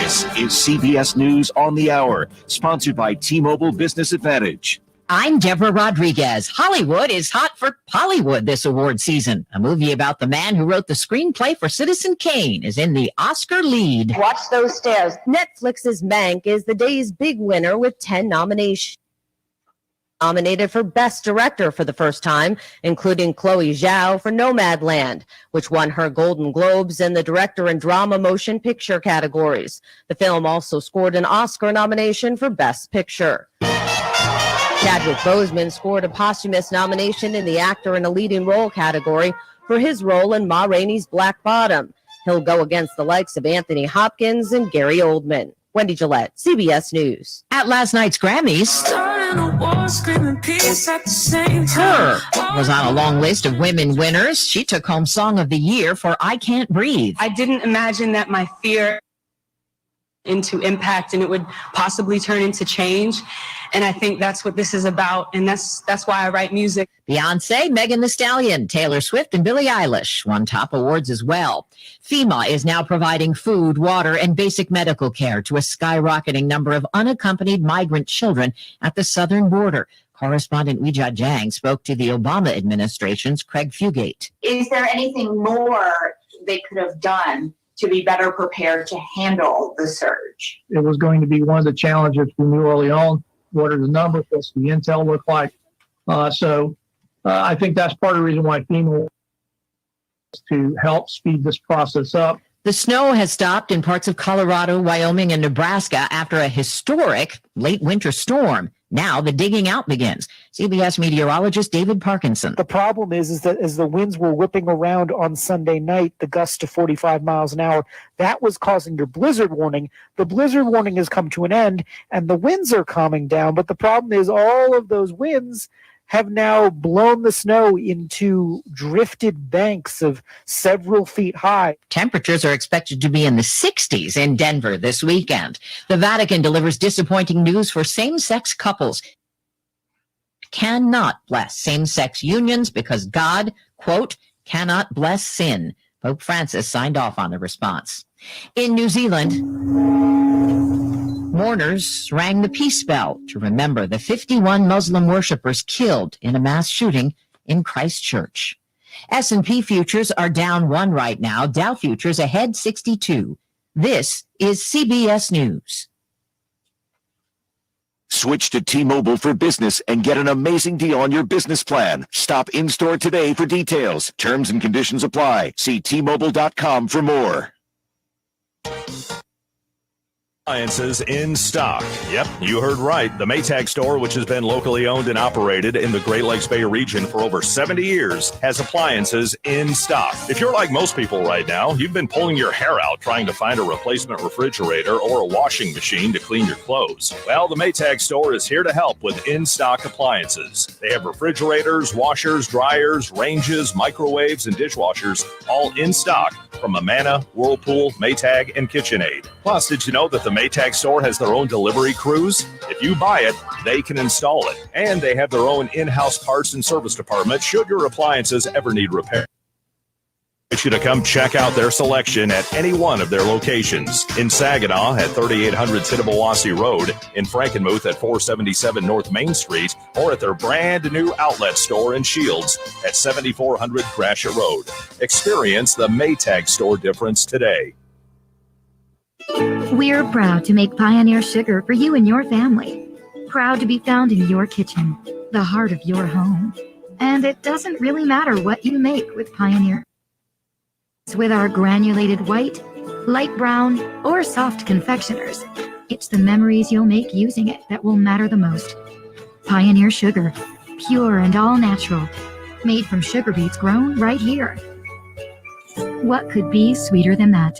This is CBS News on the Hour, sponsored by T-Mobile Business Advantage. I'm Deborah Rodriguez. Hollywood is hot for Pollywood this award season. A movie about the man who wrote the screenplay for Citizen Kane is in the Oscar lead. Watch those stairs. Netflix's Mank is the day's big winner with 10 nominations. Nominated for Best Director for the first time, including Chloe Zhao for Nomadland, which won her Golden Globes in the Director and Drama Motion Picture categories. The film also scored an Oscar nomination for Best Picture. Chadwick Boseman scored a posthumous nomination in the Actor in a Leading Role category for his role in Ma Rainey's Black Bottom. He'll go against the likes of Anthony Hopkins and Gary Oldman. Wendy Gillette, CBS News. At last night's Grammys, Her was on a long list of women winners. She took home Song of the Year for I Can't Breathe. I didn't imagine that my fear into impact and it would possibly turn into change. And I think that's what this is about. And that's why I write music. Beyonce, Megan Thee Stallion, Taylor Swift, and Billie Eilish won top awards as well. FEMA is now providing food, water, and basic medical care to a skyrocketing number of unaccompanied migrant children at the southern border. Correspondent Weijia Jiang spoke to the Obama administration's Craig Fugate. Is there anything more they could have done to be better prepared to handle the surge? It was going to be one of the challenges we knew early on. What are the numbers? What's the intel look like? So I think that's part of the reason why FEMA is to help speed this process up. The snow has stopped in parts of Colorado, Wyoming, and Nebraska after a historic late winter storm. Now the digging out begins. CBS meteorologist David Parkinson. The problem is that as the winds were whipping around on Sunday night, the gusts to 45 miles an hour, that was causing your blizzard warning. The blizzard warning has come to an end, and the winds are calming down. But the problem is all of those winds have now blown the snow into drifted banks of several feet high. Temperatures are expected to be in the 60s in Denver this weekend. The Vatican delivers disappointing news for same-sex couples. Cannot bless same-sex unions because God, quote, cannot bless sin. Pope Francis signed off on the response. In New Zealand, mourners rang the peace bell to remember the 51 Muslim worshippers killed in a mass shooting in Christchurch. S&P futures are down 1 right now. Dow futures ahead 62. This is CBS News. Switch to T-Mobile for Business and get an amazing deal on your business plan. Stop in-store today for details. Terms and conditions apply. See T-Mobile.com for more. Appliances in stock. Yep, you heard right. The Maytag store, which has been locally owned and operated in the Great Lakes Bay region for over 70 years, has appliances in stock. If you're like most people right now, you've been pulling your hair out trying to find a replacement refrigerator or a washing machine to clean your clothes. Well, the Maytag store is here to help with in-stock appliances. They have refrigerators, washers, dryers, ranges, microwaves, and dishwashers, all in stock from Amana, Whirlpool, Maytag, and KitchenAid. Plus, did you know that the Maytag store has their own delivery crews? If you buy it, they can install it. And they have their own in-house parts and service department should your appliances ever need repair. I want you to come check out their selection at any one of their locations. In Saginaw at 3800 Tittabawassee Road, in Frankenmuth at 477 North Main Street, or at their brand new outlet store in Shields at 7400 Gratiot Road. Experience the Maytag store difference today. We're proud to make Pioneer Sugar for you and your family. Proud to be found in your kitchen, the heart of your home. And it doesn't really matter what you make with Pioneer. With our granulated white, light brown, or soft confectioners, it's the memories you'll make using it that will matter the most. Pioneer Sugar, pure and all natural, made from sugar beets grown right here. What could be sweeter than that?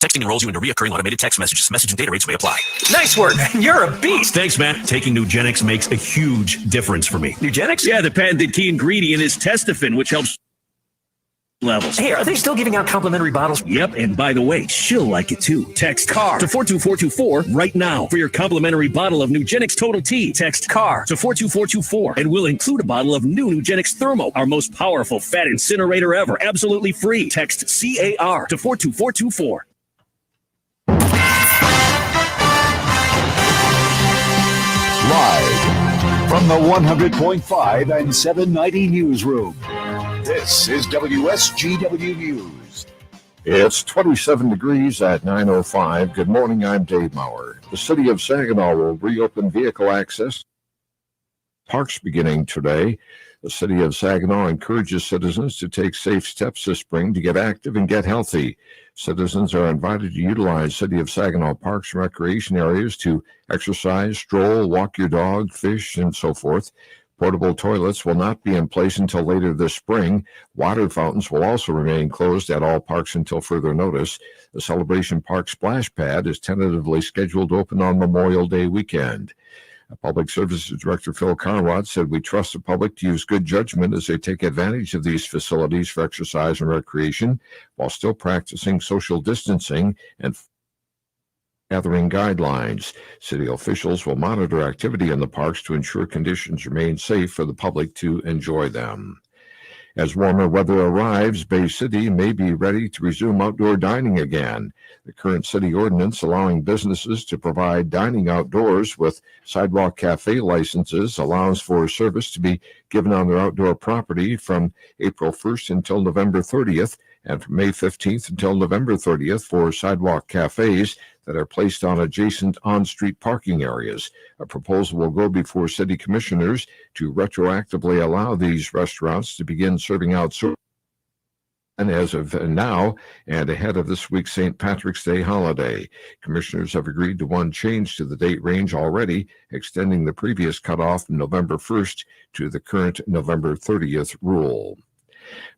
Texting enrolls you into recurring automated text messages. Message and data rates may apply. Nice work. You're a beast. Thanks, man. Taking Nugenix makes a huge difference for me. Nugenix? Yeah, the patented key ingredient is testofen, which helps levels. Hey, are they still giving out complimentary bottles? Yep, and by the way, she'll like it too. Text CAR to 42424 right now for your complimentary bottle of Nugenix Total T. Text CAR to 42424 and we'll include a bottle of new Nugenix Thermo, our most powerful fat incinerator ever, absolutely free. Text CAR to 42424. From the 100.5 and 790 newsroom, this is WSGW News. It's 27 degrees at 9:05. Good morning, I'm Dave Maurer. The city of Saginaw will reopen vehicle access parks beginning today. The city of Saginaw encourages citizens to take safe steps this spring to get active and get healthy. Citizens are invited to utilize City of Saginaw parks and recreation areas to exercise, stroll, walk your dog, fish, and so forth. Portable toilets will not be in place until later this spring. Water fountains will also remain closed at all parks until further notice. The Celebration Park splash pad is tentatively scheduled to open on Memorial Day weekend. Public Services Director Phil Conrad said, "We trust the public to use good judgment as they take advantage of these facilities for exercise and recreation while still practicing social distancing and gathering guidelines. City officials will monitor activity in the parks to ensure conditions remain safe for the public to enjoy them." As warmer weather arrives, Bay City may be ready to resume outdoor dining again. The current city ordinance allowing businesses to provide dining outdoors with sidewalk cafe licenses allows for service to be given on their outdoor property from April 1st until November 30th and from May 15th until November 30th for sidewalk cafes that are placed on adjacent on-street parking areas. A proposal will go before city commissioners to retroactively allow these restaurants to begin serving out and as of now and ahead of this week's St. Patrick's Day holiday. Commissioners have agreed to one change to the date range already, extending the previous cutoff from November 1st to the current November 30th rule.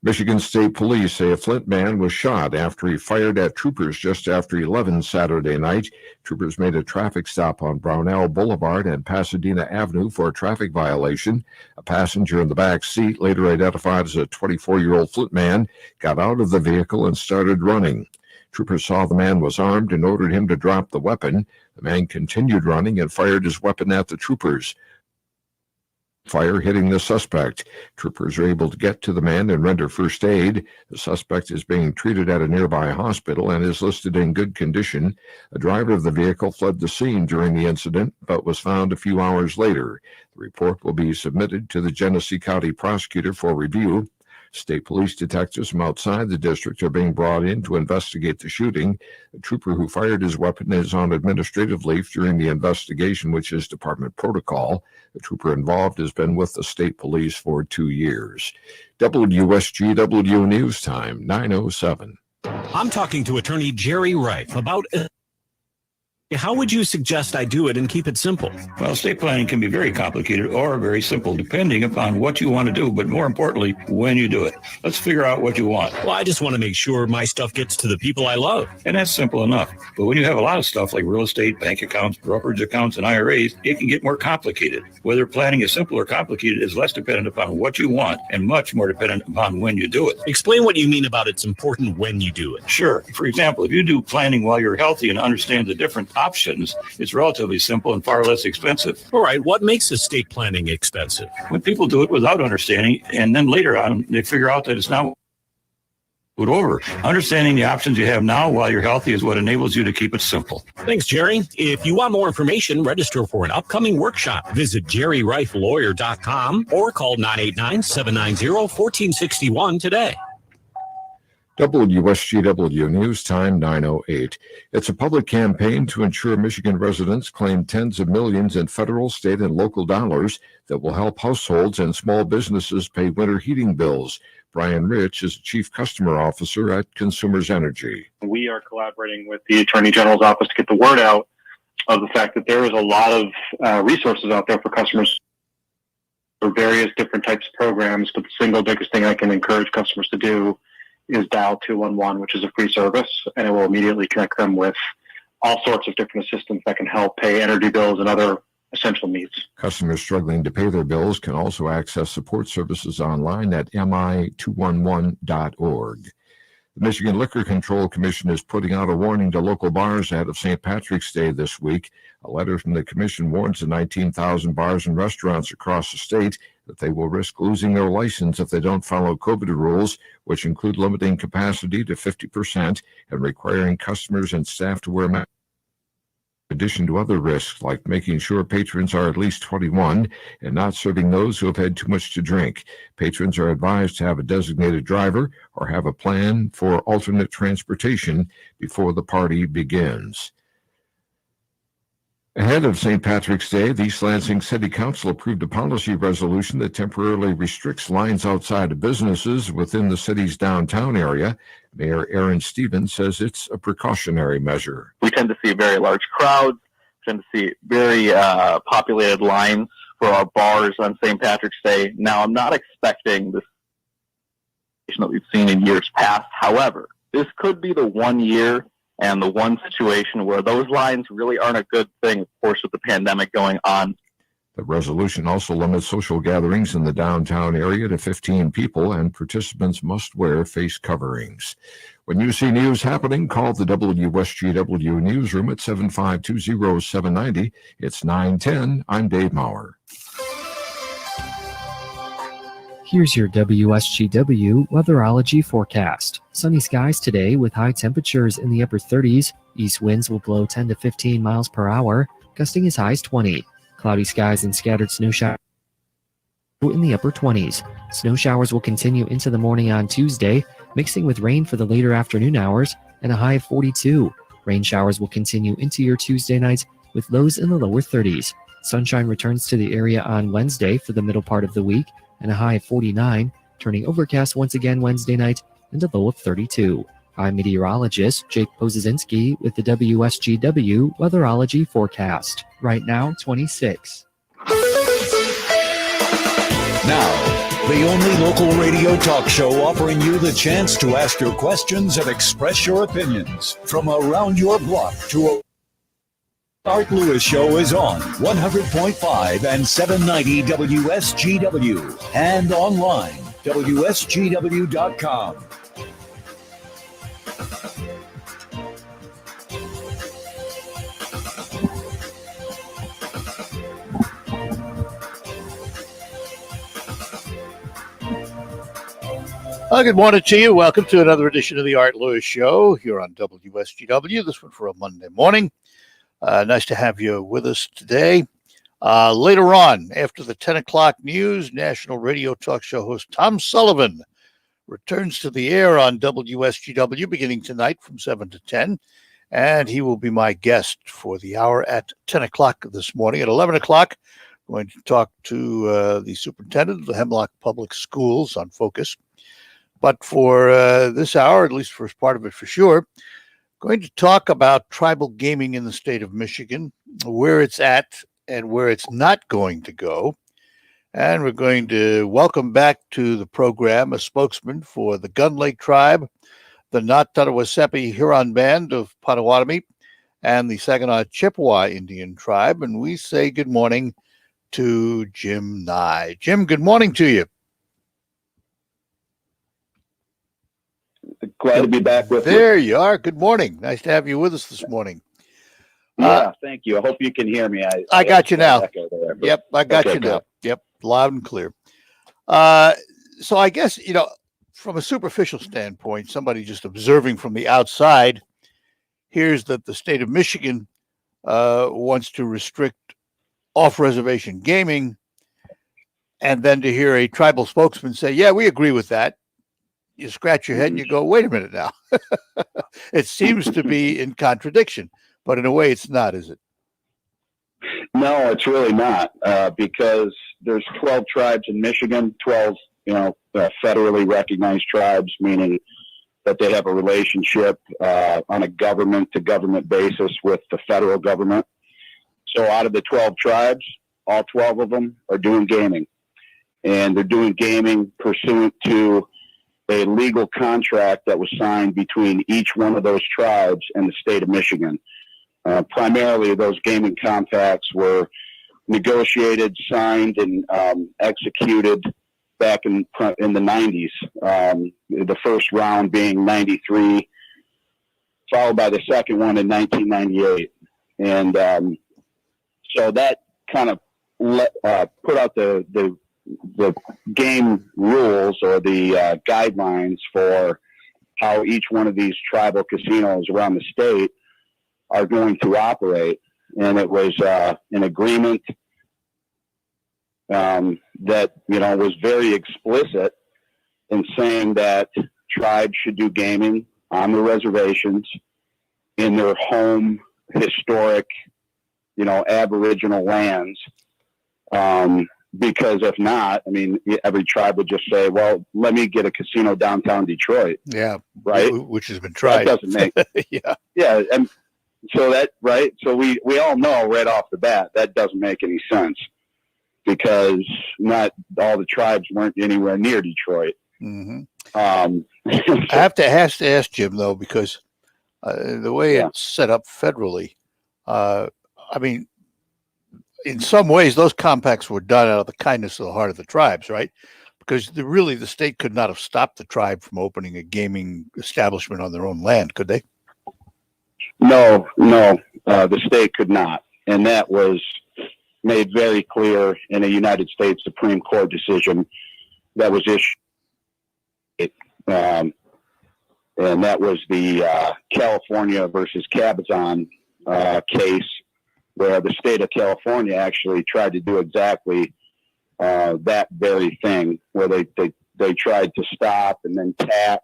Michigan State Police say a Flint man was shot after he fired at troopers just after 11 Saturday night. Troopers made a traffic stop on Brownell Boulevard and Pasadena Avenue for a traffic violation. A passenger in the back seat, later identified as a 24-year-old Flint man, got out of the vehicle and started running. Troopers saw the man was armed and ordered him to drop the weapon. The man continued running and fired his weapon at the troopers. Fire hitting the suspect. Troopers are able to get to the man and render first aid. The suspect is being treated at a nearby hospital and is listed in good condition. The driver of the vehicle fled the scene during the incident, but was found a few hours later. The report will be submitted to the Genesee County prosecutor for review. State police detectives from outside the district are being brought in to investigate the shooting. The trooper who fired his weapon is on administrative leave during the investigation, which is department protocol. The trooper involved has been with the state police for 2 years. WSGW News Time, 9:07. I'm talking to attorney Jerry Reif about how would you suggest I do it and keep it simple? Well, estate planning can be very complicated or very simple, depending upon what you want to do, but more importantly, when you do it. Let's figure out what you want. Well, I just want to make sure my stuff gets to the people I love. And that's simple enough. But when you have a lot of stuff like real estate, bank accounts, brokerage accounts, and IRAs, it can get more complicated. Whether planning is simple or complicated is less dependent upon what you want and much more dependent upon when you do it. Explain what you mean about it's important when you do it. Sure. For example, if you do planning while you're healthy and understand the different options, it's relatively simple and far less expensive. All right, what makes estate planning expensive? When people do it without understanding, and then later on, they figure out that it's not put over. Understanding the options you have now while you're healthy is what enables you to keep it simple. Thanks, Jerry. If you want more information, register for an upcoming workshop. Visit jerryreiflawyer.com or call 989-790-1461 today. WSGW News Time, 9:08. It's a public campaign to ensure Michigan residents claim tens of millions in federal, state, and local dollars that will help households and small businesses pay winter heating bills. Brian Rich is Chief Customer Officer at Consumers Energy. We are collaborating with the Attorney General's office to get the word out of the fact that there is a lot of resources out there for customers for various different types of programs, but the single biggest thing I can encourage customers to do is dial 211, which is a free service, and it will immediately connect them with all sorts of different assistance that can help pay energy bills and other essential needs. Customers struggling to pay their bills can also access support services online at mi211.org. The Michigan Liquor Control Commission is putting out a warning to local bars ahead of St. Patrick's Day this week. A letter from the commission warns the 19,000 bars and restaurants across the state that they will risk losing their license if they don't follow COVID rules, which include limiting capacity to 50% and requiring customers and staff to wear masks addition to other risks like making sure patrons are at least 21 and not serving those who have had too much to drink. Patrons are advised to have a designated driver or have a plan for alternate transportation before the party begins. Ahead of St. Patrick's Day, the East Lansing City Council approved a policy resolution that temporarily restricts lines outside of businesses within the city's downtown area. Mayor Aaron Stevens says it's a precautionary measure. We tend to see very large crowds, tend to see very populated lines for our bars on St. Patrick's Day. Now, I'm not expecting this that we've seen in years past. However, this could be the one year and the one situation where those lines really aren't a good thing, of course, with the pandemic going on. The resolution also limits social gatherings in the downtown area to 15 people, and participants must wear face coverings. When you see news happening, call the WSGW newsroom at 752-0790. It's 910. I'm Dave Maurer. Here's your WSGW weatherology forecast. Sunny skies today with high temperatures in the upper 30s. East winds will blow 10 to 15 miles per hour, gusting as high as 20. Cloudy skies and scattered snow showers in the upper 20s. Snow showers will continue into the morning on Tuesday, mixing with rain for the later afternoon hours, and a high of 42. Rain showers will continue into your Tuesday night with lows in the lower 30s. Sunshine returns to the area on Wednesday for the middle part of the week, and a high of 49, turning overcast once again Wednesday night and a low of 32. I'm meteorologist Jake Pozesinski with the WSGW weatherology forecast. Right now, 26. Now, the only local radio talk show offering you the chance to ask your questions and express your opinions from around your block to Art Lewis Show is on 100.5 and 790 WSGW and online, WSGW.com. Good morning to you. Welcome to another edition of the Art Lewis Show here on WSGW. This one for a Monday morning. Nice to have you with us today. Later on, after the 10 o'clock news, national radio talk show host Tom Sullivan returns to the air on WSGW beginning tonight from 7 to 10. And he will be my guest for the hour at 10 o'clock this morning. At 11 o'clock, I'm going to talk to the superintendent of the Hemlock Public Schools on Focus. But for this hour, at least for part of it for sure, going to talk about tribal gaming in the state of Michigan, where it's at and where it's not going to go. And we're going to welcome back to the program a spokesman for the Gun Lake Tribe, the Not-Tattawasepi Huron Band of Potawatomi, and the Saginaw Chippewa Indian Tribe. And we say good morning to Jim Nye. Jim, good morning to you. Glad to be back with you. There you are. Good morning. Nice to have you with us this morning. Yeah, thank you. I hope you can hear me. I got you now. There, yep, I got you now. Yep, loud and clear. So I guess, from a superficial standpoint, somebody just observing from the outside hears that the state of Michigan wants to restrict off-reservation gaming, and then to hear a tribal spokesman say, yeah, we agree with that. You scratch your head and you go, wait a minute now. It seems to be in contradiction, but in a way it's not, is it? No, it's really not, because there's 12 tribes in Michigan, 12, federally recognized tribes, meaning that they have a relationship on a government-to-government basis with the federal government. So out of the 12 tribes, all 12 of them are doing gaming. And they're doing gaming pursuant to a legal contract that was signed between each one of those tribes and the state of Michigan. Primarily, those gaming compacts were negotiated, signed, and executed back in the 90s. The first round being 93, followed by the second one in 1998. And so that kind of put out the game rules or the guidelines for how each one of these tribal casinos around the state are going to operate. and it was an agreement that was very explicit in saying that tribes should do gaming on the reservations in their home historic, Aboriginal lands. Because if not, every tribe would just say, well, let me get a casino downtown Detroit. Yeah. Right. Which has been tried. That doesn't make, yeah. Yeah. And so so we all know right off the bat, that doesn't make any sense because not all the tribes weren't anywhere near Detroit. Mm-hmm. I have to ask Jim though, because the way it's set up federally, in some ways, those compacts were done out of the kindness of the heart of the tribes, right? Because the state could not have stopped the tribe from opening a gaming establishment on their own land, could they? No, the state could not. And that was made very clear in a United States Supreme Court decision that was issued. And that was the California versus Cabazon case, where the state of California actually tried to do exactly that very thing, where they tried to stop and then tax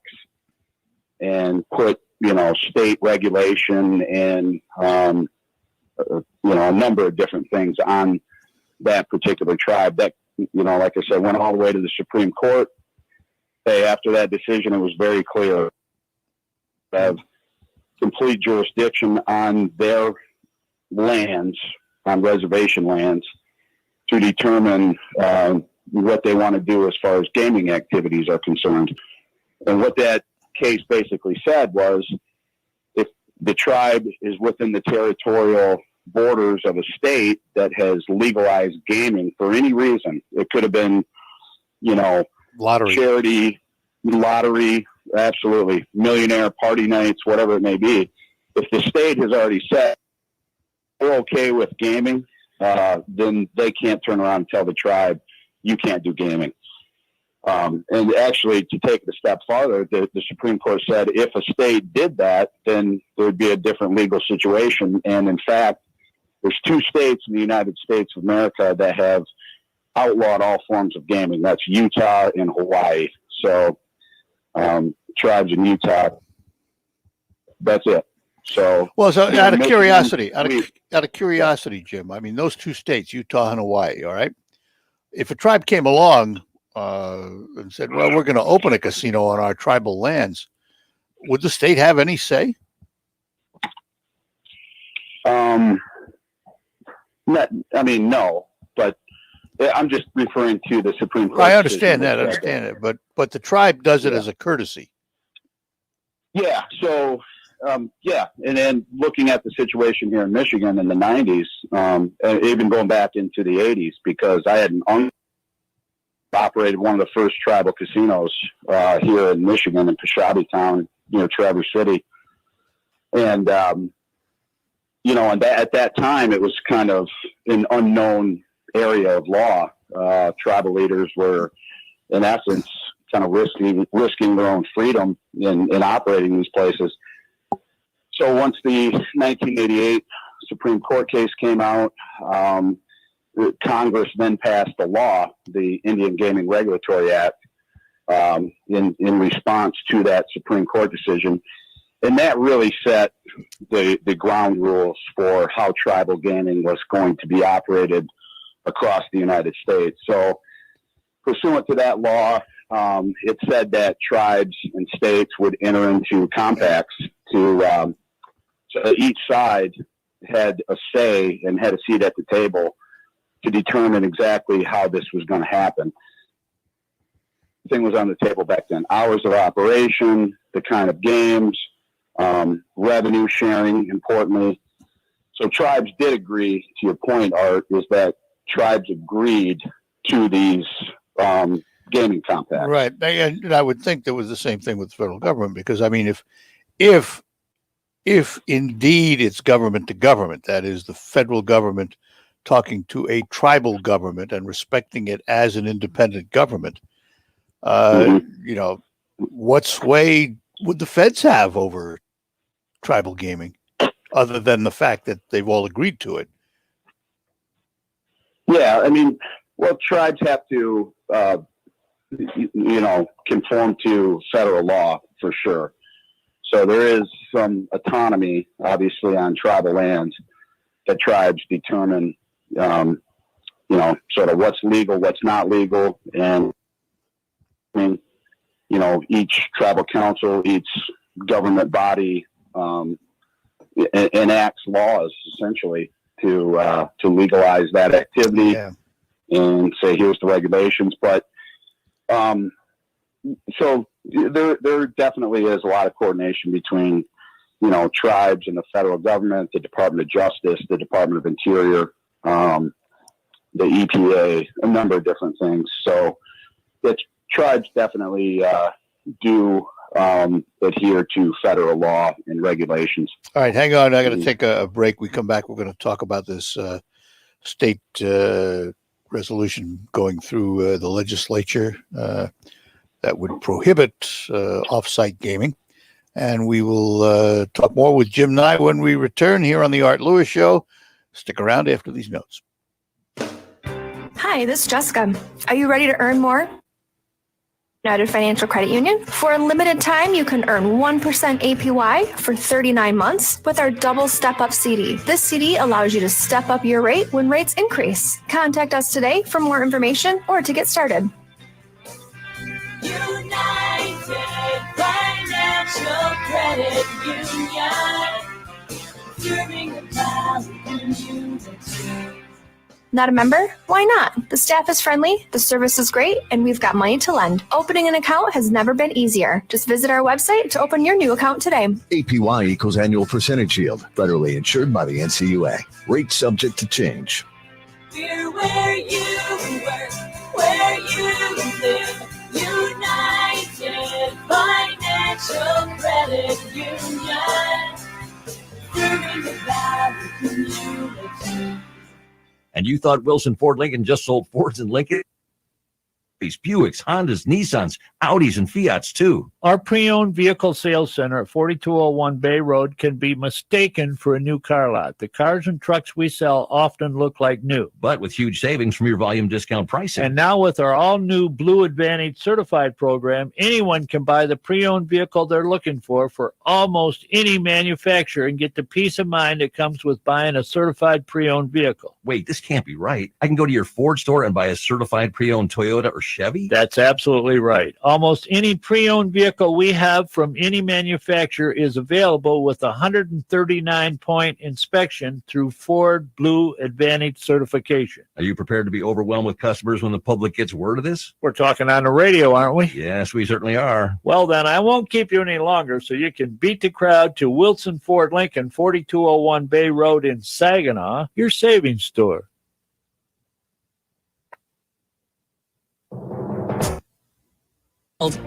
and put, state regulation and, a number of different things on that particular tribe. That, like I said, went all the way to the Supreme Court. After that decision, it was very clear of complete jurisdiction on their lands, on reservation lands, to determine what they want to do as far as gaming activities are concerned. And what that case basically said was, if the tribe is within the territorial borders of a state that has legalized gaming for any reason, it could have been, lottery, charity, lottery, absolutely, millionaire party nights, whatever it may be. If the state has already said we're okay with gaming, then they can't turn around and tell the tribe, you can't do gaming. And actually, to take it a step farther, the Supreme Court said if a state did that, then there would be a different legal situation. And in fact, there's 2 states in the United States of America that have outlawed all forms of gaming. That's Utah and Hawaii. So tribes in Utah, that's it. So, out of curiosity, Jim, those 2 states, Utah and Hawaii, all right? If a tribe came along and said, well, we're going to open a casino on our tribal lands, would the state have any say? No, but I'm just referring to the Supreme Court. I understand that, but the tribe does it as a courtesy. Yeah. So, and then looking at the situation here in Michigan in the 90s, and even going back into the 80s, because I had operated one of the first tribal casinos here in Michigan in Peshabi Town, Traverse City. And, and at that time, it was kind of an unknown area of law. Tribal leaders were, in essence, kind of risking their own freedom in operating these places. So once the 1988 Supreme Court case came out, Congress then passed the law, the Indian Gaming Regulatory Act, in response to that Supreme Court decision. And that really set the ground rules for how tribal gaming was going to be operated across the United States. So pursuant to that law, it said that tribes and states would enter into compacts to so each side had a say and had a seat at the table to determine exactly how this was going to happen. The thing was on the table back then: hours of operation, the kind of games, revenue sharing, importantly. So tribes did agree, to your point, Art, is that tribes agreed to these gaming compacts. Right. And I would think there was the same thing with the federal government, because, if indeed it's government to government, that is the federal government talking to a tribal government and respecting it as an independent government, what sway would the feds have over tribal gaming? other than the fact that they've all agreed to it. Yeah, I mean, well, tribes have to, conform to federal law for sure. So there is some autonomy, obviously, on tribal lands that tribes determine, sort of what's legal, what's not legal. And, each tribal council, each government body enacts laws, essentially, to legalize that activity and say, here's the regulations. But so there definitely is a lot of coordination between, tribes and the federal government, the Department of Justice, the Department of Interior, the EPA, a number of different things. So the tribes definitely do adhere to federal law and regulations. All right, hang on. I'm going to take a break. We come back. We're going to talk about this state resolution going through the legislature that would prohibit off-site gaming. And we will talk more with Jim Nye when we return here on the Art Lewis Show. Stick around after these notes. Hi, this is Jessica. Are you ready to earn more? United Financial Credit Union. For a limited time, you can earn 1% APY for 39 months with our double step-up CD. This CD allows you to step up your rate when rates increase. Contact us today for more information or to get started. United Financial Credit Union, serving the value community. Not a member? Why not? The staff is friendly, the service is great, and we've got money to lend. Opening an account has never been easier. Just visit our website to open your new account today. APY equals annual percentage yield. Federally insured by the NCUA. Rate subject to change. We're where you work, where you live. United Financial Credit Union, serving the value community. And you thought Wilson Ford Lincoln just sold Fords and Lincoln? Buicks, Hondas, Nissans, Audis, and Fiats, too. Our pre-owned vehicle sales center at 4201 Bay Road can be mistaken for a new car lot. The cars and trucks we sell often look like new. But with huge savings from your volume discount pricing. And now with our all-new Blue Advantage certified program, anyone can buy the pre-owned vehicle they're looking for almost any manufacturer and get the peace of mind that comes with buying a certified pre-owned vehicle. Wait, this can't be right. I can go to your Ford store and buy a certified pre-owned Toyota or Chevy? That's absolutely right. Almost any pre-owned vehicle we have from any manufacturer is available with a 139-point inspection through Ford Blue Advantage certification. Are you prepared to be overwhelmed with customers when the public gets word of this? We're talking on the radio, aren't we? Yes, we certainly are. Well, then, I won't keep you any longer, so you can beat the crowd to Wilson Ford Lincoln, 4201 Bay Road in Saginaw, your savings store.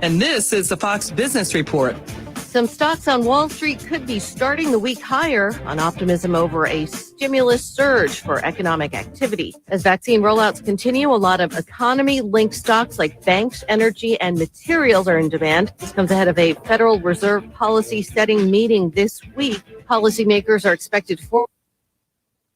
And this is the Fox Business Report. Some stocks on Wall Street could be starting the week higher on optimism over a stimulus surge for economic activity. As vaccine rollouts continue, a lot of economy-linked stocks like banks, energy, and materials are in demand. This comes ahead of a Federal Reserve policy setting meeting this week. Policymakers are expected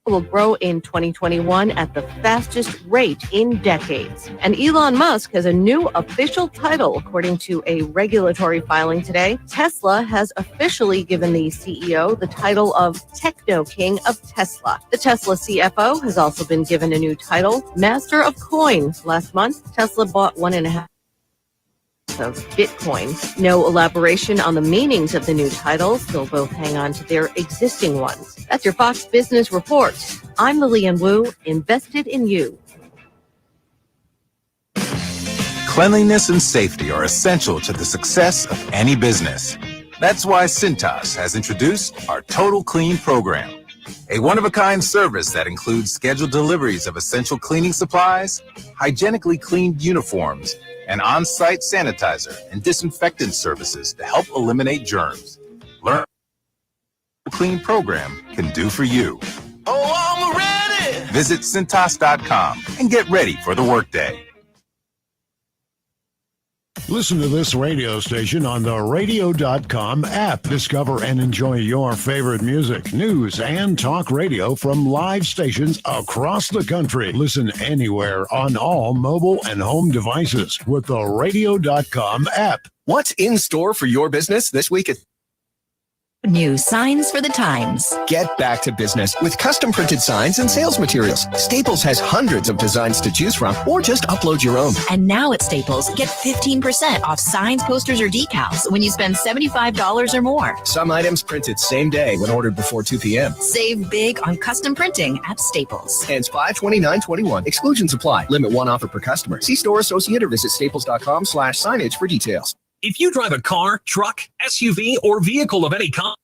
will grow in 2021 at the fastest rate in decades. And Elon Musk has a new official title, according to a regulatory filing today. Tesla has officially given the CEO the title of Techno King of Tesla. The Tesla CFO has also been given a new title, Master of Coins. Last month, Tesla bought 1.5 of Bitcoin. No elaboration on the meanings of the new titles. They'll both hang on to their existing ones. That's your Fox Business Report. I'm Lillian Wu, invested in you. Cleanliness and safety are essential to the success of any business. That's why Cintas has introduced our Total Clean program, a one-of-a-kind service that includes scheduled deliveries of essential cleaning supplies, hygienically cleaned uniforms, and on-site sanitizer and disinfectant services to help eliminate germs. Learn what the Clean program can do for you. Oh, I'm ready! Visit Cintas.com and get ready for the workday. Listen to this radio station on the radio.com app. Discover and enjoy your favorite music, news, and talk radio from live stations across the country. Listen anywhere on all mobile and home devices with the radio.com app. What's in store for your business this week at New signs for the times. Get back to business with custom printed signs and sales materials. Staples has hundreds of designs to choose from, or just upload your own. And now at Staples, get 15% off signs, posters, or decals when you spend $75 or more. Some items printed same day when ordered before 2 p.m. Save big on custom printing at Staples. Ends 5/29/21. Exclusions apply. Limit one offer per customer. See store associate or visit staples.com/signage for details. If you drive a car, truck, SUV, or vehicle of any kind,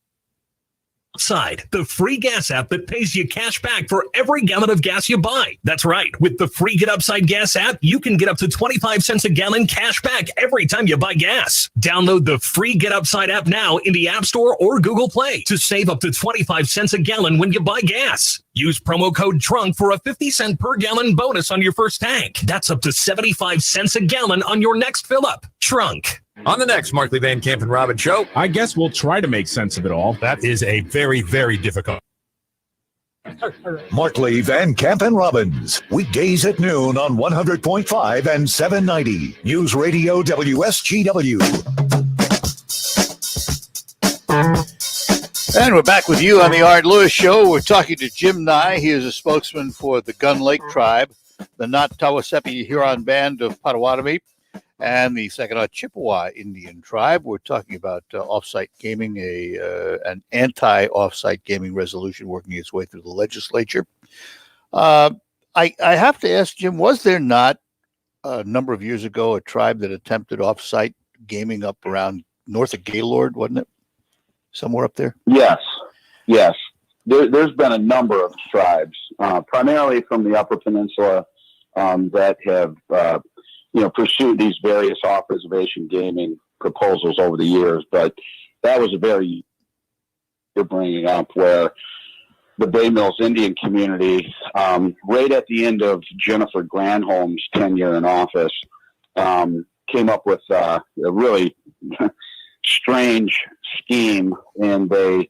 outside, the free gas app that pays you cash back for every gallon of gas you buy. That's right. With the free Get Upside Gas app, you can get up to 25 cents a gallon cash back every time you buy gas. Download the free Get Upside app now in the App Store or Google Play to save up to 25 cents a gallon when you buy gas. Use promo code TRUNK for a 50-cent per gallon bonus on your first tank. That's up to 75 cents a gallon on your next fill-up. Trunk. On the next Markley Van Camp and Robbins show, I guess we'll try to make sense of it all. That is a very, very difficult. Markley, Van Camp, and Robbins. Weekdays at noon on 100.5 and 790. News Radio WSGW. And we're back with you on the Art Lewis Show. We're talking to Jim Nye. He is a spokesman for the Gun Lake Tribe, the Not-Tawasepi Huron Band of Potawatomi, and the Saginaw Chippewa Indian Tribe. We're talking about off-site gaming, an anti-off-site gaming resolution working its way through the legislature. I have to ask, Jim, was there not a number of years ago a tribe that attempted off-site gaming up around north of Gaylord, wasn't it? Somewhere up there? Yes. There's been a number of tribes, primarily from the Upper Peninsula, that have pursued these various off-reservation gaming proposals over the years. But that was a very you're bringing up where the Bay Mills Indian community, right at the end of Jennifer Granholm's tenure in office, came up with a really strange scheme, and they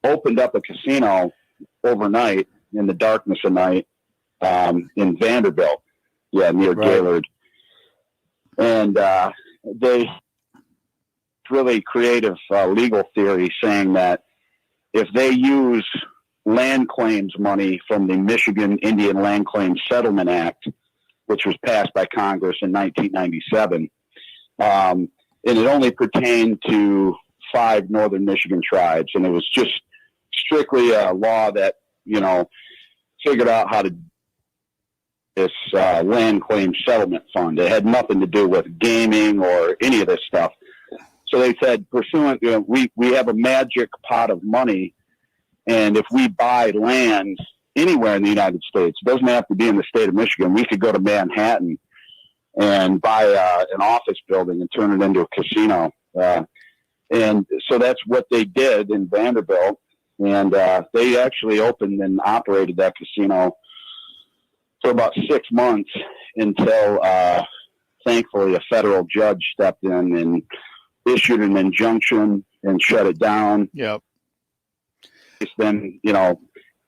opened up a casino overnight in the darkness of night in Vanderbilt, near Gaylord. And they really creative legal theory saying that if they use land claims money from the Michigan Indian Land Claims Settlement Act, which was passed by Congress in 1997, and it only pertained to 5 northern Michigan tribes, and it was just strictly a law that figured out how to this land claim settlement fund. It had nothing to do with gaming or any of this stuff. So they said, pursuant, we have a magic pot of money, and if we buy land anywhere in the United States, it doesn't have to be in the state of Michigan. We could go to Manhattan and buy an office building and turn it into a casino. And so that's what they did in Vanderbilt. And they actually opened and operated that casino for about 6 months until, thankfully, a federal judge stepped in and issued an injunction and shut it down. Yep. It's then,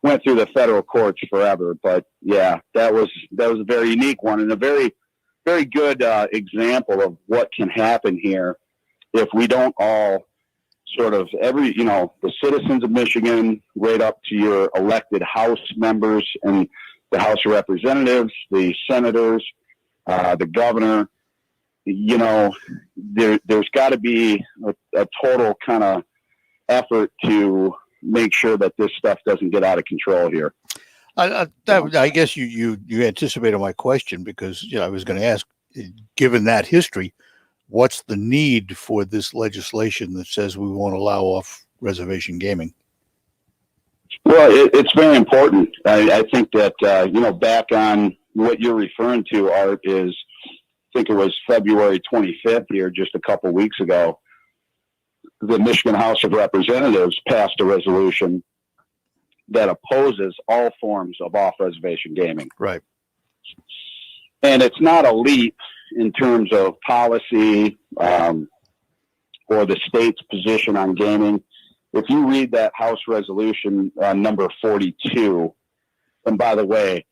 went through the federal courts forever. But yeah, that was a very unique one, and a very, very good example of what can happen here if we don't all sort of the citizens of Michigan, right up to your elected House members and the House of Representatives, the senators, the governor, there's got to be a total kind of effort to make sure that this stuff doesn't get out of control here. I guess you anticipated my question, because I was going to ask, given that history, what's the need for this legislation that says we won't allow off-reservation gaming? Well, it's very important. I think that, back on what you're referring to, Art, is, I think it was February 25th here, just a couple weeks ago, the Michigan House of Representatives passed a resolution that opposes all forms of off-reservation gaming. Right. And it's not a leap, in terms of policy or the state's position on gaming, if you read that House resolution number 42, and by the way,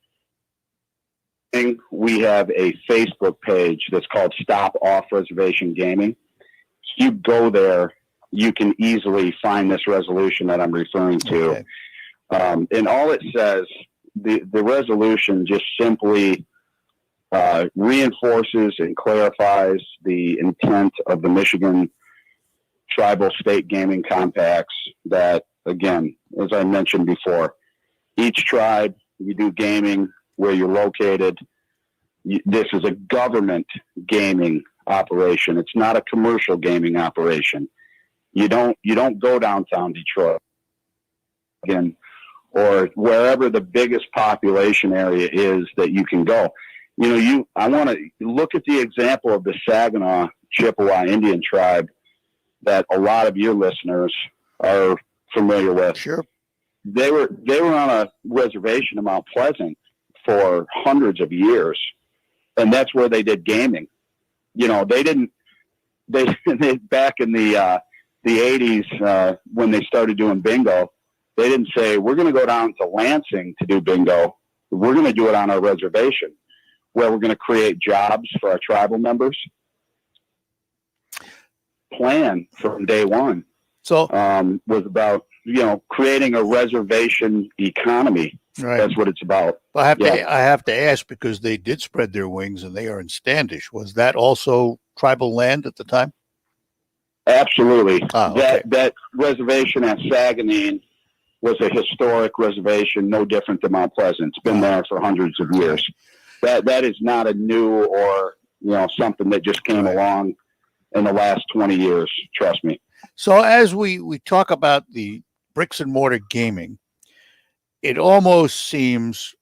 we have a Facebook page that's called Stop Off Reservation Gaming. If you go there, you can easily find this resolution that I'm referring to. Okay. And all it says, the resolution just simply reinforces and clarifies the intent of the Michigan tribal state gaming compacts that, again, as I mentioned before, each tribe, you do gaming where you're located. This is a government gaming operation. It's not a commercial gaming operation. You don't go downtown Detroit again, or wherever the biggest population area is that you can go. I want to look at the example of the Saginaw Chippewa Indian tribe that a lot of your listeners are familiar with. Sure. They were on a reservation in Mount Pleasant for hundreds of years, and that's where they did gaming. They back in the 80s when they started doing bingo, they didn't say, we're going to go down to Lansing to do bingo. We're going to do it on our reservation, where we're going to create jobs for our tribal members. Plan from day one was about creating a reservation economy. Right. That's what it's about. I have to ask, because they did spread their wings and they are in Standish. Was that also tribal land at the time? Absolutely. Okay. That reservation at Saguenay was a historic reservation, no different than Mount Pleasant. It's been there for hundreds of years. That is not a new or something that just came along in the last 20 years. Trust me. So as we talk about the bricks and mortar gaming, it almost seems,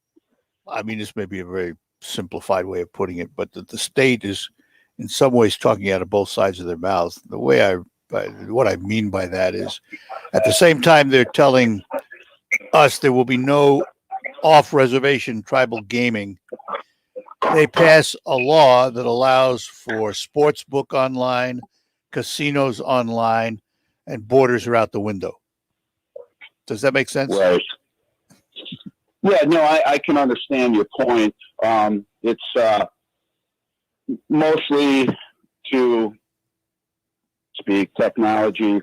I mean, this may be a very simplified way of putting it, but that the state is in some ways talking out of both sides of their mouths. The way what I mean by that is, at the same time they're telling us there will be no off-reservation tribal gaming, they pass a law that allows for sports book online, casinos online, and borders are out the window. Does that make sense? Right. Yeah, no, I can understand your point. It's mostly to speak technology.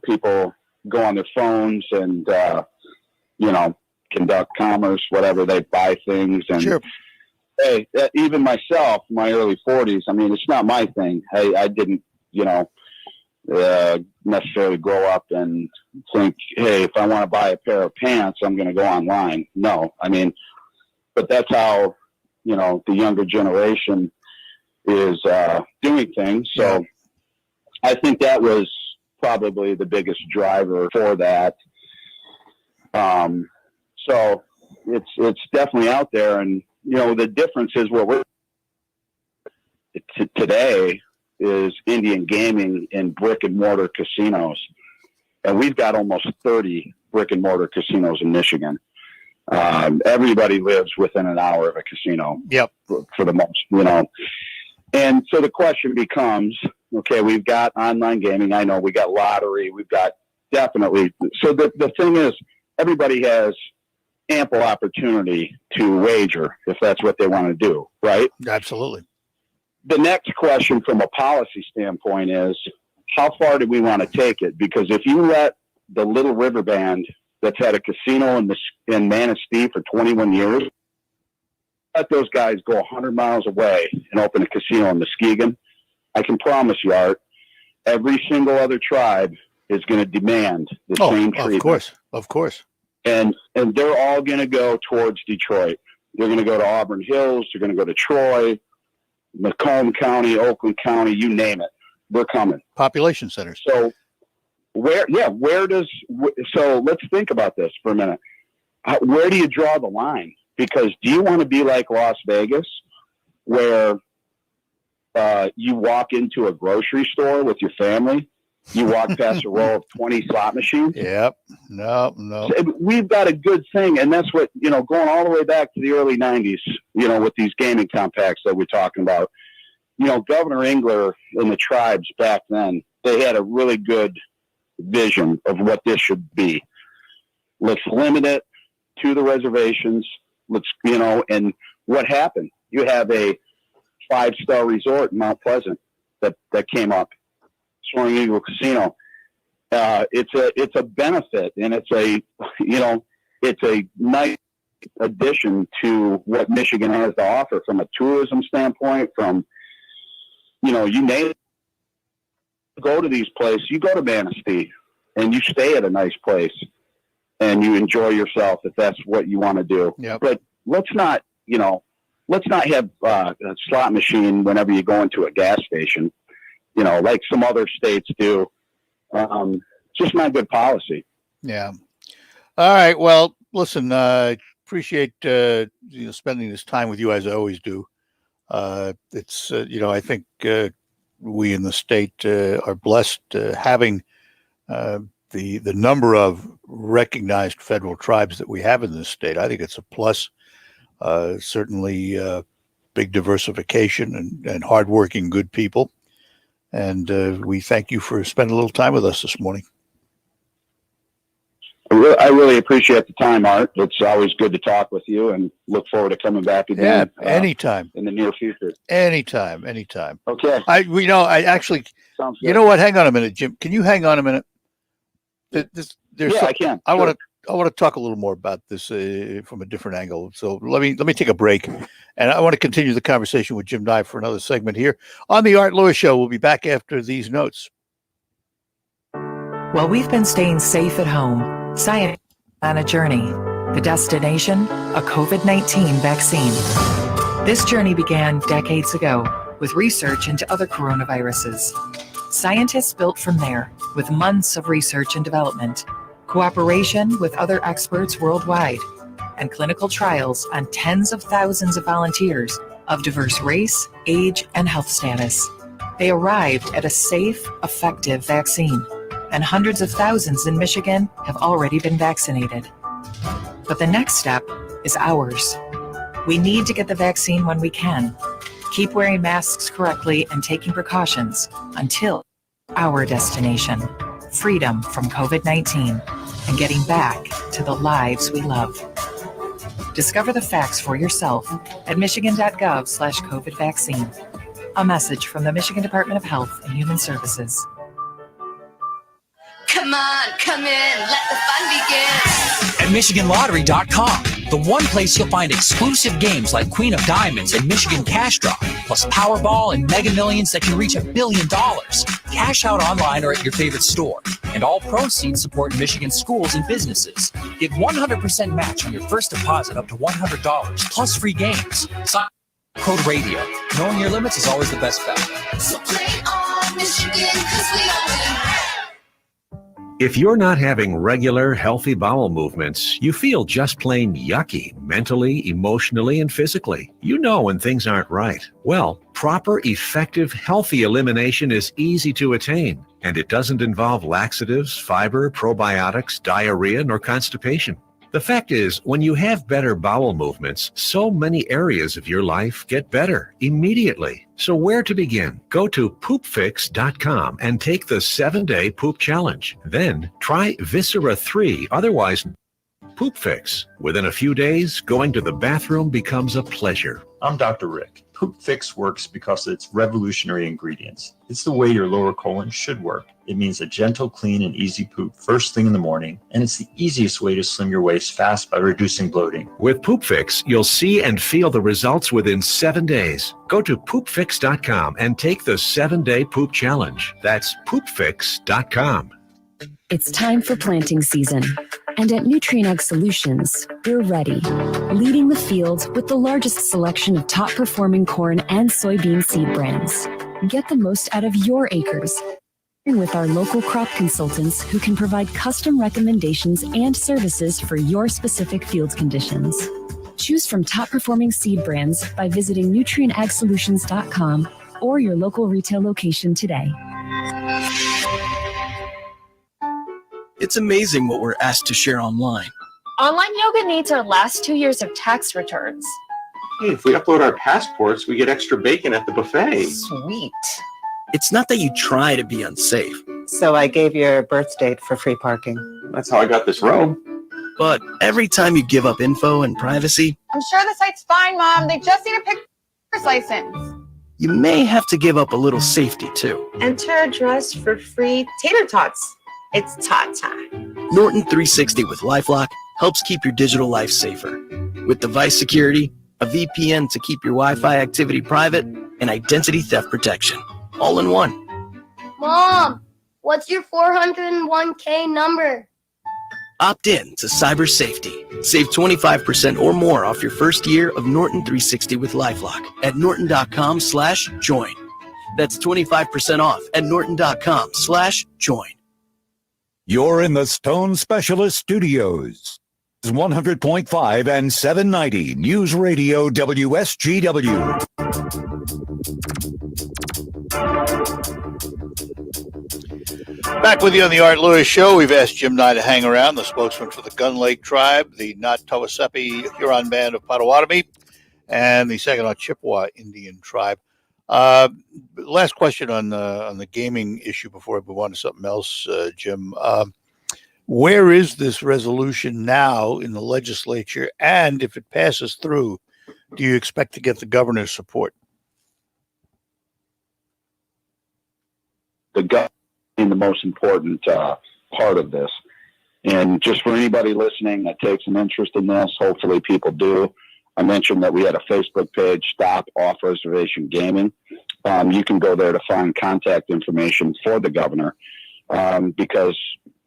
People go on their phones and, conduct commerce, whatever. They buy things. And sure. Hey, even myself, my early 40s, I mean, it's not my thing. I didn't, necessarily grow up and think, hey, if I want to buy a pair of pants, I'm going to go online. No, I mean, but that's how, the younger generation is doing things. So I think that was probably the biggest driver for that. So it's definitely out there. And, the difference is what we're today is Indian gaming in brick and mortar casinos. And we've got almost 30 brick and mortar casinos in Michigan. Everybody lives within an hour of a casino. Yep. For the most, And so the question becomes, okay, we've got online gaming. I know we got lottery. We've got definitely. So the thing is, everybody has ample opportunity to wager if that's what they want to do, right? Absolutely. The next question from a policy standpoint is, how far do we want to take it? Because if you let the Little River Band that's had a casino in Manistee for 21 years, let those guys go 100 miles away and open a casino in Muskegon, I can promise you, Art, every single other tribe is going to demand the same treatment. Of course. And they're all going to go towards Detroit. They're going to go to Auburn Hills. They're going to go to Troy, Macomb County, Oakland County, you name it. They're coming. Population centers. So so let's think about this for a minute. Where do you draw the line? Because do you want to be like Las Vegas, where you walk into a grocery store with your family You walk past a row of 20 slot machines. Yep. No. So we've got a good thing, and that's what, going all the way back to the early 90s, with these gaming compacts that we're talking about. Governor Engler and the tribes back then, they had a really good vision of what this should be. Let's limit it to the reservations. And what happened? You have a 5-star resort in Mount Pleasant that came up, Soaring Eagle Casino. It's a benefit, and it's a nice addition to what Michigan has to offer from a tourism standpoint. From you name it, go to these places. You go to Manistee, and you stay at a nice place, and you enjoy yourself if that's what you want to do. Yep. But let's not have a slot machine whenever you go into a gas station, like some other states do. Just not good policy. Yeah. All right. Well, listen, appreciate spending this time with you, as I always do. It's I think we in the state are blessed having the number of recognized federal tribes that we have in this state. I think it's a plus. Certainly big diversification and hardworking, good people. And we thank you for spending a little time with us this morning. I really appreciate the time, Art. It's always good to talk with you, and look forward to coming back again. Yeah, anytime. In the near future. Anytime. Okay. I actually, Sounds good. you know what? Hang on a minute, Jim. Can you hang on a minute? I can. I Sure. want to talk a little more about this from a different angle. So let me take a break, and I want to continue the conversation with Jim Nye for another segment here on the Art Lewis Show. We'll be back after these notes. While we've been staying safe at home, science on a journey. The destination, a COVID-19 vaccine. This journey began decades ago with research into other coronaviruses. Scientists built from there with months of research and development, cooperation with other experts worldwide, and clinical trials on tens of thousands of volunteers of diverse race, age, and health status. They arrived at a safe, effective vaccine, and hundreds of thousands in Michigan have already been vaccinated. But the next step is ours. We need to get the vaccine when we can. Keep wearing masks correctly and taking precautions until our destination, freedom from COVID-19 and getting back to the lives we love. Discover the facts for yourself at michigan.gov/COVID vaccine. A message from the Michigan Department of Health and Human Services. Come on, come in, let the fun begin. At MichiganLottery.com, the one place you'll find exclusive games like Queen of Diamonds and Michigan Cash Draw, plus Powerball and Mega Millions that can reach $1 billion. Cash out online or at your favorite store. And all proceeds support Michigan schools and businesses. Get 100% match on your first deposit up to $100, plus free games. Sign code radio. Knowing your limits is always the best bet. So play on, Michigan, 'cause we all win. If you're not having regular, healthy bowel movements, you feel just plain yucky, mentally, emotionally, and physically. You know when things aren't right. Well, proper, effective, healthy elimination is easy to attain, and it doesn't involve laxatives, fiber, probiotics, diarrhea, nor constipation. The fact is, when you have better bowel movements, so many areas of your life get better immediately. So where to begin? Go to poopfix.com and take the 7-day poop challenge. Then try Viscera 3, otherwise Poop Fix. Within a few days, going to the bathroom becomes a pleasure. I'm Dr. Rick. Poop Fix works because of its revolutionary ingredients. It's the way your lower colon should work. It means a gentle, clean, and easy poop first thing in the morning, and it's the easiest way to slim your waist fast by reducing bloating. With Poop Fix, you'll see and feel the results within 7 days. Go to poopfix.com and take the 7-day poop challenge. That's poopfix.com. It's time for planting season. And at Nutrien Ag Solutions, we're ready, leading the field with the largest selection of top-performing corn and soybean seed brands. Get the most out of your acres with our local crop consultants who can provide custom recommendations and services for your specific field conditions. Choose from top-performing seed brands by visiting nutrienagsolutions.com or your local retail location today. It's amazing what we're asked to share online. Online yoga needs our last 2 years of tax returns. Hey, if we upload our passports, we get extra bacon at the buffet. Sweet. It's not that you try to be unsafe. So I gave your birth date for free parking. That's how I got this robe. But every time you give up info and privacy, I'm sure the site's fine, Mom. They just need a picture's license. you may have to give up a little safety too. Enter address for free tater tots. It's tot time. Norton 360 with LifeLock helps keep your digital life safer. With device security, a VPN to keep your Wi-Fi activity private, and identity theft protection, all in one. Mom, what's your 401k number? Opt in to cyber safety. Save 25% or more off your first year of Norton 360 with LifeLock at norton.com/join. That's 25% off at norton.com/join. You're in the Stone Specialist Studios. 100.5 and 790 News Radio WSGW. Back with you on the Art Lewis Show. We've asked Jim Nye to hang around, the spokesman for the Gun Lake Tribe, the Not-Tawasepi Huron Band of Potawatomi, and the Saginaw Chippewa Indian Tribe. Last question on the gaming issue before I move on to something else, Jim. Where is this resolution now in the legislature? And if it passes through, do you expect to get the governor's support? The government is the most important part of this. And just for anybody listening that takes an interest in this, hopefully people do. I mentioned that we had a Facebook page, Stop Off Reservation Gaming. You can go there to find contact information for the governor because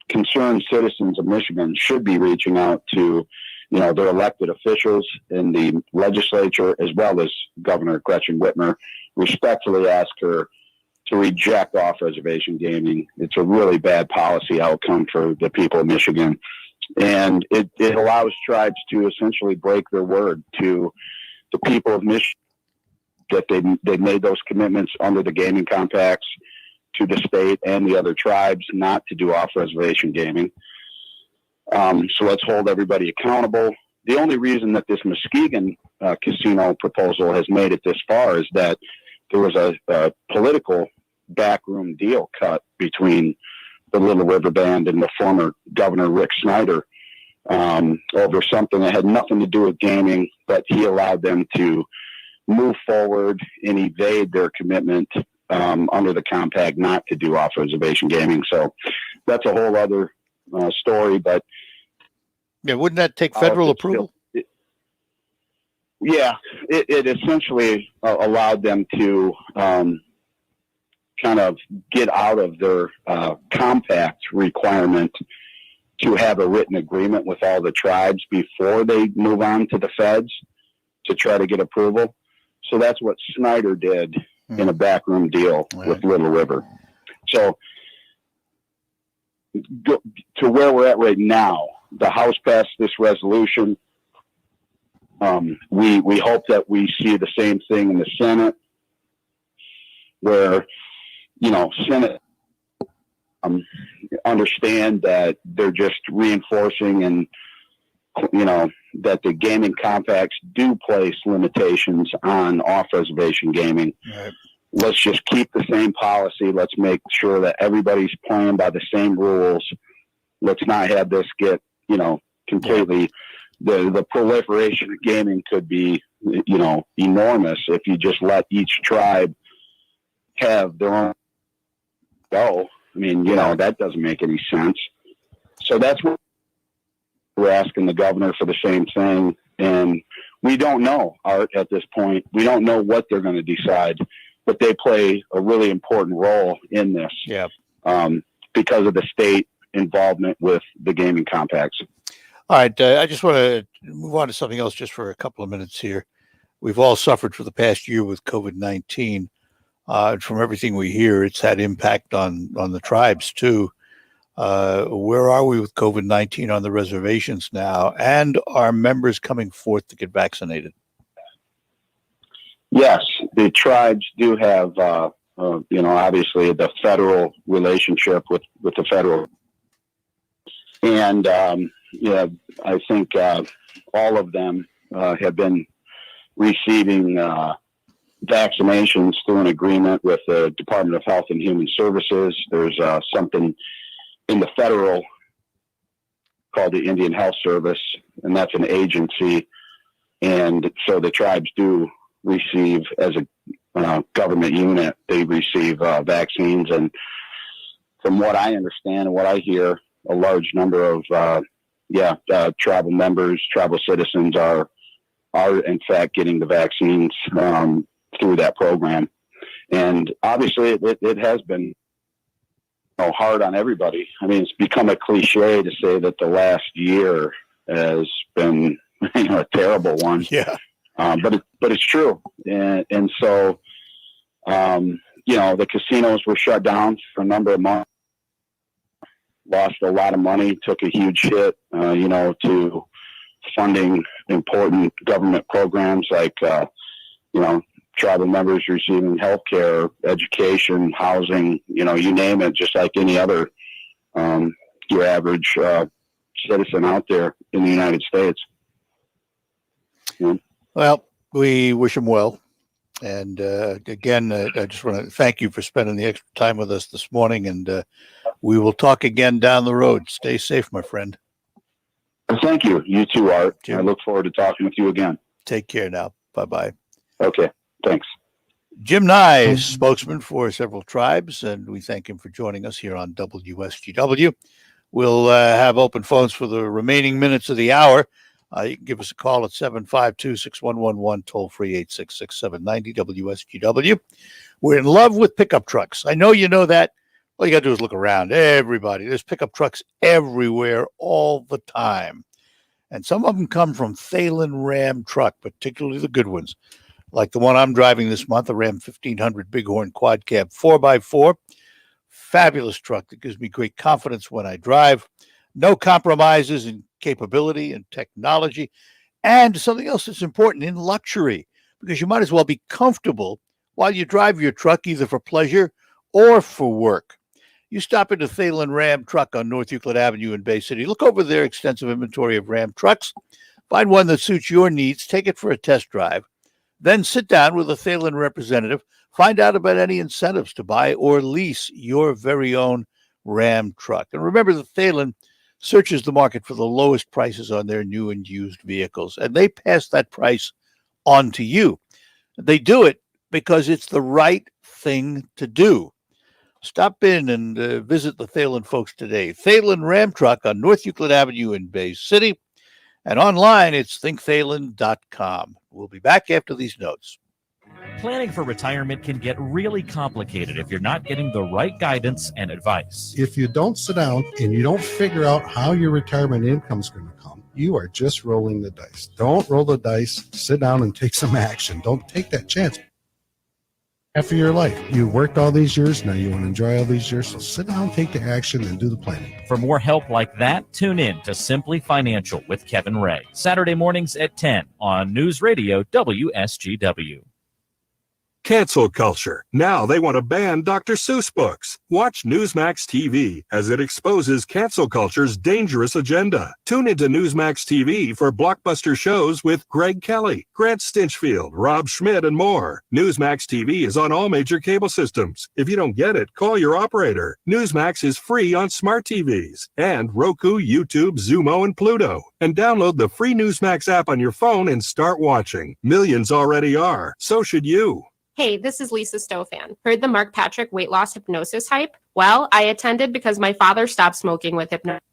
concerned citizens of Michigan should be reaching out to, their elected officials in the legislature, as well as Governor Gretchen Whitmer. Respectfully ask her to reject off-reservation gaming. It's a really bad policy outcome for the people of Michigan. And it allows tribes to essentially break their word to the people of Michigan that they made those commitments under the gaming compacts to the state and the other tribes not to do off-reservation gaming. So let's hold everybody accountable. The only reason that this Muskegon casino proposal has made it this far is that there was a political backroom deal cut between the Little River Band and the former Governor Rick Snyder over something that had nothing to do with gaming, but he allowed them to move forward and evade their commitment under the compact not to do off-reservation gaming. So that's a whole other story, but yeah, wouldn't that take federal approval? It essentially allowed them to kind of get out of their compact requirement to have a written agreement with all the tribes before they move on to the feds to try to get approval. So that's what Snyder did in a backroom deal with Little River. So to where we're at right now, the House passed this resolution. We hope that we see the same thing in the Senate, where, Senate understand that they're just reinforcing and, that the gaming compacts do place limitations on off-reservation gaming. Right. Let's just keep the same policy. Let's make sure that everybody's playing by the same rules. Let's not have this get, completely, the proliferation of gaming could be, enormous if you just let each tribe have their own go. I mean, that doesn't make any sense. So that's what we're asking the governor for, the same thing. And we don't know, Art, at this point. We don't know what they're going to decide, but they play a really important role in this because of the state involvement with the gaming compacts. All right. I just want to move on to something else just for a couple of minutes here. We've all suffered for the past year with COVID-19. From everything we hear, it's had impact on the tribes too. Where are we with COVID-19 on the reservations now? And are members coming forth to get vaccinated? Yes, the tribes do have, obviously the federal relationship with the federal. And, I think all of them have been receiving vaccinations through an agreement with the Department of Health and Human Services. There's something in the federal called the Indian Health Service, and that's an agency. And so the tribes do receive, as a government unit, they receive vaccines. And from what I understand and what I hear, a large number of tribal members, tribal citizens are in fact getting the vaccines through that program. And obviously it has been hard on everybody. I mean, it's become a cliche to say that the last year has been a terrible one. Yeah. But it's true. And so, the casinos were shut down for a number of months, lost a lot of money, took a huge hit, to funding important government programs like, tribal members receiving health care, education, housing, you name it, just like any other, your average citizen out there in the United States. Yeah. Well, we wish them well. And again, I just want to thank you for spending the extra time with us this morning. And we will talk again down the road. Stay safe, my friend. Thank you. You too, Art. Jim. I look forward to talking with you again. Take care now. Bye-bye. Okay. Thanks. Jim Nye, spokesman for several tribes, and we thank him for joining us here on WSGW. We'll have open phones for the remaining minutes of the hour. You can give us a call at 752-6111, toll-free 866-790 WSGW. We're in love with pickup trucks. I know you know that. All you got to do is look around. Everybody. There's pickup trucks everywhere all the time. And some of them come from Thalen Ram Truck, particularly the good ones, like the one I'm driving this month, a Ram 1500 Bighorn Quad Cab 4x4. Fabulous truck that gives me great confidence when I drive. No compromises in capability and technology. And something else that's important, in luxury, because you might as well be comfortable while you drive your truck, either for pleasure or for work. You stop into Thalen Ram Truck on North Euclid Avenue in Bay City. Look over their extensive inventory of Ram trucks. Find one that suits your needs. Take it for a test drive. Then sit down with a Thalen representative. Find out about any incentives to buy or lease your very own Ram truck. And remember that Thalen searches the market for the lowest prices on their new and used vehicles, and they pass that price on to you. They do it because it's the right thing to do. Stop in and visit the Thalen folks today. Thalen Ram Truck on North Euclid Avenue in Bay City. And online, it's thinkthalen.com. We'll be back after these notes. Planning for retirement can get really complicated if you're not getting the right guidance and advice. If you don't sit down and you don't figure out how your retirement income is going to come, you are just rolling the dice. Don't roll the dice. Sit down and take some action. Don't take that chance. Half of your life. You worked all these years. Now you want to enjoy all these years. So sit down, take the action, and do the planning. For more help like that, tune in to Simply Financial with Kevin Ray. Saturday mornings at 10 on News Radio WSGW. Cancel culture. Now they want to ban Dr. Seuss books. Watch Newsmax TV as it exposes cancel culture's dangerous agenda. Tune into Newsmax TV for blockbuster shows with Greg Kelly, Grant Stinchfield, Rob Schmidt, and more. Newsmax TV is on all major cable systems. If you don't get it, call your operator. Newsmax is free on smart TVs and Roku, YouTube, Zumo, and Pluto. And download the free Newsmax app on your phone and start watching. Millions already are. So should you. Hey, this is Lisa Stofan. Heard the Mark Patrick weight loss hypnosis hype? Well, I attended because my father stopped smoking with hypnosis.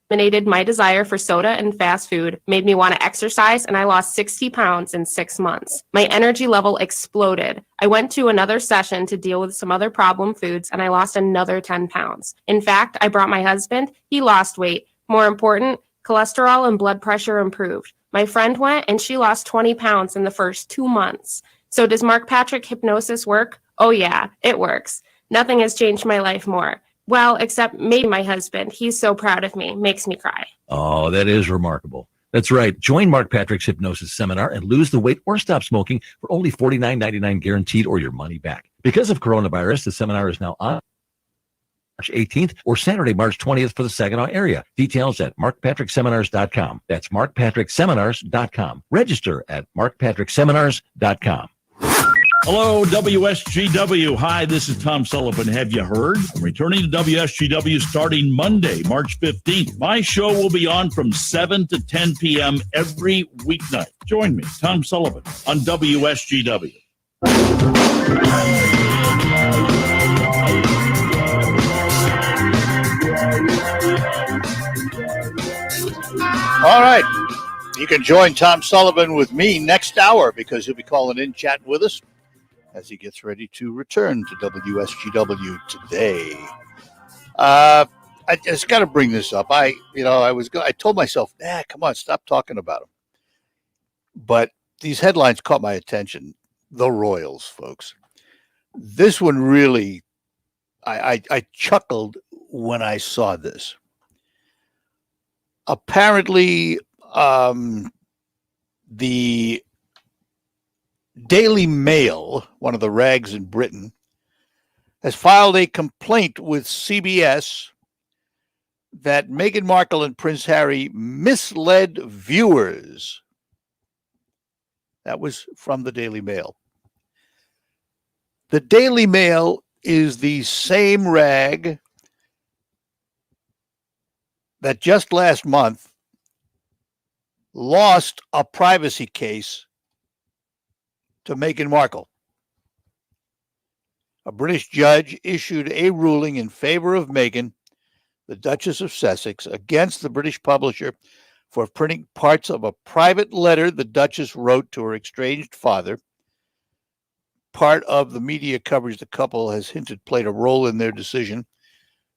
Eliminated my desire for soda and fast food, made me want to exercise, and I lost 60 pounds in 6 months. My energy level exploded. I went to another session to deal with some other problem foods, and I lost another 10 pounds. In fact, I brought my husband. He lost weight. More important, cholesterol and blood pressure improved. My friend went, and she lost 20 pounds in the first 2 months. So does Mark Patrick hypnosis work? Oh yeah, it works. Nothing has changed my life more. Well, except maybe my husband. He's so proud of me. Makes me cry. Oh, that is remarkable. That's right. Join Mark Patrick's hypnosis seminar and lose the weight or stop smoking for only $49.99 guaranteed or your money back. Because of coronavirus, the seminar is now on. March 18th or Saturday, March 20th for the Saginaw area. Details at markpatrickseminars.com. That's markpatrickseminars.com. Register at markpatrickseminars.com. Hello, WSGW. Hi, this is Tom Sullivan. Have you heard? I'm returning to WSGW starting Monday, March 15th. My show will be on from 7 to 10 p.m. every weeknight. Join me, Tom Sullivan, on WSGW. All right. You can join Tom Sullivan with me next hour because he'll be calling in, chatting with us as he gets ready to return to WSGW today. I just got to bring this up. I told myself, come on, stop talking about him. But these headlines caught my attention. The Royals, folks. This one really, I chuckled when I saw this. Apparently, the Daily Mail, one of the rags in Britain, has filed a complaint with CBS that Meghan Markle and Prince Harry misled viewers. That was from the Daily Mail. The Daily Mail is the same rag that just last month lost a privacy case to Meghan Markle. A British judge issued a ruling in favor of Meghan, the Duchess of Sussex, against the British publisher for printing parts of a private letter the Duchess wrote to her estranged father. Part of the media coverage the couple has hinted played a role in their decision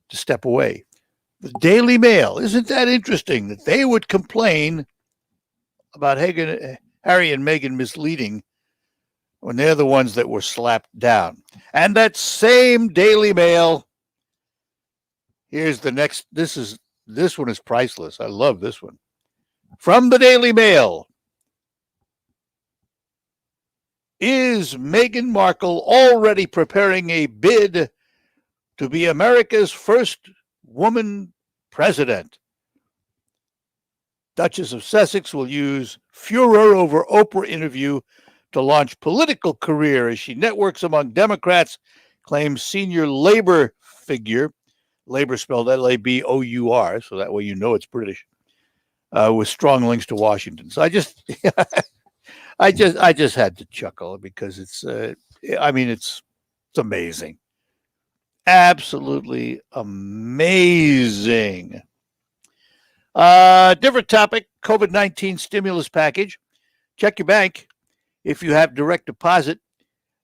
to step away. The Daily Mail, isn't that interesting that they would complain about Harry and Meghan misleading when they're the ones that were slapped down? And that same Daily Mail, here's the next, this one is priceless. I love this one. From the Daily Mail. Is Meghan Markle already preparing a bid to be America's first woman president? Duchess of Sussex will use furor over Oprah interview to launch political career as she networks among Democrats, claims senior labor figure, labor spelled L-A-B-O-U-R, so that way you know it's British, with strong links to Washington. So I just had to chuckle because it's amazing. Absolutely amazing. Different topic, COVID-19 stimulus package. Check your bank. If you have direct deposit,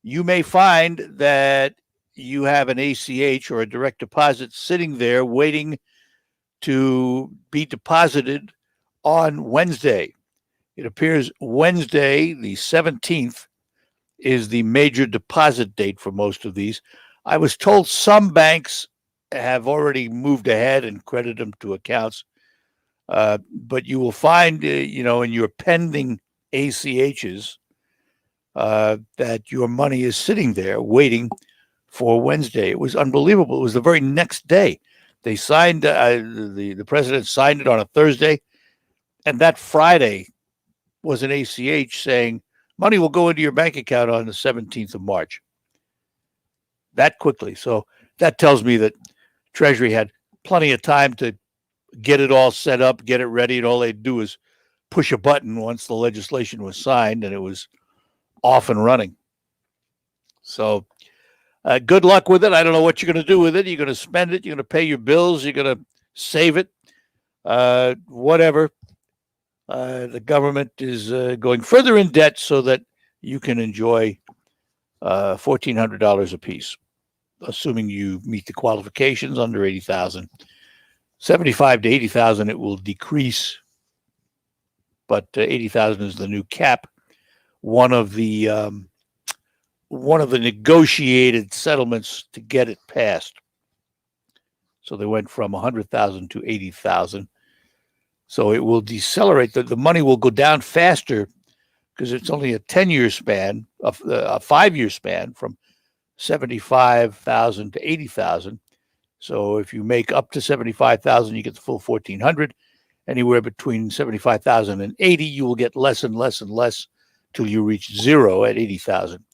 you may find that you have an ACH or a direct deposit sitting there waiting to be deposited on Wednesday. It appears Wednesday, the 17th, is the major deposit date for most of these. I was told some banks have already moved ahead and credited them to accounts. But you will find, in your pending ACHs, that your money is sitting there waiting for Wednesday. It was unbelievable. It was the very next day. They signed, the president signed it on a Thursday, and that Friday was an ACH saying money will go into your bank account on the 17th of March. That quickly. So that tells me that Treasury had plenty of time to get it all set up, get it ready, and all they'd do is push a button once the legislation was signed, and it was off and running. So good luck with it. I don't know what you're going to do with it. You're going to spend it. You're going to pay your bills. You're going to save it. Whatever. The government is going further in debt so that you can enjoy $1,400 a piece, assuming you meet the qualifications under $80,000. 75 to 80,000, it will decrease, but 80,000 is the new cap. One of the negotiated settlements to get it passed. So they went from 100,000 to 80,000. So it will decelerate. The money will go down faster because it's only a 10-year span, a 5-year span from 75,000 to 80,000. So if you make up to 75,000, you get the full 1,400. Anywhere between 75,000 and 80, you will get less and less and less till you reach zero at 80,000.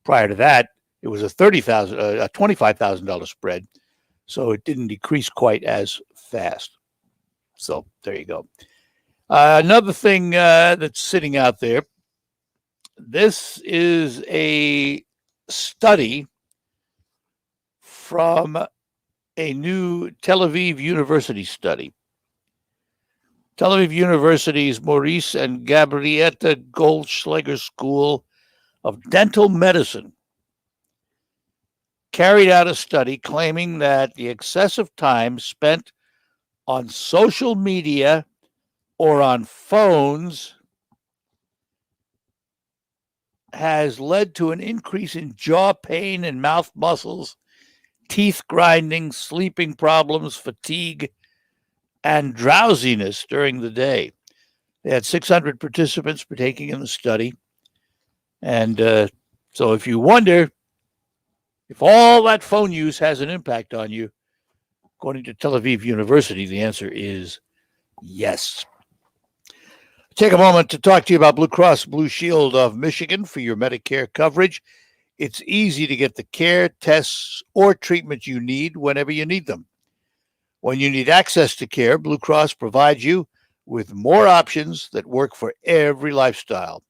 Prior to that, it was a $25,000 spread, so it didn't decrease quite as fast. So there you go. Another thing that's sitting out there. This is a study from a new Tel Aviv University study. Tel Aviv University's Maurice and Gabrietta Goldschlager School of Dental Medicine carried out a study claiming that the excessive time spent on social media or on phones has led to an increase in jaw pain and mouth muscles, teeth grinding, sleeping problems, fatigue, and drowsiness during the day. They had 600 participants partaking in the study. And so if you wonder if all that phone use has an impact on you, according to Tel Aviv University, the answer is yes. Take a moment to talk to you about Blue Cross Blue Shield of Michigan for your Medicare coverage. It's easy to get the care, tests, or treatment you need whenever you need them. When you need access to care, Blue Cross provides you with more options that work for every lifestyle.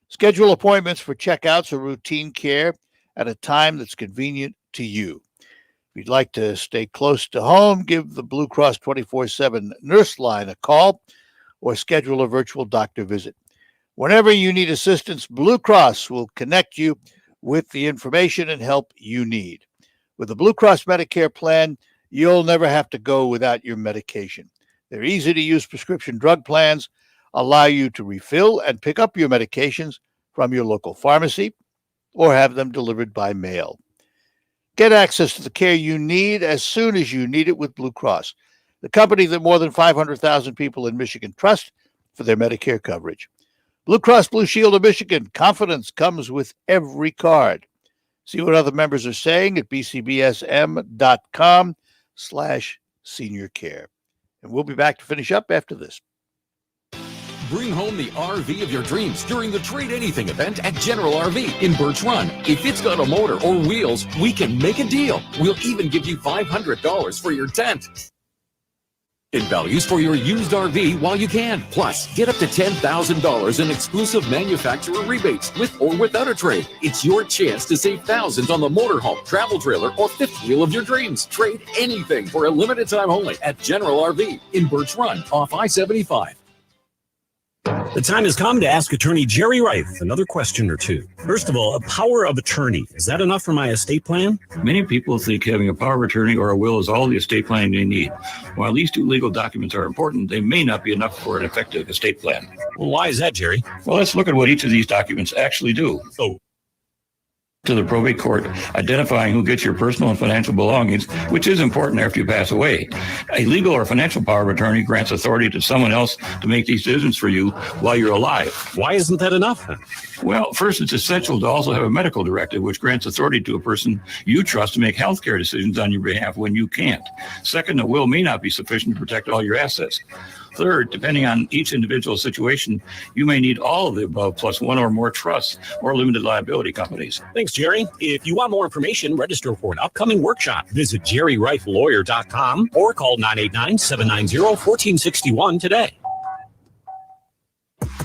Schedule appointments for checkouts or routine care at a time that's convenient to you. If you'd like to stay close to home, give the Blue Cross 24/7 nurse line a call or schedule a virtual doctor visit. Whenever you need assistance, Blue Cross will connect you with the information and help you need. With the Blue Cross Medicare plan, you'll never have to go without your medication. Their easy-to-use prescription drug plans allow you to refill and pick up your medications from your local pharmacy or have them delivered by mail. Get access to the care you need as soon as you need it with Blue Cross, the company that more than 500,000 people in Michigan trust for their Medicare coverage. Blue Cross Blue Shield of Michigan, confidence comes with every card. See what other members are saying at bcbsm.com/senior care. And we'll be back to finish up after this. Bring home the RV of your dreams during the Trade Anything event at General RV in Birch Run. If it's got a motor or wheels, we can make a deal. We'll even give you $500 for your tent. It values for your used RV while you can. Plus, get up to $10,000 in exclusive manufacturer rebates with or without a trade. It's your chance to save thousands on the motorhome, travel trailer, or fifth wheel of your dreams. Trade anything for a limited time only at General RV in Birch Run off I-75. The time has come to ask attorney Jerry Reif another question or two. First of all, a power of attorney. Is that enough for my estate plan? Many people think having a power of attorney or a will is all the estate planning they need. While these two legal documents are important, they may not be enough for an effective estate plan. Well, why is that, Jerry? Well, let's look at what each of these documents actually do. To the probate court, identifying who gets your personal and financial belongings, which is important after you pass away. A legal or financial power of attorney grants authority to someone else to make these decisions for you while you're alive. Why isn't that enough? Well, first, it's essential to also have a medical directive, which grants authority to a person you trust to make healthcare decisions on your behalf when you can't. Second, a will may not be sufficient to protect all your assets. Third, depending on each individual situation, you may need all of the above plus one or more trusts or limited liability companies. Thanks, Jerry. If you want more information, register for an upcoming workshop. Visit jerryreiflawyer.com or call 989-790-1461 today.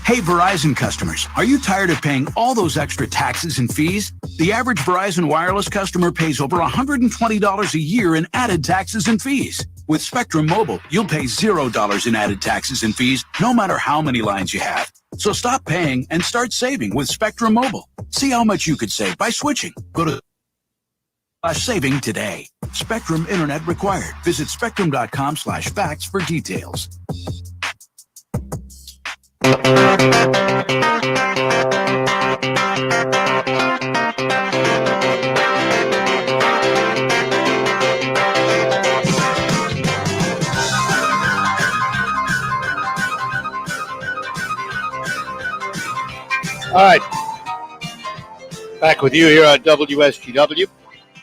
Hey, Verizon customers, are you tired of paying all those extra taxes and fees? The average Verizon Wireless customer pays over $120 a year in added taxes and fees. With Spectrum Mobile, you'll pay $0 in added taxes and fees, no matter how many lines you have. So stop paying and start saving with Spectrum Mobile. See how much you could save by switching. Go to saving today. Spectrum Internet required. Visit spectrum.com/facts for details. All right. Back with you here on WSGW.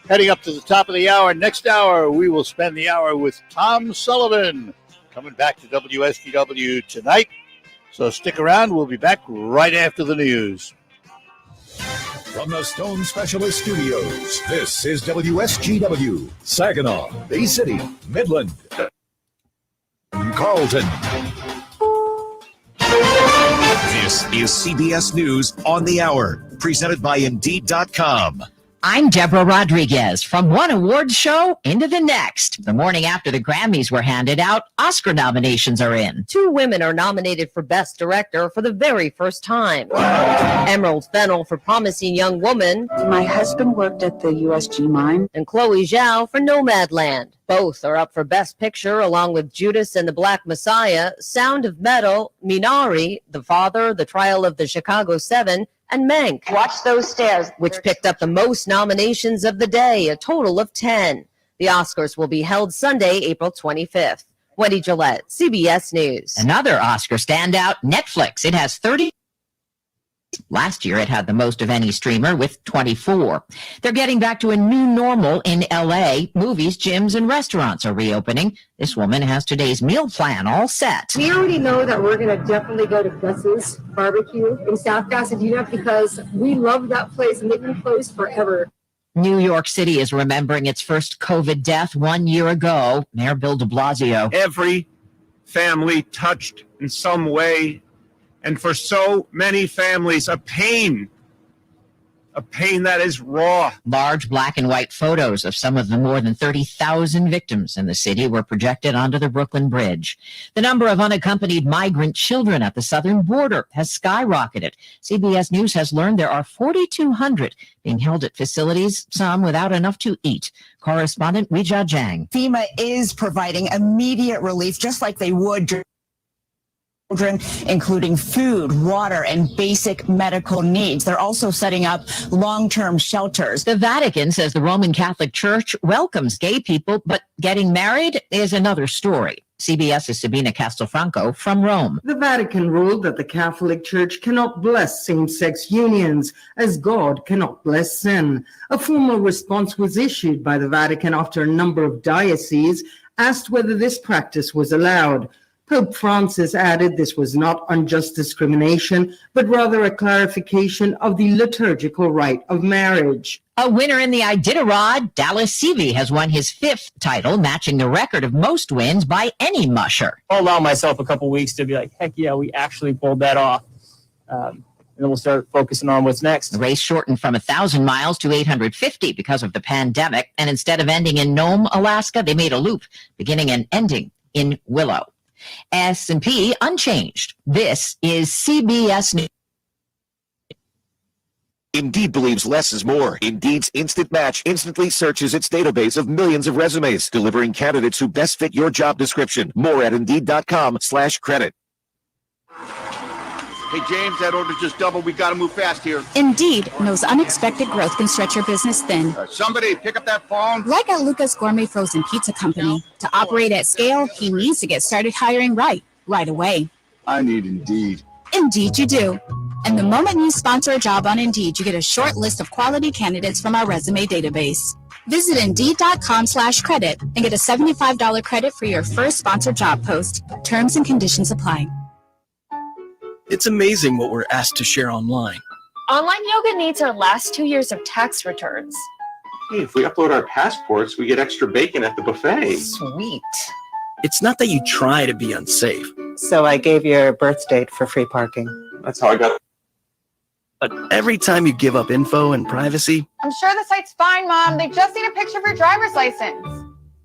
Heading up to the top of the hour. Next hour, we will spend the hour with Tom Sullivan, coming back to WSGW tonight. So stick around. We'll be back right after the news. From the Stone Specialist Studios, this is WSGW, Saginaw, Bay City, Midland, Carlton. This is CBS News on the Hour, presented by Indeed.com. I'm Deborah Rodriguez. From one awards show into the next. The morning after the Grammys were handed out, Oscar nominations are in. 2 women are nominated for Best Director for the very first time. Emerald Fennell for Promising Young Woman. My husband worked at the USG mine. And Chloe Zhao for Nomadland. Both are up for Best Picture, along with Judas and the Black Messiah, Sound of Metal, Minari, The Father, The Trial of the Chicago 7, and Mank. Watch those stairs. Which picked up the most nominations of the day, a total of 10. The Oscars will be held Sunday, April 25th. Wendy Gillette, CBS News. Another Oscar standout, Netflix. It has 30. Last year, it had the most of any streamer with 24. They're getting back to a new normal in L.A. Movies, gyms, and restaurants are reopening. This woman has today's meal plan all set. We already know that we're going to definitely go to Gus's Barbecue in South Pasadena because we love that place and they've been closed forever. New York City is remembering its first COVID death 1 year ago. Mayor Bill de Blasio. Every family touched in some way. And for so many families, a pain that is raw. Large black and white photos of some of the more than 30,000 victims in the city were projected onto the Brooklyn Bridge. The number of unaccompanied migrant children at the southern border has skyrocketed. CBS News has learned there are 4,200 being held at facilities, some without enough to eat. Correspondent Weijia Zhang. FEMA is providing immediate relief, just like they would children, including food, water, and basic medical needs. They're also setting up long-term shelters. The Vatican says the Roman Catholic Church welcomes gay people, but getting married is another story. CBS's Sabina Castelfranco from Rome. The Vatican ruled that the Catholic Church cannot bless same-sex unions, as God cannot bless sin. A formal response was issued by the Vatican after a number of dioceses asked whether this practice was allowed. Pope Francis added this was not unjust discrimination, but rather a clarification of the liturgical rite of marriage. A winner in the Iditarod, Dallas Seavey has won his 5th title, matching the record of most wins by any musher. I'll allow myself a couple weeks to be like, heck yeah, we actually pulled that off. And then we'll start focusing on what's next. The race shortened from 1,000 miles to 850 because of the pandemic. And instead of ending in Nome, Alaska, they made a loop, beginning and ending in Willow. S&P unchanged. This is CBS News. Indeed believes less is more. Indeed's Instant Match instantly searches its database of millions of resumes, delivering candidates who best fit your job description. More at Indeed.com/credit. Hey, James, that order just doubled. We got to move fast here. Indeed knows unexpected growth can stretch your business thin. Somebody pick up that phone. Like at Luca's Gourmet Frozen Pizza Company. To operate at scale, he needs to get started hiring right away. I need Indeed. Indeed you do. And the moment you sponsor a job on Indeed, you get a short list of quality candidates from our resume database. Visit Indeed.com/credit and get a $75 credit for your first sponsored job post. Terms and conditions apply. It's amazing what we're asked to share online. Online yoga needs our last 2 years of tax returns. Hey, if we upload our passports, we get extra bacon at the buffet. Sweet. It's not that you try to be unsafe. So I gave your birth date for free parking. That's how I got. But every time you give up info and privacy, I'm sure the site's fine, Mom. They just need a picture of your driver's license.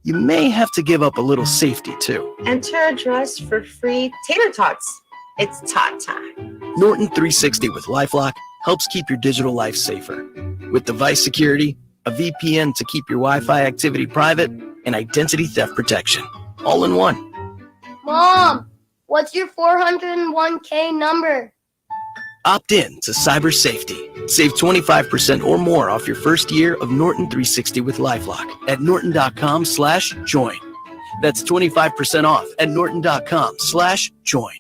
you may have to give up a little safety too. Enter address for free tater tots. It's tot time. Norton 360 with LifeLock helps keep your digital life safer. With device security, a VPN to keep your Wi-Fi activity private, and identity theft protection. All in one. Mom, what's your 401k number? Opt in to cyber safety. Save 25% or more off your first year of Norton 360 with LifeLock at norton.com/join. That's 25% off at norton.com/join.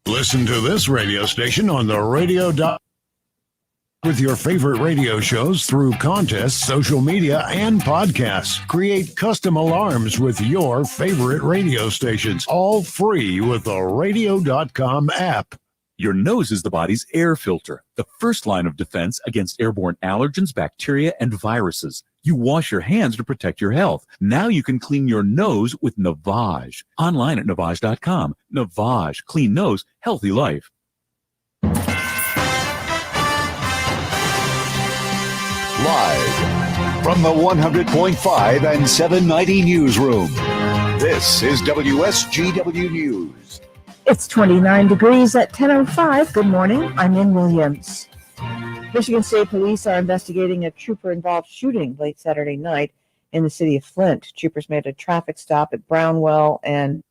Listen to this radio station on the radio. with your favorite radio shows through contests, social media, and podcasts. Create custom alarms with your favorite radio stations, all free with the radio.com app. Your nose is the body's air filter, the first line of defense against airborne allergens, bacteria, and viruses. You wash your hands to protect your health. Now you can clean your nose with Navage. Online at Navage.com. Navage. Clean nose, healthy life. Live from the 100.5 and 790 newsroom, this is WSGW News. It's 29 degrees at 10:05. Good morning. I'm Lynn Williams. Michigan State Police are investigating a trooper-involved shooting late Saturday night in the city of Flint. Troopers made a traffic stop at Brownwell and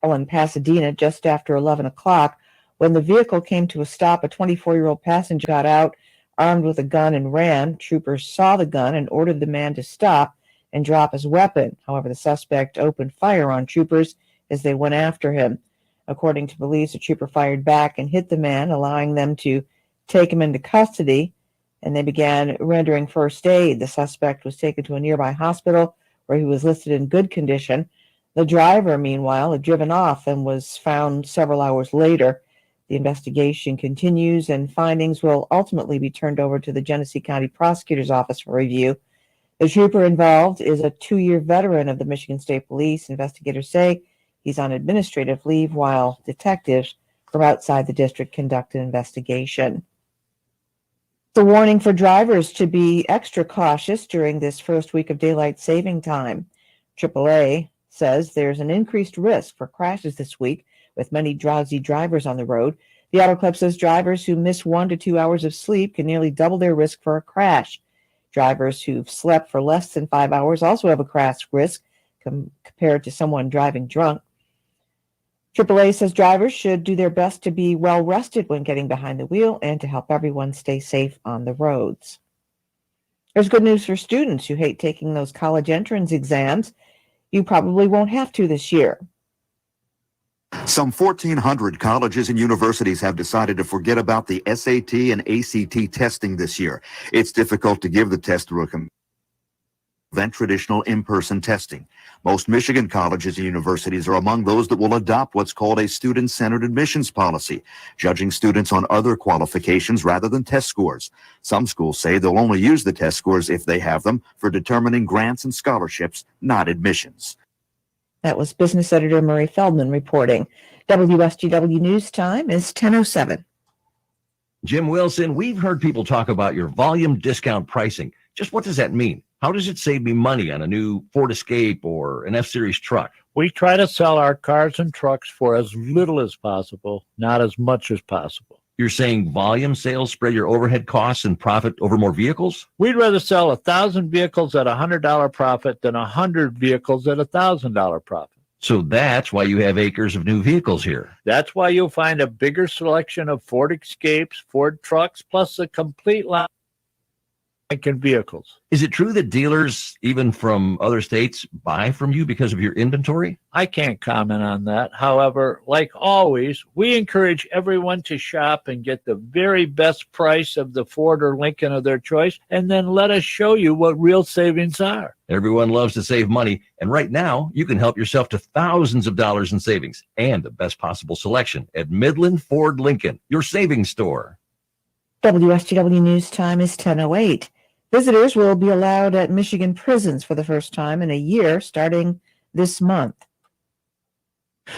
in Pasadena just after 11 o'clock. When the vehicle came to a stop, a 24-year-old passenger got out armed with a gun and ran. Troopers saw the gun and ordered the man to stop and drop his weapon. However, the suspect opened fire on troopers as they went after him. According to police, the trooper fired back and hit the man, allowing them to take him into custody, and they began rendering first aid. The suspect was taken to a nearby hospital where he was listed in good condition. The driver, meanwhile, had driven off and was found several hours later. The investigation continues, and findings will ultimately be turned over to the Genesee County Prosecutor's Office for review. The trooper involved is a 2-year veteran of the Michigan State Police. Investigators say he's on administrative leave while detectives from outside the district conduct an investigation. The warning for drivers to be extra cautious during this first week of daylight saving time. AAA says there's an increased risk for crashes this week, with many drowsy drivers on the road. The Auto Club says drivers who miss 1 to 2 hours of sleep can nearly double their risk for a crash. Drivers who've slept for less than 5 hours also have a crash risk compared to someone driving drunk. AAA says drivers should do their best to be well rested when getting behind the wheel and to help everyone stay safe on the roads. There's good news for students who hate taking those college entrance exams. You probably won't have to this year. Some 1,400 colleges and universities have decided to forget about the SAT and ACT testing this year. It's difficult to give the test through prevent traditional in-person testing. Most Michigan colleges and universities are among those that will adopt what's called a student-centered admissions policy, judging students on other qualifications rather than test scores. Some schools say they'll only use the test scores if they have them for determining grants and scholarships, not admissions. That was business editor Murray Feldman reporting. WSGW News Time is 10:07. Jim Wilson, we've heard people talk about your volume discount pricing. Just what does that mean? How does it save me money on a new Ford Escape or an F-Series truck? We try to sell our cars and trucks for as little as possible, not as much as possible. You're saying volume sales spread your overhead costs and profit over more vehicles? We'd rather sell 1,000 vehicles at $100 profit than 100 vehicles at $1,000 profit. So that's why you have acres of new vehicles here. That's why you'll find a bigger selection of Ford Escapes, Ford trucks, plus a complete line of vehicles. Is it true that dealers, even from other states, buy from you because of your inventory? I can't comment on that. However, like always, we encourage everyone to shop and get the very best price of the Ford or Lincoln of their choice, and then let us show you what real savings are. Everyone loves to save money, and right now, you can help yourself to thousands of dollars in savings and the best possible selection at Midland Ford Lincoln, your savings store. WSGW News Time is 10:08. Visitors will be allowed at Michigan prisons for the first time in a year, starting this month.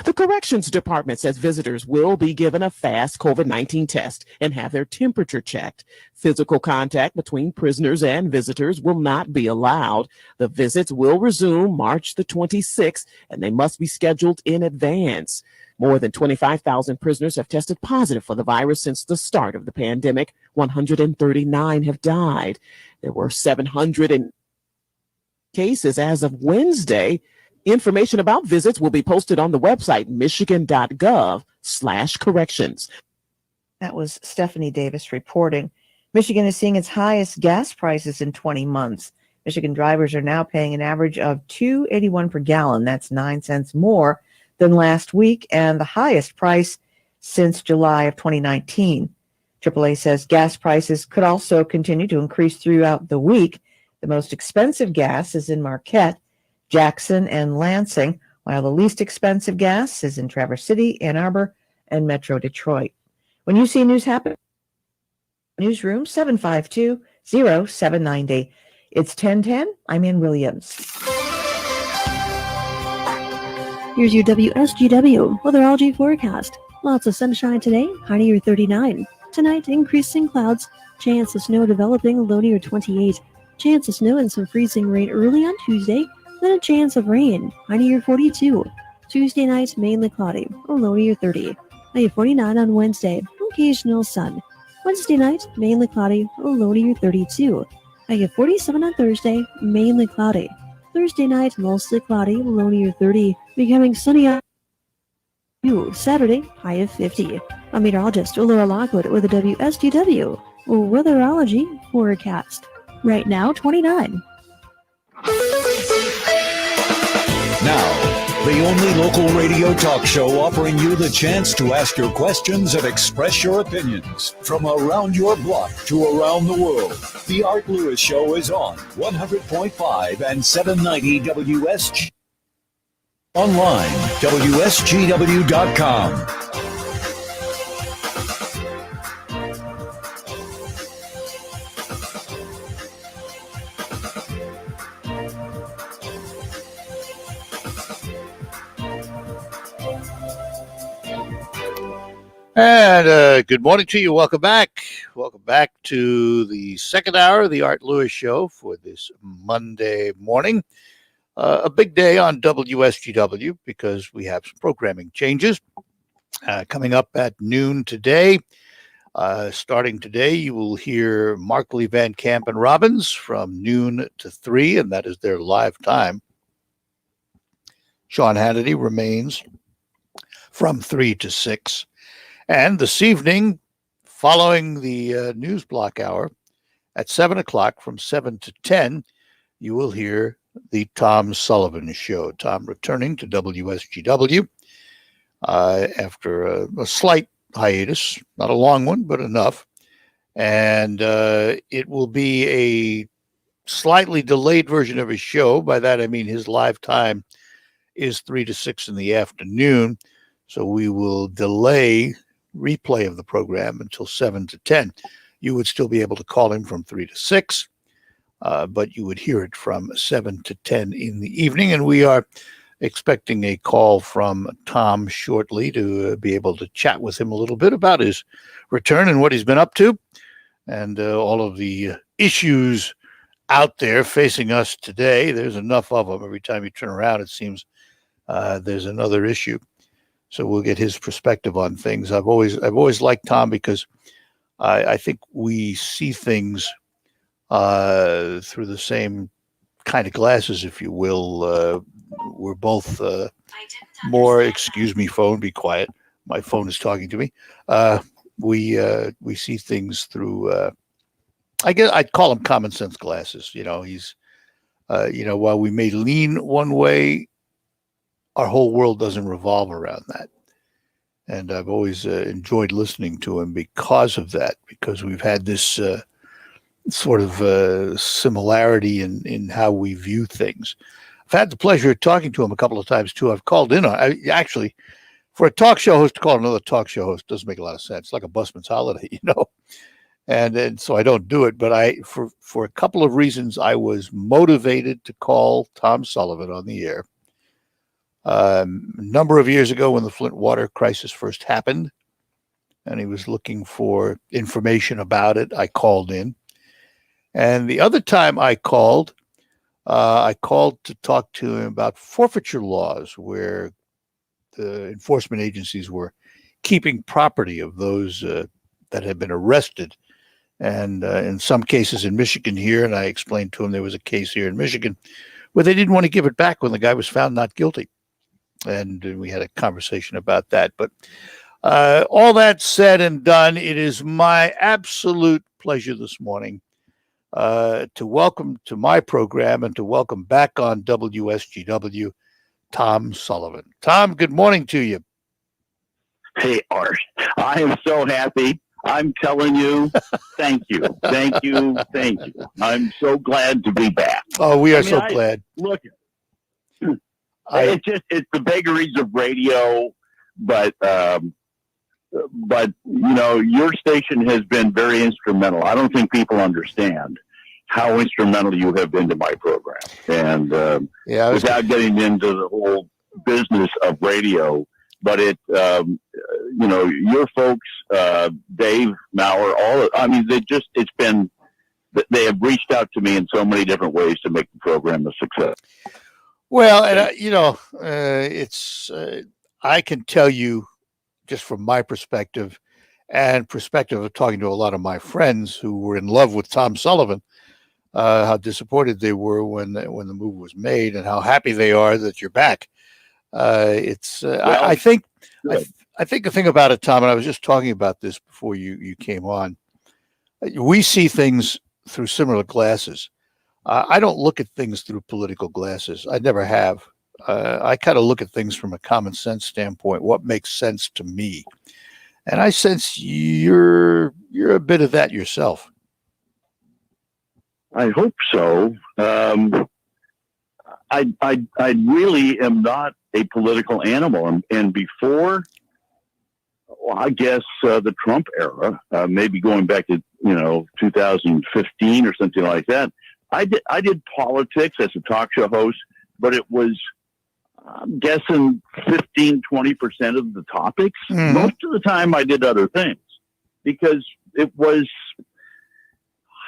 The Corrections Department says visitors will be given a fast COVID-19 test and have their temperature checked. Physical contact between prisoners and visitors will not be allowed. The visits will resume March the 26th, and they must be scheduled in advance. More than 25,000 prisoners have tested positive for the virus since the start of the pandemic. 139 have died. There were 700 cases as of Wednesday. Information about visits will be posted on the website michigan.gov/corrections. That was Stephanie Davis reporting. Michigan is seeing its highest gas prices in 20 months. Michigan drivers are now paying an average of $2.81 per gallon. That's 9 cents more than last week and the highest price since July of 2019. AAA says gas prices could also continue to increase throughout the week. The most expensive gas is in Marquette, Jackson, and Lansing, while the least expensive gas is in Traverse City, Ann Arbor, and Metro Detroit. When you see news happen, newsroom 752-0790. It's 1010. I'm Ann Williams. Here's your WSGW weatherology forecast. Lots of sunshine today, high near 39. Tonight, increasing clouds, chance of snow developing, low near 28. Chance of snow and some freezing rain early on Tuesday, then a chance of rain, high near 42. Tuesday night, mainly cloudy, low near 30. High 49 on Wednesday, occasional sun. Wednesday night, mainly cloudy, low near 32. High 47 on Thursday, mainly cloudy. Thursday night, mostly cloudy, low near 30, becoming sunny on Saturday, high of 50. I'm meteorologist Laura Lockwood with the WSGW weatherology forecast. Right now, 29. Now, the only local radio talk show offering you the chance to ask your questions and express your opinions from around your block to around the world. The Art Lewis Show is on 100.5 and 790 WSG. Online, WSGW.com. And good morning to you. Welcome back. Welcome back to the second hour of the Art Lewis Show for this Monday morning. A big day on WSGW because we have some programming changes coming up at noon today. Starting today, you will hear Markley, Van Camp, and Robbins from noon to 3, and that is their live time. Sean Hannity remains from 3 to 6. And this evening, following the news block hour, at 7 o'clock from 7 to 10, you will hear the Tom Sullivan Show. Tom returning to WSGW after a slight hiatus, not a long one, but enough. And it will be a slightly delayed version of his show. By that, I mean his live time is 3 to 6 in the afternoon. So we will delay replay of the program until 7 to 10. You would still be able to call him from 3 to 6. But you would hear it from 7 to 10 in the evening. And we are expecting a call from Tom shortly to be able to chat with him a little bit about his return and what he's been up to and all of the issues out there facing us today. There's enough of them. Every time you turn around, it seems there's another issue. So we'll get his perspective on things. I've always liked Tom because I think we see things through the same kind of glasses, if you will. We're both more, excuse me, phone, be quiet. My phone is talking to me. We see things through, I guess I'd call them common sense glasses. You know, he's, while we may lean one way, our whole world doesn't revolve around that. And I've always enjoyed listening to him because of that, because we've had this sort of similarity in how we view things. I've had the pleasure of talking to him a couple of times too. I've called in on, actually, for a talk show host to call another talk show host doesn't make a lot of sense. It's like a busman's holiday, you know. And so I don't do it. But for a couple of reasons, I was motivated to call Tom Sullivan on the air. A number of years ago when the Flint water crisis first happened, and he was looking for information about it, I called in. And the other time I called to talk to him about forfeiture laws, where the enforcement agencies were keeping property of those that had been arrested. And in some cases in Michigan here, and I explained to him there was a case here in Michigan where they didn't want to give it back when the guy was found not guilty. And we had a conversation about that. But all that said and done, it is my absolute pleasure this morning to welcome to my program and to welcome back on WSGW, Tom Sullivan. Tom, good morning to you. Hey, Art. I am so happy. I'm telling you, thank you. Thank you. Thank you. I'm so glad to be back. Oh, we are so glad. Look, it's the vagaries of radio, but your station has been very instrumental. I don't think people understand how instrumental you have been to my program. And without getting into the whole business of radio, but your folks, Dave, Maurer, they have reached out to me in so many different ways to make the program a success. Well, and I can tell you just from my perspective and perspective of talking to a lot of my friends who were in love with Tom Sullivan, how disappointed they were when the move was made and how happy they are that you're back. I think the thing about it, Tom, and I was just talking about this before you came on, we see things through similar glasses. I don't look at things through political glasses. I never have. I kind of look at things from a common sense standpoint, what makes sense to me. And I sense you're a bit of that yourself. I hope so. I really am not a political animal. And before, I guess, the Trump era, maybe going back to, 2015 or something like that, I did politics as a talk show host, but it was, I'm guessing 15, 20% of the topics. Mm-hmm. Most of the time I did other things because it was,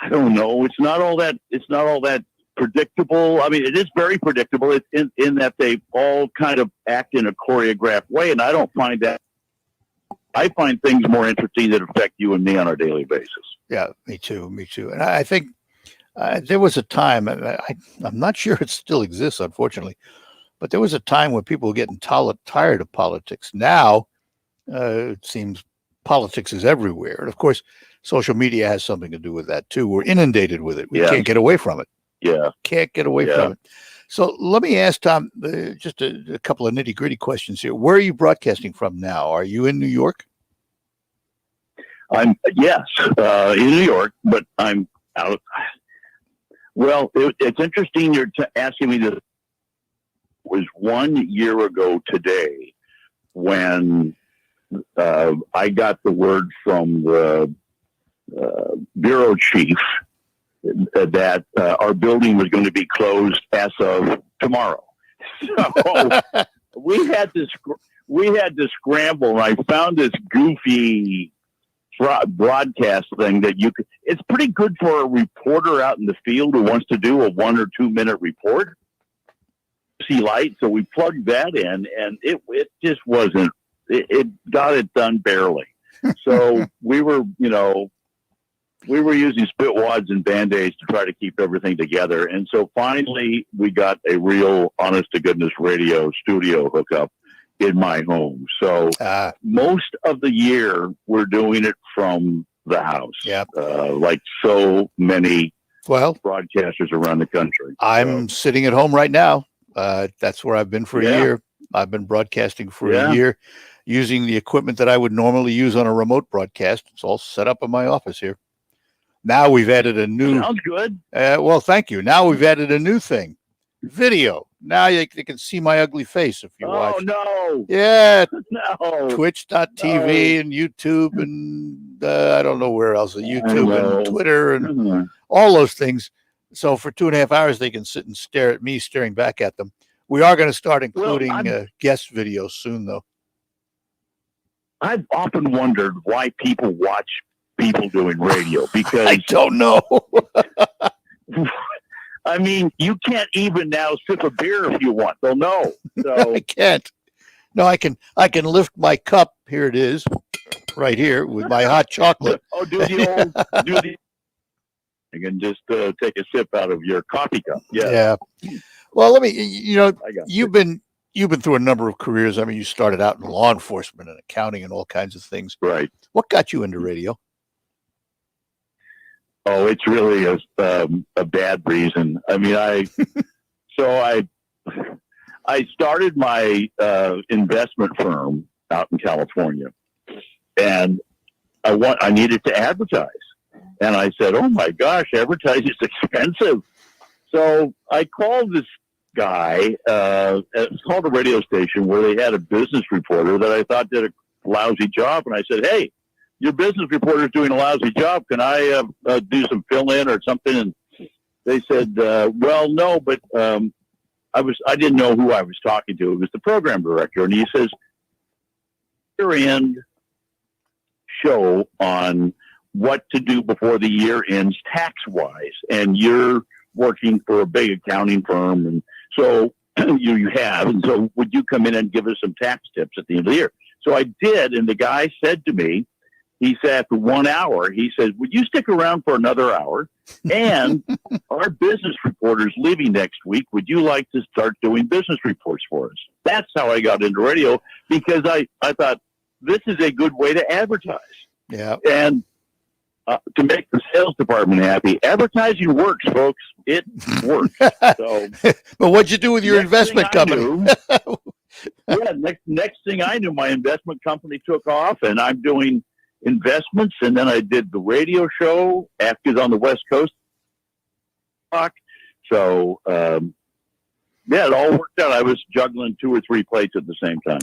I don't know. It's not all that predictable. I mean, it is very predictable in that they all kind of act in a choreographed way. And I don't find that. I find things more interesting that affect you and me on a daily basis. Yeah, me too. And I think there was a time, and I'm not sure it still exists, unfortunately, but there was a time when people were getting tired of politics. Now, it seems politics is everywhere. And of course, social media has something to do with that too. We're inundated with it. We can't get away from it. Yeah. Can't get away from it. So let me ask Tom just a couple of nitty gritty questions here. Where are you broadcasting from now? Are you in New York? I'm in New York, but I'm out. Well, it's interesting you're asking me this. It was 1 year ago today when I got the word from the bureau chief that our building was going to be closed as of tomorrow. So we had to scramble, and I found this goofy broadcast thing that it's pretty good for a reporter out in the field who wants to do a 1 or 2 minute report. See light, so we plugged that in, and it just wasn't. It got it done barely. So we were using spit wads and Band-Aids to try to keep everything together. And so finally we got a real honest to goodness radio studio hookup in my home. So most of the year we're doing it from the house. Yeah. Like so many broadcasters around the country. I'm sitting at home right now. That's where I've been for a year. I've been broadcasting for a year using the equipment that I would normally use on a remote broadcast. It's all set up in my office here. Now we've added a new. Sounds good. Well, thank you. Now we've added a new thing, video. Now you can see my ugly face if you watch. Oh no! Yeah, no. Twitch.tv and YouTube and I don't know where else. YouTube and Twitter and all those things. So for 2.5 hours they can sit and stare at me, staring back at them. We are going to start including guest videos soon, though. I've often wondered why people watch people doing radio because I don't know. I mean, you can't even now sip a beer if you want. They'll know. So I can't. No, I can lift my cup. Here it is, right here with my hot chocolate. Oh, you can just take a sip out of your coffee cup. Yeah. Well, let me. You've been through a number of careers. I mean, you started out in law enforcement and accounting and all kinds of things. Right. What got you into radio? Oh, it's really a bad reason. I mean, I started my investment firm out in California, and I needed to advertise. And I said, oh my gosh, advertising is expensive. So I called this guy, it's called a radio station, where they had a business reporter that I thought did a lousy job. And I said, hey, your business reporter is doing a lousy job. Can I do some fill-in or something? And they said, well, no, but I didn't know who I was talking to. It was the program director. And he says, year-end show on what to do before the year ends tax-wise. And you're working for a big accounting firm. And so you have. And so would you come in and give us some tax tips at the end of the year? So I did. And the guy said to me, he said, after 1 hour, he said, would you stick around for another hour? And our business reporter's leaving next week. Would you like to start doing business reports for us? That's how I got into radio, because I thought this is a good way to advertise. Yeah. And to make the sales department happy. Advertising works, folks. It works. So, but what'd you do with your investment company? Next thing I knew, my investment company took off, and I'm doing investments, and then I did the radio show after on the West Coast. So, it all worked out. I was juggling 2 or 3 plates at the same time.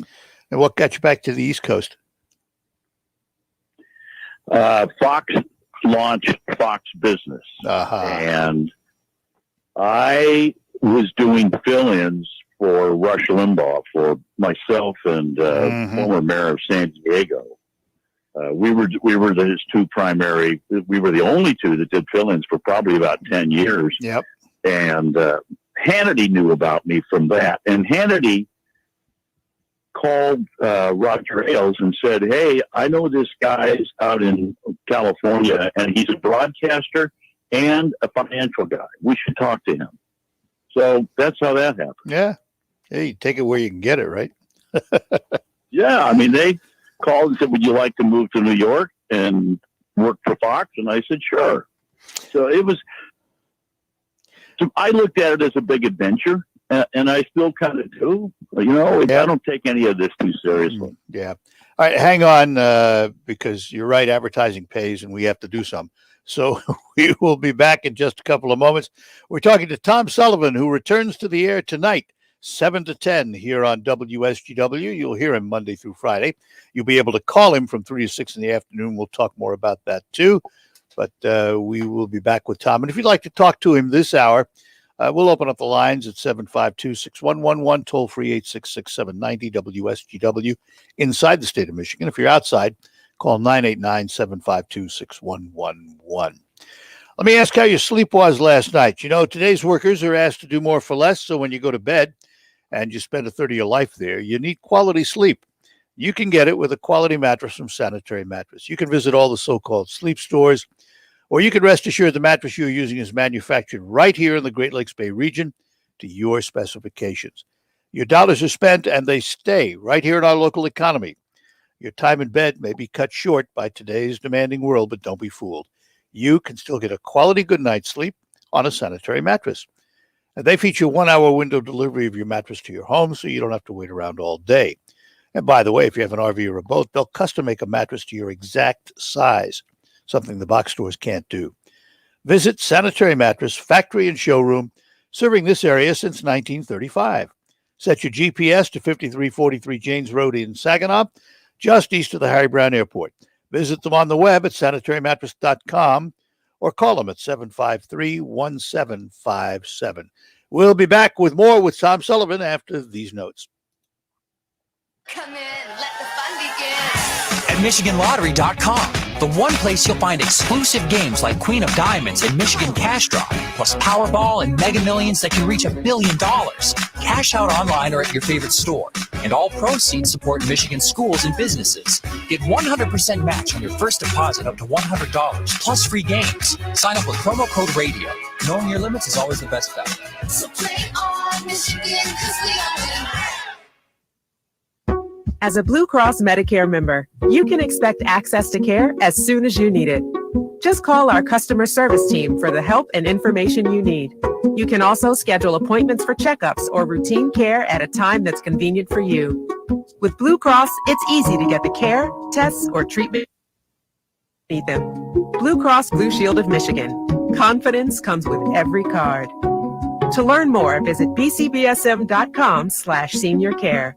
And what got you back to the East Coast? Fox launched Fox Business, and I was doing fill-ins for Rush Limbaugh, for myself and former mayor of San Diego. We were his 2 primary. We were the only 2 that did fill-ins for probably about 10 years. Yep. And Hannity knew about me from that, and Hannity called Roger Ailes and said, hey, I know this guy's out in California, and he's a broadcaster and a financial guy. We should talk to him. So that's how that happened. Yeah. Hey, you take it where you can get it, right? Yeah. I mean, they called and said, would you like to move to New York and work for Fox? And I said, sure. So I looked at it as a big adventure. And I still kind of do. I don't take any of this too seriously. Yeah. All right, hang on, because you're right, advertising pays, and we have to do some. So we will be back in just a couple of moments. We're talking to Tom Sullivan, who returns to the air tonight, 7 to 10 here on WSGW. You'll hear him Monday through Friday. You'll be able to call him from 3 to 6 in the afternoon. We'll talk more about that, too. But we will be back with Tom. And if you'd like to talk to him this hour, we'll open up the lines at 752-6111, toll free 866-790-WSGW inside the state of Michigan. If you're outside, call 989-752-6111. Let me ask how your sleep was last night. Today's workers are asked to do more for less, so when you go to bed and you spend a third of your life there, you need quality sleep. You can get it with a quality mattress from Sanitary Mattress. You can visit all the so-called sleep stores, or you can rest assured the mattress you're using is manufactured right here in the Great Lakes Bay region to your specifications. Your dollars are spent and they stay right here in our local economy. Your time in bed may be cut short by today's demanding world, but don't be fooled. You can still get a quality good night's sleep on a Sanitary Mattress. And they feature 1-hour window delivery of your mattress to your home, so you don't have to wait around all day. And by the way, if you have an RV or a boat, they'll custom make a mattress to your exact size, something the box stores can't do. Visit Sanitary Mattress Factory and Showroom, serving this area since 1935. Set your GPS to 5343 Janes Road in Saginaw, just east of the Harry Brown Airport. Visit them on the web at sanitarymattress.com or call them at 753-1757. We'll be back with more with Tom Sullivan after these notes. Come in, let the fun begin. At MichiganLottery.com, the one place you'll find exclusive games like Queen of Diamonds and Michigan Cash Draw, plus Powerball and Mega Millions that can reach $1 billion. Cash out online or at your favorite store. And all proceeds support Michigan schools and businesses. Get 100% match on your first deposit up to $100, plus free games. Sign up with promo code RADIO. Knowing your limits is always the best bet. So play on, Michigan, because we all win. As a Blue Cross Medicare member, you can expect access to care as soon as you need it. Just call our customer service team for the help and information you need. You can also schedule appointments for checkups or routine care at a time that's convenient for you. With Blue Cross, it's easy to get the care, tests, or treatment Need them. Blue Cross Blue Shield of Michigan. Confidence comes with every card. To learn more, visit bcbsm.com/seniorcare.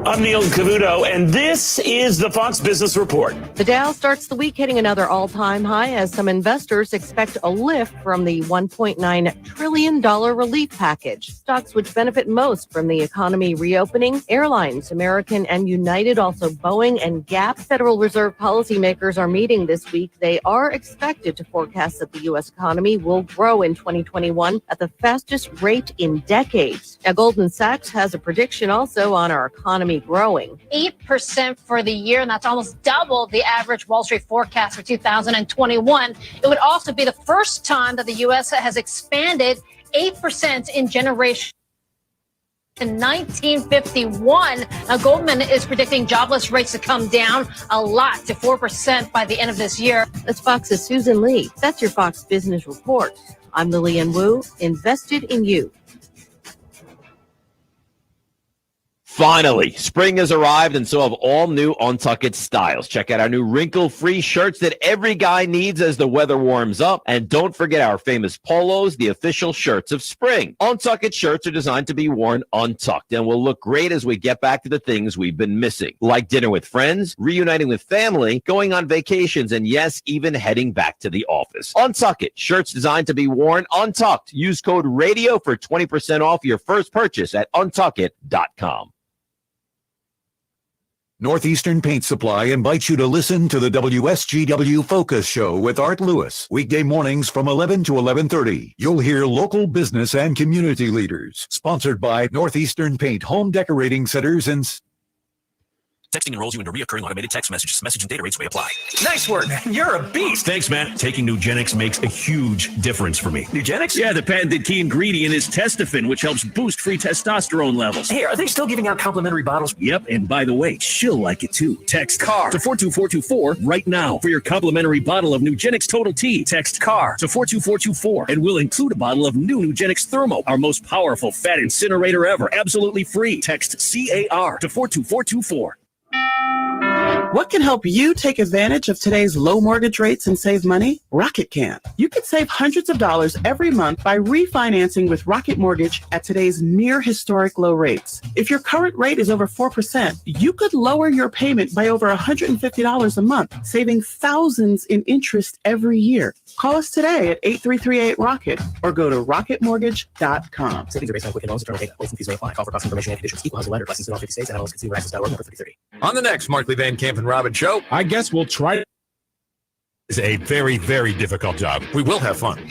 I'm Neil Cavuto, and this is the Fox Business Report. The Dow starts the week hitting another all-time high as some investors expect a lift from the $1.9 trillion relief package. Stocks which benefit most from the economy reopening: airlines, American and United, also Boeing and Gap. Federal Reserve policymakers are meeting this week. They are expected to forecast that the U.S. economy will grow in 2021 at the fastest rate in decades. Now, Goldman Sachs has a prediction also on our economy growing. 8% for the year, and that's almost double the average Wall Street forecast for 2021. It would also be the first time that the U.S. has expanded 8% in generation. In 1951, now Goldman is predicting jobless rates to come down a lot to 4% by the end of this year. That's Fox's Susan Lee. That's your Fox Business Report. I'm Lillian Wu, invested in you. Finally, spring has arrived, and so have all new Untuckit styles. Check out our new wrinkle-free shirts that every guy needs as the weather warms up. And don't forget our famous polos, the official shirts of spring. Untuckit shirts are designed to be worn untucked and will look great as we get back to the things we've been missing, like dinner with friends, reuniting with family, going on vacations, and yes, even heading back to the office. Untuckit, shirts designed to be worn untucked. Use code RADIO for 20% off your first purchase at untuckit.com. Northeastern Paint Supply invites you to listen to the WSGW Focus Show with Art Lewis. Weekday mornings from 11 to 11:30. You'll hear local business and community leaders. Sponsored by Northeastern Paint Home Decorating Centers and... Texting enrolls you into recurring automated text messages. Message and data rates may apply. Nice work, man. You're a beast. Thanks, man. Taking Nugenix makes a huge difference for me. Nugenix? Yeah, the patented key ingredient is testofen, which helps boost free testosterone levels. Hey, are they still giving out complimentary bottles? Yep, and by the way, she'll like it too. Text CAR to 42424 right now for your complimentary bottle of Nugenix Total T. Text CAR to 42424 and we'll include a bottle of new Nugenix Thermo, our most powerful fat incinerator ever. Absolutely free. Text CAR to 42424. What can help you take advantage of today's low mortgage rates and save money? Rocket can. You can save hundreds of dollars every month by refinancing with Rocket Mortgage at today's near historic low rates. If your current rate is over 4%, you could lower your payment by over $150 a month, saving thousands in interest every year. Call us today at 8338-ROCKET or go to rocketmortgage.com. Savings are based on quick loans, internal data. Rates and fees may apply. Call for cost information and conditions. Equal housing lender. Licensed in all 50 states. NMLSConsumerAccess.org. Number 3030. On the next Markley Van Camp and Robin show, I guess we'll try. It's a very, very difficult job. We will have fun.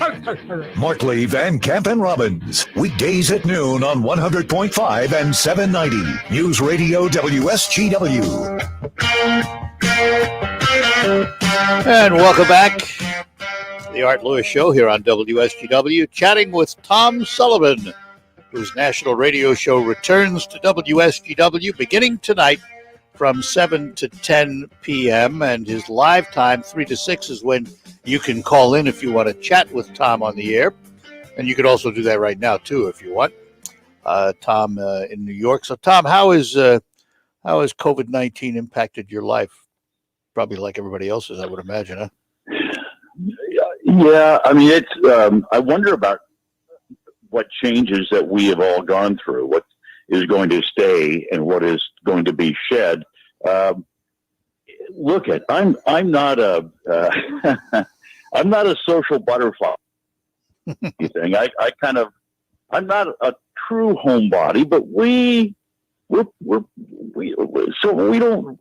Markley, Van Camp, and Robbins. Weekdays at noon on 100.5 and 790. News Radio WSGW. And welcome back. The Art Lewis Show here on WSGW, chatting with Tom Sullivan, whose national radio show returns to WSGW beginning tonight from 7 to 10 p.m. And his live time, 3 to 6, is when you can call in if you want to chat with Tom on the air. And you could also do that right now, too, if you want. Tom in New York. So, Tom, how has COVID-19 impacted your life? Probably like everybody else's, I would imagine, huh? Yeah, I mean, it's. I wonder about what changes that we have all gone through. What is going to stay and what is going to be shed. Look, I'm not a I'm not a social butterfly. Thing. I'm not a true homebody, but we don't.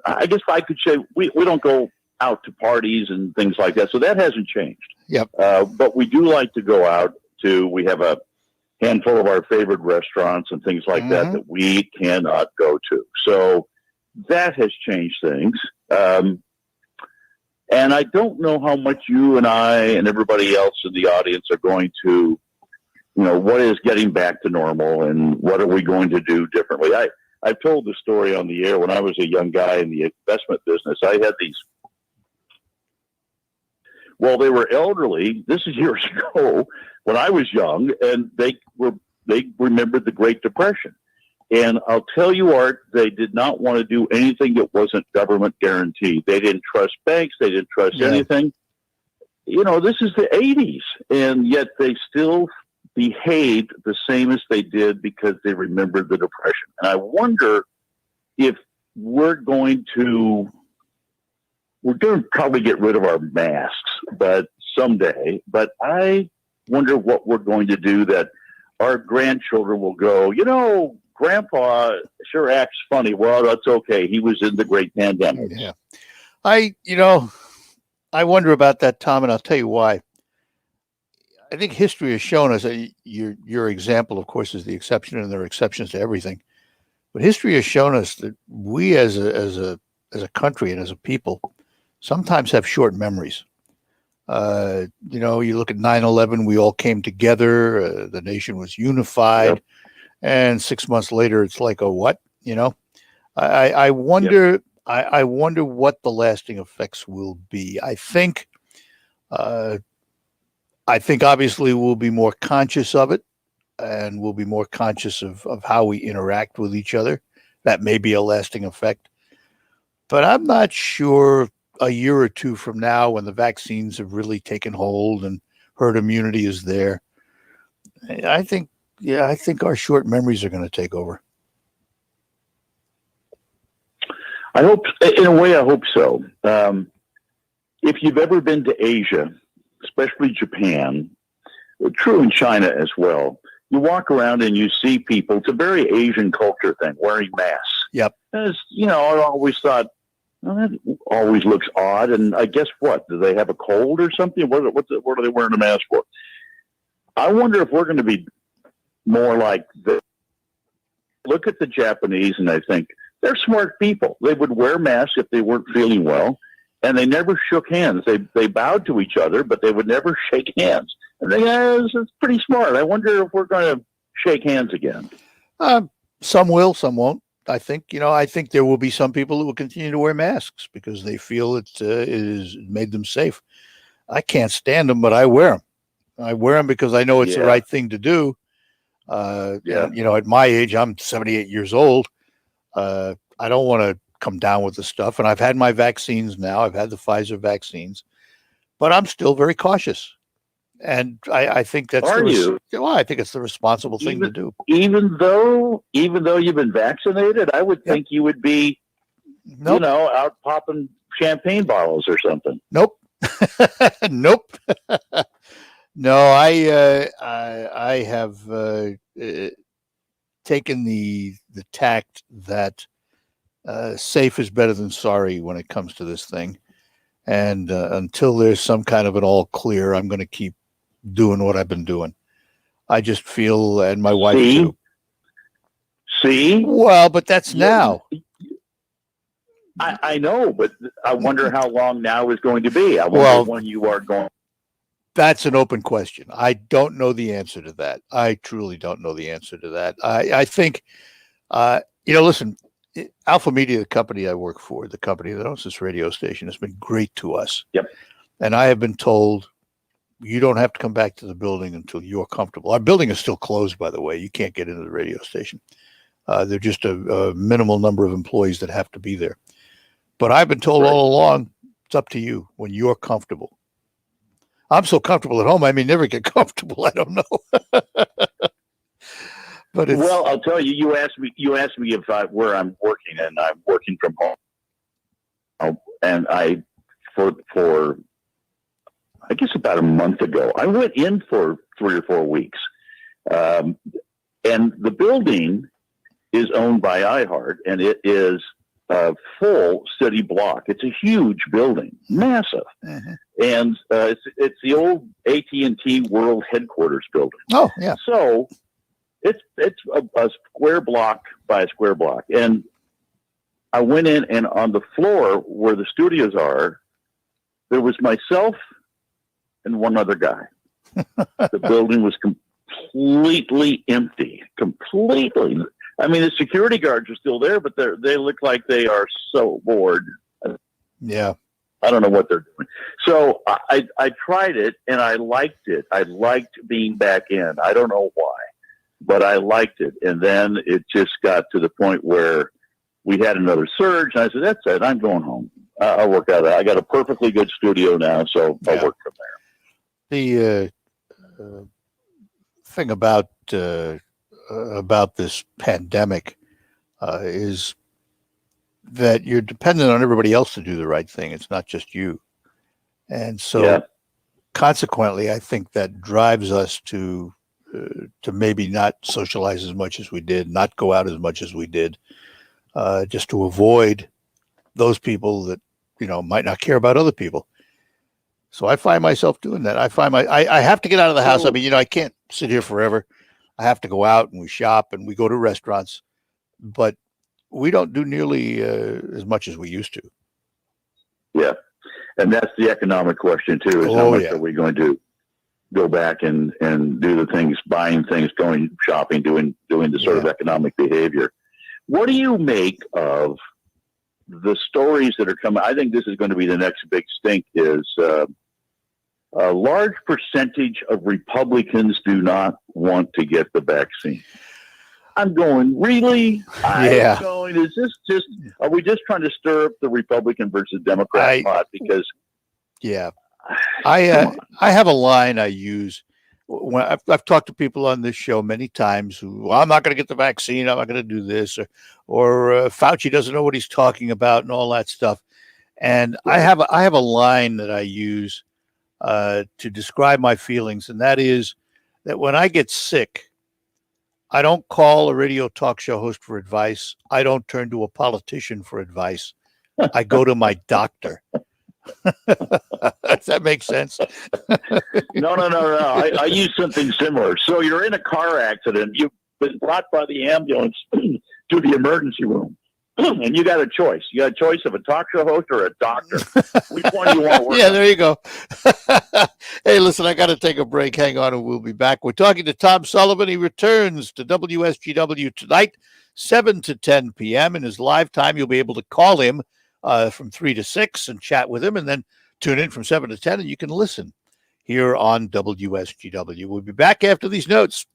I guess I could say we don't go out to parties and things like that. So that hasn't changed. Yep. But we do like to go out we have a handful of our favorite restaurants and things like that we cannot go to. So that has changed things. And I don't know how much you and I and everybody else in the audience are going to, what is getting back to normal and what are we going to do differently? I've told the story on the air when I was a young guy in the investment business. I had these, they were elderly. This is years ago when I was young, and they remembered the Great Depression. And I'll tell you, Art, they did not want to do anything that wasn't government guaranteed. They didn't trust banks. They didn't trust anything. You know, this is the 80s, and yet they still behaved the same as they did because they remembered the Depression. And I wonder if we're going to probably get rid of our masks, but someday. But I wonder what we're going to do that our grandchildren will go, you know, Grandpa sure acts funny. Well, that's okay. He was in the great pandemic. Yeah. I wonder about that, Tom, and I'll tell you why. I think history has shown us that your example, of course, is the exception, and there are exceptions to everything. But history has shown us that we as a country and as a people sometimes have short memories. You know, you look at 9/11, we all came together, the nation was unified. Yep. And 6 months later, it's like, oh, what? You know, I wonder. Yep. I wonder what the lasting effects will be. I think obviously we'll be more conscious of it, and we'll be more conscious of how we interact with each other. That may be a lasting effect. But I'm not sure a year or two from now, when the vaccines have really taken hold and herd immunity is there, I think our short memories are going to take over. I hope, in a way, I hope so. If you've ever been to Asia, especially Japan, true in China as well, you walk around and you see people, it's a very Asian culture thing, wearing masks. Yep. As, you know, I always thought, well, that always looks odd. And I guess what? Do they have a cold or something? What are they wearing a mask for? I wonder if we're going to be more like this. Look at the Japanese, and I think they're smart people. They would wear masks if they weren't feeling well, and they never shook hands. They bowed to each other, but they would never shake hands. And it's pretty smart. I wonder if we're going to shake hands again. Some will, some won't. I think there will be some people who will continue to wear masks because they feel it has made them safe. I can't stand them, but I wear them. I wear them because I know it's the right thing to do. And, you know, at my age, I'm 78 years old. I don't want to come down with the stuff. And I've had my vaccines now. I've had the Pfizer vaccines, but I'm still very cautious. And I think that's I think it's the responsible thing to do. Even though you've been vaccinated, I would think you would be, you know, out popping champagne bottles or something. Nope. Nope. No, I have taken the tact that safe is better than sorry when it comes to this thing. And until there's some kind of an all clear, I'm going to keep doing what I've been doing. I just feel, and my wife too. See? Well, but that's now. I know, but I wonder how long now is going to be. I wonder when you are going. That's an open question. I don't know the answer to that. I truly don't know the answer to that. I think, listen, Alpha Media, the company I work for, the company that owns this radio station, has been great to us. Yep. And I have been told, you don't have to come back to the building until you're comfortable. Our building is still closed, by the way. You can't get into the radio station. They're just a minimal number of employees that have to be there. But I've been told all along, it's up to you when you're comfortable. I'm so comfortable at home, I may never get comfortable. I don't know. But well, I'll tell you. You asked me if where I'm working, and I'm working from home. And for I guess about a month ago, I went in for 3 or 4 weeks, and the building is owned by iHeart, and it is a full city block. It's a huge building, massive, and it's the old AT&T World Headquarters building. Oh, yeah. So it's a square block by a square block, and I went in, and on the floor where the studios are, there was myself and one other guy. The building was completely empty. Completely. I mean, the security guards are still there, but they look like they are so bored. Yeah. I don't know what they're doing. So I tried it, and I liked it. I liked being back in. I don't know why. but I liked it. And then it just got to the point where we had another surge, and I said, that's it. I'm going home. I'll work out. I got a perfectly good studio now, so I'll work from there. The thing about this pandemic is that you're dependent on everybody else to do the right thing. It's not just you. And so consequently, I think that drives us to maybe not socialize as much as we did, not go out as much as we did, just to avoid those people that, might not care about other people. So I find myself doing that. I have to get out of the house. I mean, I can't sit here forever. I have to go out and we shop and we go to restaurants, but we don't do nearly as much as we used to. Yeah. And that's the economic question too, is how much are we going to go back and do the things, buying things, going shopping, doing the sort of economic behavior. What do you make of the stories that are coming? I think this is going to be the next big stink, is a large percentage of Republicans do not want to get the vaccine. I'm going, really? I'm going, is this just, are we just trying to stir up the Republican versus Democrat pot? Because I have a line I use when I've talked to people on this show many times who, well, I'm not going to get the vaccine, I'm not going to do this, or Fauci doesn't know what he's talking about and all that stuff. And I have a line that I use to describe my feelings, and that is that when I get sick, I don't call a radio talk show host for advice. I don't turn to a politician for advice. I go to my doctor. Does that make sense? No. I use something similar. So you're in a car accident. You've been brought by the ambulance to the emergency room. And you got a choice. You got a choice of a talk show host or a doctor. Which one do you want to work on? There you go. Hey, listen, I got to take a break. Hang on, and we'll be back. We're talking to Tom Sullivan. He returns to WSGW tonight, 7 to 10 p.m. In his live time, you'll be able to call him from 3 to 6 and chat with him, and then tune in from 7 to 10, and you can listen here on WSGW. We'll be back after these notes.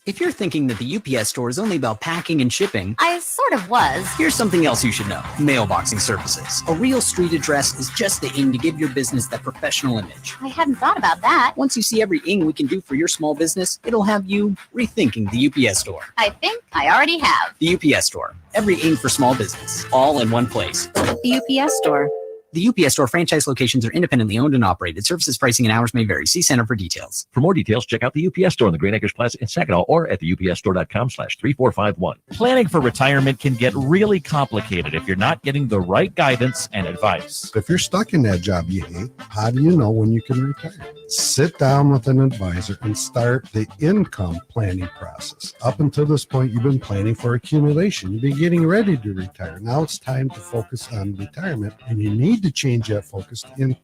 If you're thinking that the UPS store is only about packing and shipping, I sort of was. Here's something else you should know. Mailboxing services. A real street address is just the ing to give your business that professional image. I hadn't thought about that. Once you see every ing we can do for your small business, it'll have you rethinking the UPS store. I think I already have. The UPS store. Every ing for small business. All in one place. The UPS store. The UPS store franchise locations are independently owned and operated. Services, pricing, and hours may vary. See Center for details. For more details, check out the UPS store in the Green Acres Plaza in Saginaw or at the upsstore.com/3451. Planning for retirement can get really complicated if you're not getting the right guidance and advice. If you're stuck in that job you hate, how do you know when you can retire? Sit down with an advisor and start the income planning process. Up until this point, you've been planning for accumulation. You've been getting ready to retire. Now it's time to focus on retirement, and you need to change that focus to income.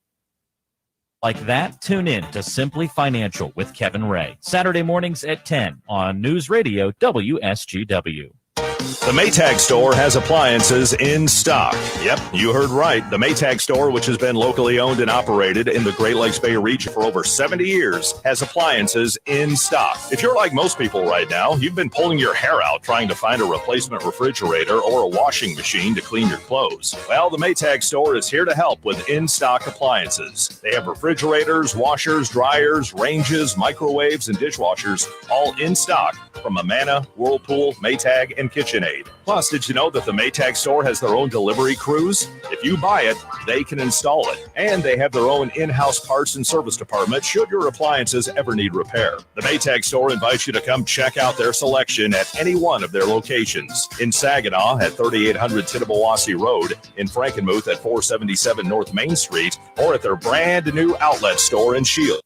Like that, tune in to Simply Financial with Kevin Ray, Saturday mornings at 10 on News Radio WSGW. The Maytag store has appliances in stock. Yep, you heard right. The Maytag store, which has been locally owned and operated in the Great Lakes Bay region for over 70 years, has appliances in stock. If you're like most people right now, you've been pulling your hair out trying to find a replacement refrigerator or a washing machine to clean your clothes. Well, the Maytag store is here to help with in-stock appliances. They have refrigerators, washers, dryers, ranges, microwaves, and dishwashers, all in stock from Amana, Whirlpool, Maytag, and KitchenAid. Plus, did you know that the Maytag store has their own delivery crews? If you buy it, they can install it. And they have their own in-house parts and service department should your appliances ever need repair. The Maytag store invites you to come check out their selection at any one of their locations. In Saginaw at 3800 Tittabawassee Road, in Frankenmuth at 477 North Main Street, or at their brand new outlet store in Shield.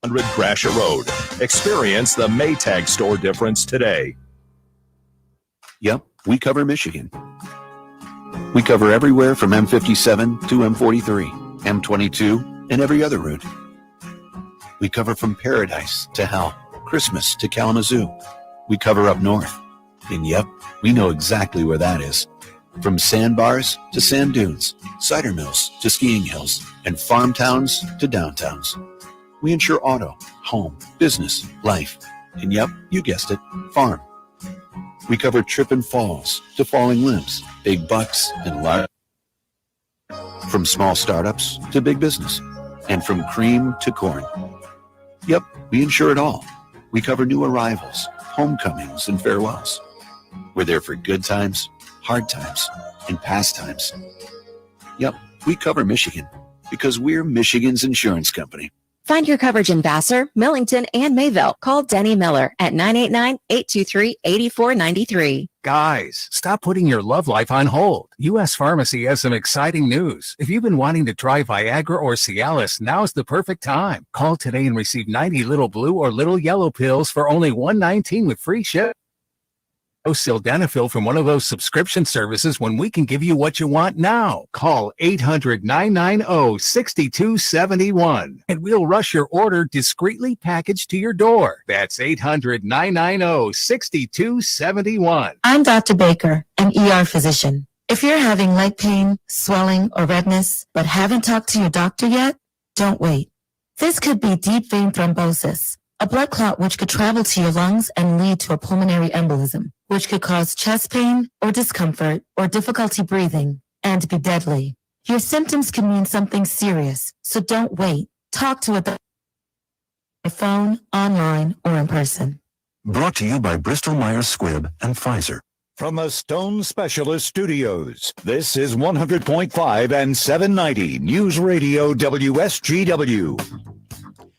100 Gratiot Road. Experience the Maytag store difference today. Yep, we cover Michigan. We cover everywhere from M57 to M43, M22, and every other route. We cover from Paradise to Hell, Christmas to Kalamazoo. We cover up north. And yep, we know exactly where that is. From sandbars to sand dunes, cider mills to skiing hills, and farm towns to downtowns. We insure auto, home, business, life, And yep, you guessed it, farm. We cover trip and falls to falling limbs, big bucks and large. From small startups to big business, and from cream to corn. Yep, we insure it all. We cover new arrivals, homecomings, and farewells. We're there for good times, hard times, and past times. Yep, we cover Michigan because we're Michigan's insurance company. Find your coverage in Vassar, Millington, and Mayville. Call Denny Miller at 989-823-8493. Guys, stop putting your love life on hold. U.S. Pharmacy has some exciting news. If you've been wanting to try Viagra or Cialis, now's the perfect time. Call today and receive 90 little blue or little yellow pills for only $119 with free ship. Sildenafil from one of those subscription services when we can give you what you want now. Call 800-990-6271 and we'll rush your order discreetly packaged to your door. That's 800-990-6271. I'm Dr. Baker, an ER physician. If you're having leg pain, swelling, or redness, but haven't talked to your doctor yet, don't wait. This could be deep vein thrombosis, a blood clot which could travel to your lungs and lead to a pulmonary embolism, which could cause chest pain or discomfort or difficulty breathing and be deadly. Your symptoms can mean something serious, so don't wait. Talk to a doctor by phone, online, or in person. Brought to you by Bristol Myers Squibb and Pfizer. From the Stone Specialist Studios, this is 100.5 and 790 News Radio WSGW.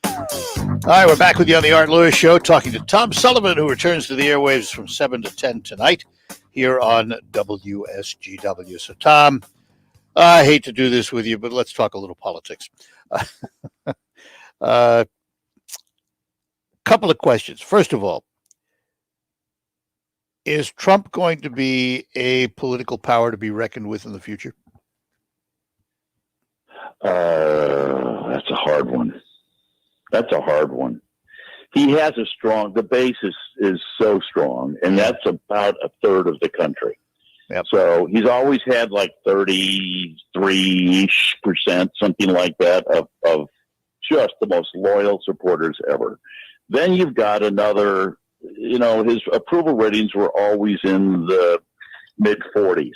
All right, we're back with you on the Art Lewis Show, talking to Tom Sullivan, who returns to the airwaves from 7 to 10 tonight here on WSGW. So, Tom, I hate to do this with you, but let's talk a little politics. Couple of questions. First of all, is Trump going to be a political power to be reckoned with in the future? That's a hard one. That's a hard one. He has the base is so strong, and that's about a third of the country. Yep. So he's always had like 33%, something like that, of just the most loyal supporters ever. Then you've got another, his approval ratings were always in the mid 40s.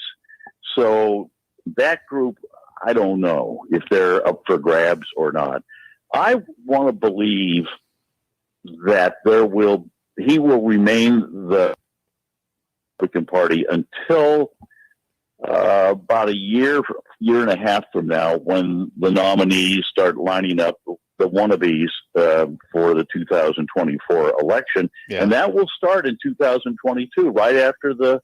So that group, I don't know if they're up for grabs or not. I want to believe that he will remain the Republican Party until about a year and a half from now, when the nominees start lining up, the wannabes for the 2024 election, and that will start in 2022, right after the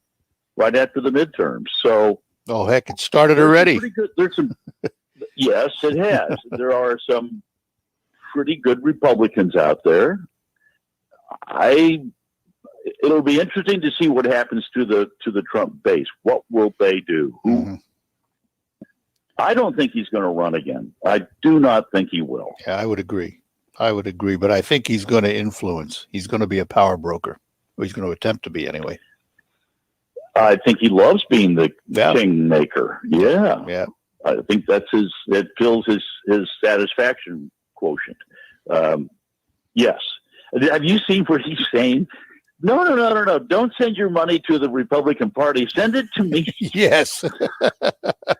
midterms. So, oh heck, it started already. There's some, yes, it has. There are some pretty good Republicans out there. It'll be interesting to see what happens to the Trump base. What will they do? I don't think he's going to run again. I do not think he will. Yeah, I would agree, but I think he's going to influence. He's going to be a power broker. Or he's going to attempt to be anyway. I think he loves being the kingmaker. Yeah. I think that fills his satisfaction quotient. Yes. Have you seen where he's saying, no, don't send your money to the Republican Party. Send it to me. Yes.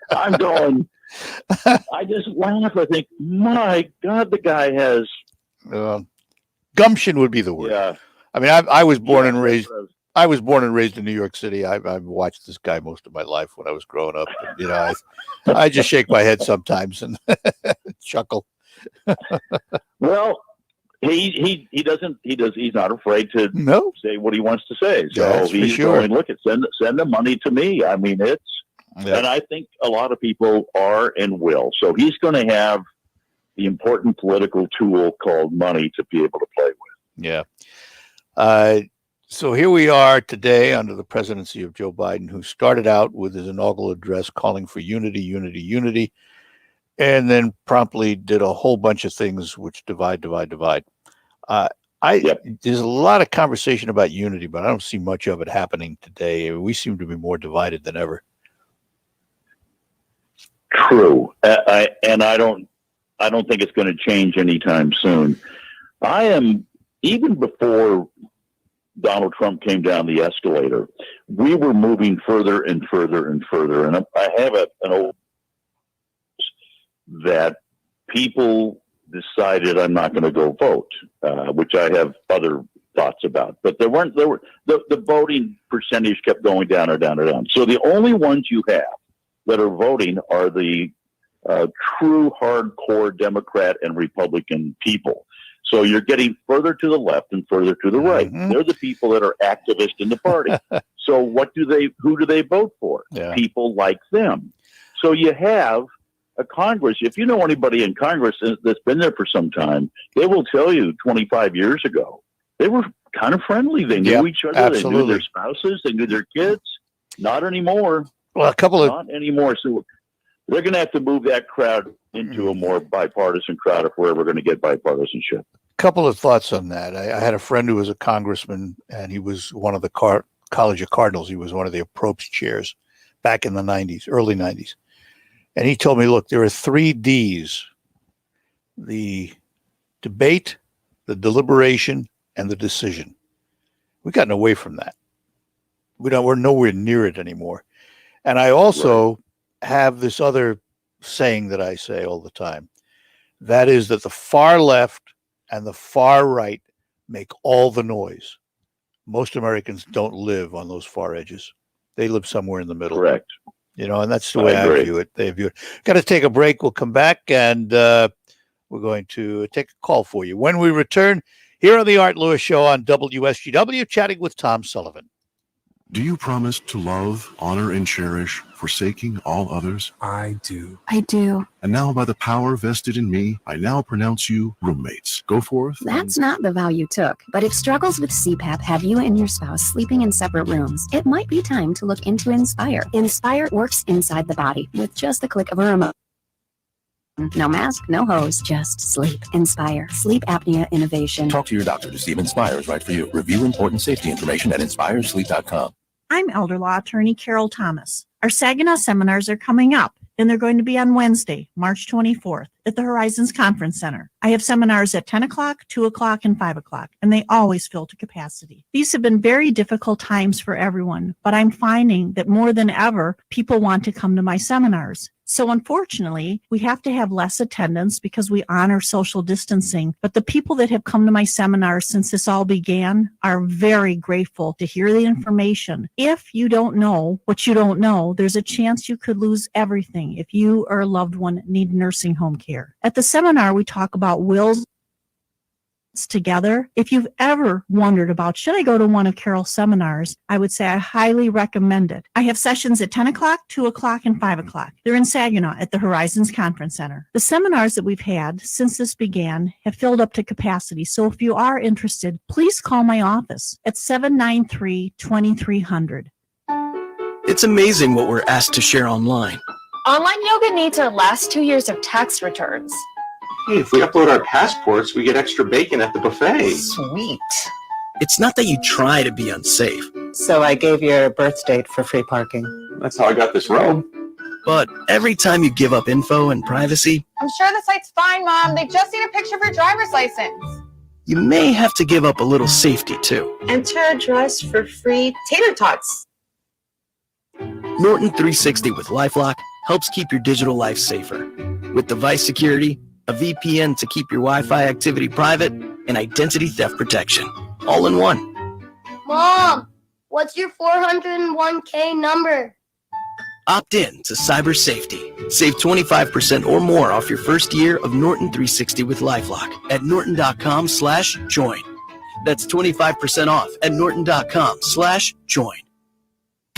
I'm going, I just laugh. I think, my God, the guy has gumption would be the word. Yeah. I mean, I was born and raised. I was born and raised in New York City. I've watched this guy most of my life when I was growing up. And, I just shake my head sometimes and chuckle. Well, he's not afraid to say what he wants to say. So he's going, look, send the money to me. I mean, and I think a lot of people are and will. So he's going to have the important political tool called money to be able to play with. Yeah. So here we are today under the presidency of Joe Biden, who started out with his inaugural address calling for unity, and then promptly did a whole bunch of things which divide. There's a lot of conversation about unity, but I don't see much of it happening today. We seem to be more divided than ever. True. And I don't think it's going to change anytime soon. I am, even before Donald Trump came down the escalator, we were moving further and further and further. And I have an old that people decided I'm not going to go vote, which I have other thoughts about. But the voting percentage kept going down or down or down. So the only ones you have that are voting are the true hardcore Democrat and Republican people. So you're getting further to the left and further to the right. Mm-hmm. They're the people that are activists in the party. So who do they vote for? Yeah. People like them. So you have a Congress. If you know anybody in Congress that's been there for some time, they will tell you 25 years ago, they were kind of friendly. They knew each other. Absolutely. They knew their spouses. They knew their kids. Not anymore. Well, Not anymore. So they're going to have to move that crowd into a more bipartisan crowd if we're ever going to get bipartisanship. Couple of thoughts on that. I had a friend who was a congressman, and he was one of the College of Cardinals. He was one of the approach chairs back in the 90s, early 90s. And he told me, look, there are 3 Ds: the debate, the deliberation, and the decision. We've gotten away from that. We're nowhere near it anymore. And I also have this other saying that I say all the time. That is that the far left and the far right make all the noise. Most Americans don't live on those far edges. They live somewhere in the middle. Correct. And that's the way I view it. They view it. Got to take a break. We'll come back and we're going to take a call for you. When we return here on the Art Lewis Show on WSGW, chatting with Tom Sullivan. Do you promise to love, honor, and cherish, forsaking all others? I do. I do. And now, by the power vested in me, I now pronounce you roommates. Go forth. That's not the vow you took. But if struggles with CPAP have you and your spouse sleeping in separate rooms, it might be time to look into Inspire. Inspire works inside the body with just the click of a remote. No mask, no hose, just sleep. Inspire. Sleep apnea innovation. Talk to your doctor to see if Inspire is right for you. Review important safety information at inspiresleep.com. I'm elder law attorney Carol Thomas. Our Saginaw seminars are coming up, and they're going to be on Wednesday, March 24th at the Horizons Conference Center. I have seminars at 10 o'clock, 2 o'clock, and 5 o'clock, and they always fill to capacity. These have been very difficult times for everyone, but I'm finding that more than ever, people want to come to my seminars. So unfortunately, we have to have less attendance because we honor social distancing. But the people that have come to my seminars since this all began are very grateful to hear the information. If you don't know what you don't know, there's a chance you could lose everything if you or a loved one need nursing home care. At the seminar, we talk about wills together. If you've ever wondered about, should I go to one of Carol's seminars, I would say I highly recommend it. I have sessions at 10 o'clock, 2 o'clock, and 5 o'clock. They're in Saginaw at the Horizons Conference Center. The seminars that we've had since this began have filled up to capacity. So if you are interested, please call my office at 793-2300. It's amazing what we're asked to share online. Online yoga needs our last 2 years of tax returns. Hey, if we upload our passports, we get extra bacon at the buffet. Sweet. It's not that you try to be unsafe. So I gave your birth date for free parking. That's how I got this robe. But every time you give up info and privacy, I'm sure the site's fine, Mom. They just need a picture of your driver's license. you may have to give up a little safety too. Enter address for free tater tots. Norton 360 with LifeLock helps keep your digital life safer. With device security, a VPN to keep your Wi-Fi activity private, and identity theft protection, all in one. Mom, what's your 401k number? Opt in to cyber safety. Save 25% or more off your first year of Norton 360 with LifeLock at norton.com/join. That's 25% off at norton.com/join.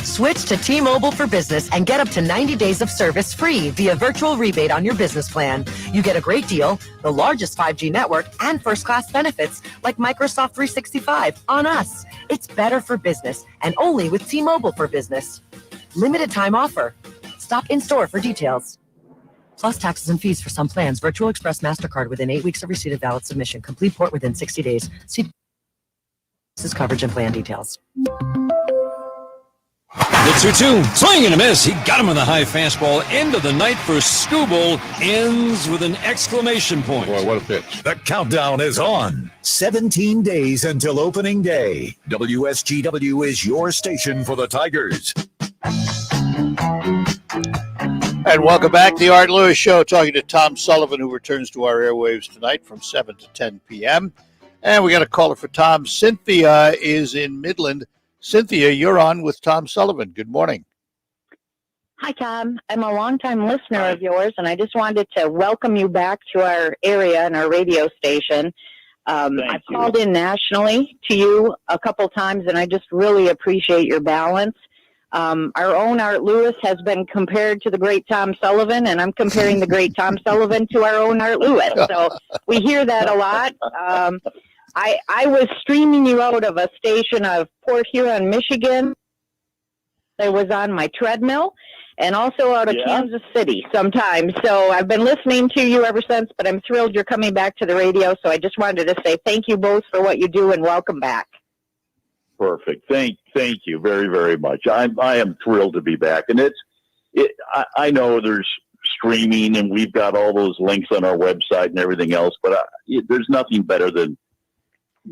Switch to T-Mobile for Business and get up to 90 days of service free via virtual rebate on your business plan. You get a great deal, the largest 5G network, and first-class benefits like Microsoft 365 on us. It's better for business and only with T-Mobile for Business. Limited time offer. Stop in-store for details. Plus taxes and fees for some plans. Virtual Express MasterCard within 8 weeks of receipt of valid submission. Complete port within 60 days. See coverage and plan details. The 2-2. Swing and a miss. He got him with a high fastball. End of the night for Skubal. Ends with an exclamation point. Boy, what a pitch. The countdown is on. 17 days until opening day. WSGW is your station for the Tigers. And welcome back to the Art Lewis Show, talking to Tom Sullivan, who returns to our airwaves tonight from 7 to 10 p.m. And we got a caller for Tom. Cynthia is in Midland. Cynthia, you're on with Tom Sullivan. Good morning. Hi, Tom. I'm a longtime listener of yours, and I just wanted to welcome you back to our area and our radio station. I've called in nationally to you a couple times, and I just really appreciate your balance. Our own Art Lewis has been compared to the great Tom Sullivan, and I'm comparing the great Tom Sullivan to our own Art Lewis. So we hear that a lot. I was streaming you out of a station of Port Huron, Michigan. I was on my treadmill, and also out of Kansas City sometimes. So I've been listening to you ever since, but I'm thrilled you're coming back to the radio. So I just wanted to say thank you both for what you do, and welcome back. Perfect. Thank you very, very much. I am thrilled to be back. And I know there's streaming and we've got all those links on our website and everything else, but there's nothing better than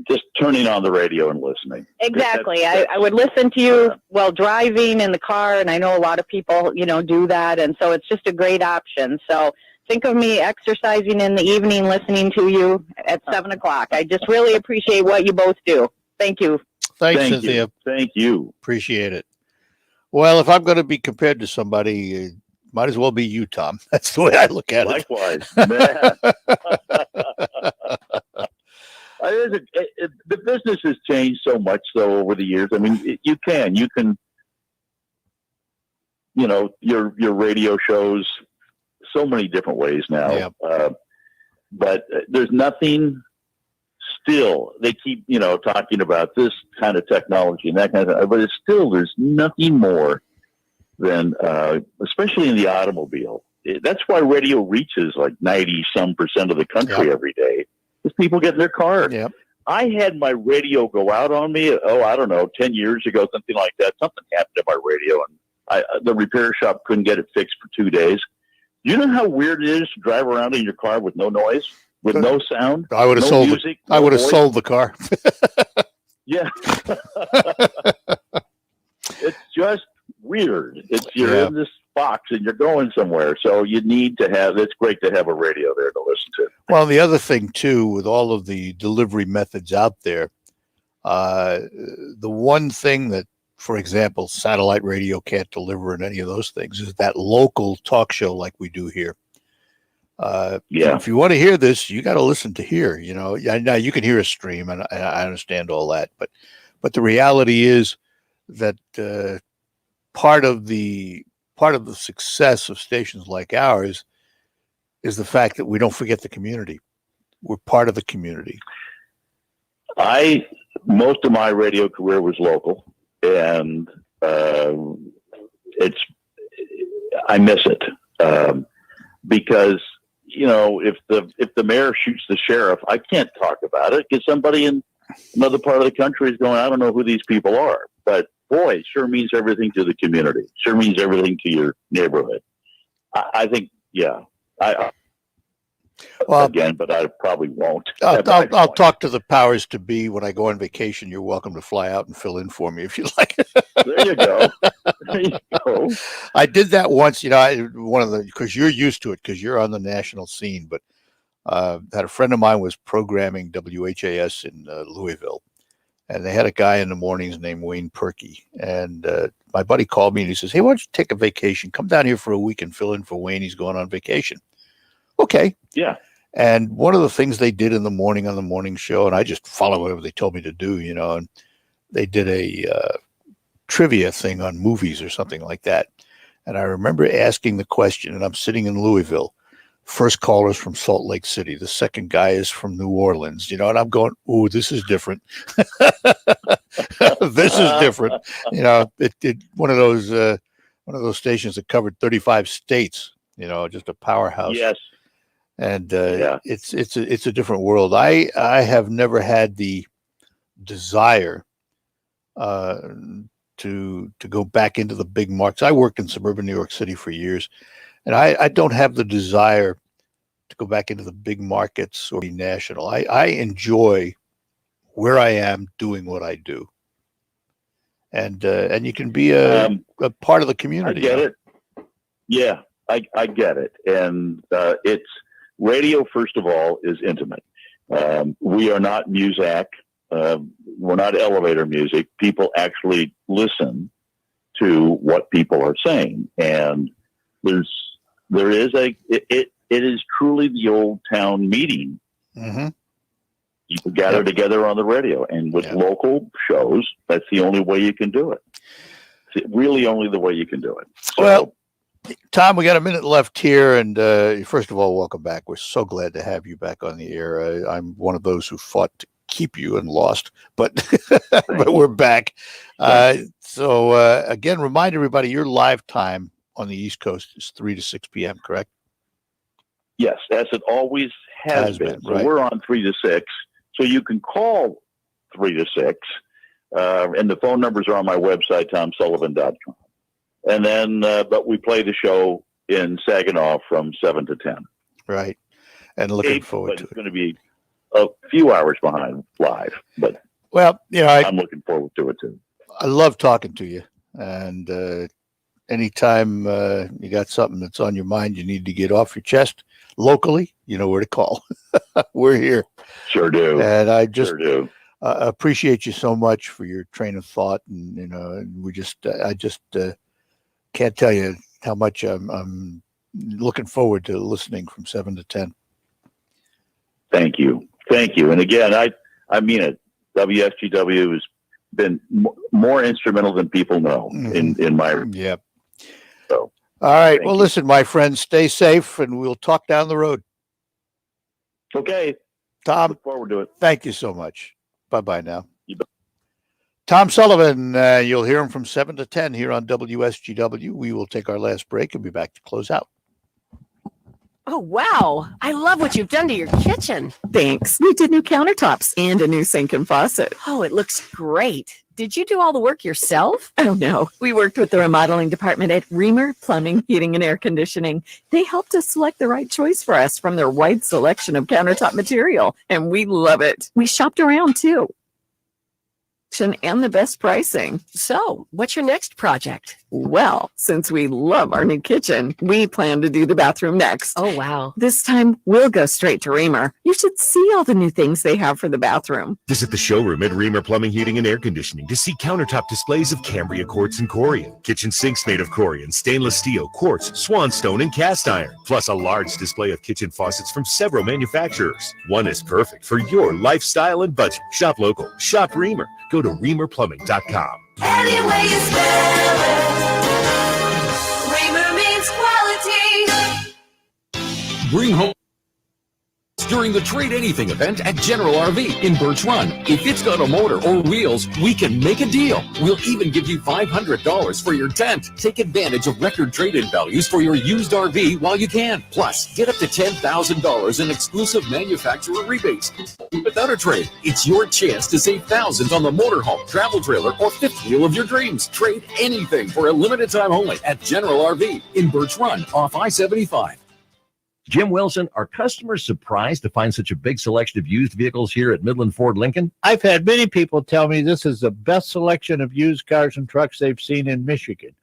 just turning on the radio and listening. Exactly. I would listen to you while driving in the car, and I know a lot of people, do that. And so it's just a great option. So think of me exercising in the evening, listening to you at 7 o'clock. I just really appreciate what you both do. Thank you. Thanks, Thank Cynthia. you. Thank you. Appreciate it. Well, if I'm going to be compared to somebody, might as well be you, Tom. That's the way I look at it. Likewise. The business has changed so much, though, over the years. I mean, you can, your radio shows so many different ways now. Yeah. But there's nothing. Still, they keep, talking about this kind of technology and that kind of thing, but there's nothing more than, especially in the automobile. That's why radio reaches like 90% of the country every day, because people get in their car. Yep. I had my radio go out on me, 10 years ago, something like that. Something happened to my radio, and the repair shop couldn't get it fixed for 2 days. You know how weird it is to drive around in your car with no noise? With no sound, I would have sold music, I would have sold the car. Yeah, it's just weird. You're in this box and you're going somewhere, so you need to have. It's great to have a radio there to listen to. Well, the other thing too, with all of the delivery methods out there, the one thing that, for example, satellite radio can't deliver, and any of those things, is that local talk show like we do here. If you want to hear this, you got to listen to here. Now you can hear a stream, and I understand all that, but the reality is that part of the success of stations like ours is the fact that we don't forget the community. We're part of the community. Most of my radio career was local, and I miss it because. If the mayor shoots the sheriff, I can't talk about it because somebody in another part of the country is going, I don't know who these people are. But boy, it sure means everything to the community. Sure means everything to your neighborhood. I think, again, but I probably won't. I'll talk to the powers to be when I go on vacation. You're welcome to fly out and fill in for me if you like. There you go. There you go. I did that once, because you're used to it because you're on the national scene. But had a friend of mine was programming WHAS in Louisville, and they had a guy in the mornings named Wayne Perky. And my buddy called me and he says, "Hey, why don't you take a vacation? Come down here for a week and fill in for Wayne. He's going on vacation." Okay. Yeah. And one of the things they did in the morning on the morning show, and I just follow whatever they told me to do, and they did a trivia thing on movies or something like that. And I remember asking the question, and I'm sitting in Louisville. First caller's from Salt Lake City. The second guy is from New Orleans, and I'm going, "Ooh, this is different." This is different. It one of those stations that covered 35 states, just a powerhouse. Yes. And it's a different world. I have never had the desire to go back into the big markets. I worked in suburban New York City for years, and I don't have the desire to go back into the big markets or be national. I enjoy where I am doing what I do. And you can be a part of the community. I get it. Yeah, I get it. And it's radio, first of all, is intimate. We are not Muzak. We're not elevator music. People actually listen to what people are saying. And it is truly the old town meeting. Mm-hmm. People gather together on the radio, and with local shows, that's the only way you can do it. It's really only the way you can do it. So, well, Tom, we got a minute left here, and first of all, welcome back. We're so glad to have you back on the air. I'm one of those who fought to keep you and lost, but but we're back. So again, remind everybody your live time on the East Coast is 3 to 6 p.m. Correct? Yes, as it always has been. So we're on 3 to 6. So you can call 3 to 6, and the phone numbers are on my website, TomSullivan.com. And then, but we play the show in Saginaw from 7 to 10. Right. And looking forward to it. It's going to be a few hours behind live, but well, I'm looking forward to it too. I love talking to you. And anytime you got something that's on your mind, you need to get off your chest locally, you know where to call. We're here. Sure do. And I just appreciate you so much for your train of thought. And, I just can't tell you how much I'm looking forward to listening from 7 to 10. Thank you. Thank you. And again, I mean it. WSGW has been more instrumental than people know in my. Yeah. So. All right. Well, listen, my friends, stay safe, and we'll talk down the road. Okay. Tom, look forward to it. Thank you so much. Bye-bye now. Tom Sullivan, you'll hear him from 7 to 10 here on WSGW. We will take our last break and be back to close out. Oh, wow. I love what you've done to your kitchen. Thanks. We did new countertops and a new sink and faucet. Oh, it looks great. Did you do all the work yourself? Oh, no. We worked with the remodeling department at Reamer Plumbing, Heating, and Air Conditioning. They helped us select the right choice for us from their wide selection of countertop material, and we love it. We shopped around, too. And the best pricing. So, what's your next project? Well, since we love our new kitchen, we plan to do the bathroom next. Oh, wow. This time, we'll go straight to Reamer. You should see all the new things they have for the bathroom. Visit the showroom at Reamer Plumbing, Heating, and Air Conditioning to see countertop displays of Cambria quartz and Corian, kitchen sinks made of Corian, stainless steel, quartz, swanstone, and cast iron, plus a large display of kitchen faucets from several manufacturers. One is perfect for your lifestyle and budget. Shop local. Shop Reamer. Go to ReamerPlumbing.com. Any way you spell it, Reamer means quality. Bring home during the Trade Anything event at General RV in Birch Run. If it's got a motor or wheels, we can make a deal. We'll even give you $500 for your tent. Take advantage of record trade-in values for your used RV while you can. Plus, get up to $10,000 in exclusive manufacturer rebates. Without a trade, it's your chance to save thousands on the motorhome, travel trailer, or fifth wheel of your dreams. Trade anything for a limited time only at General RV in Birch Run off I-75. Jim Wilson, are customers surprised to find such a big selection of used vehicles here at Midland Ford Lincoln? I've had many people tell me this is the best selection of used cars and trucks they've seen in Michigan,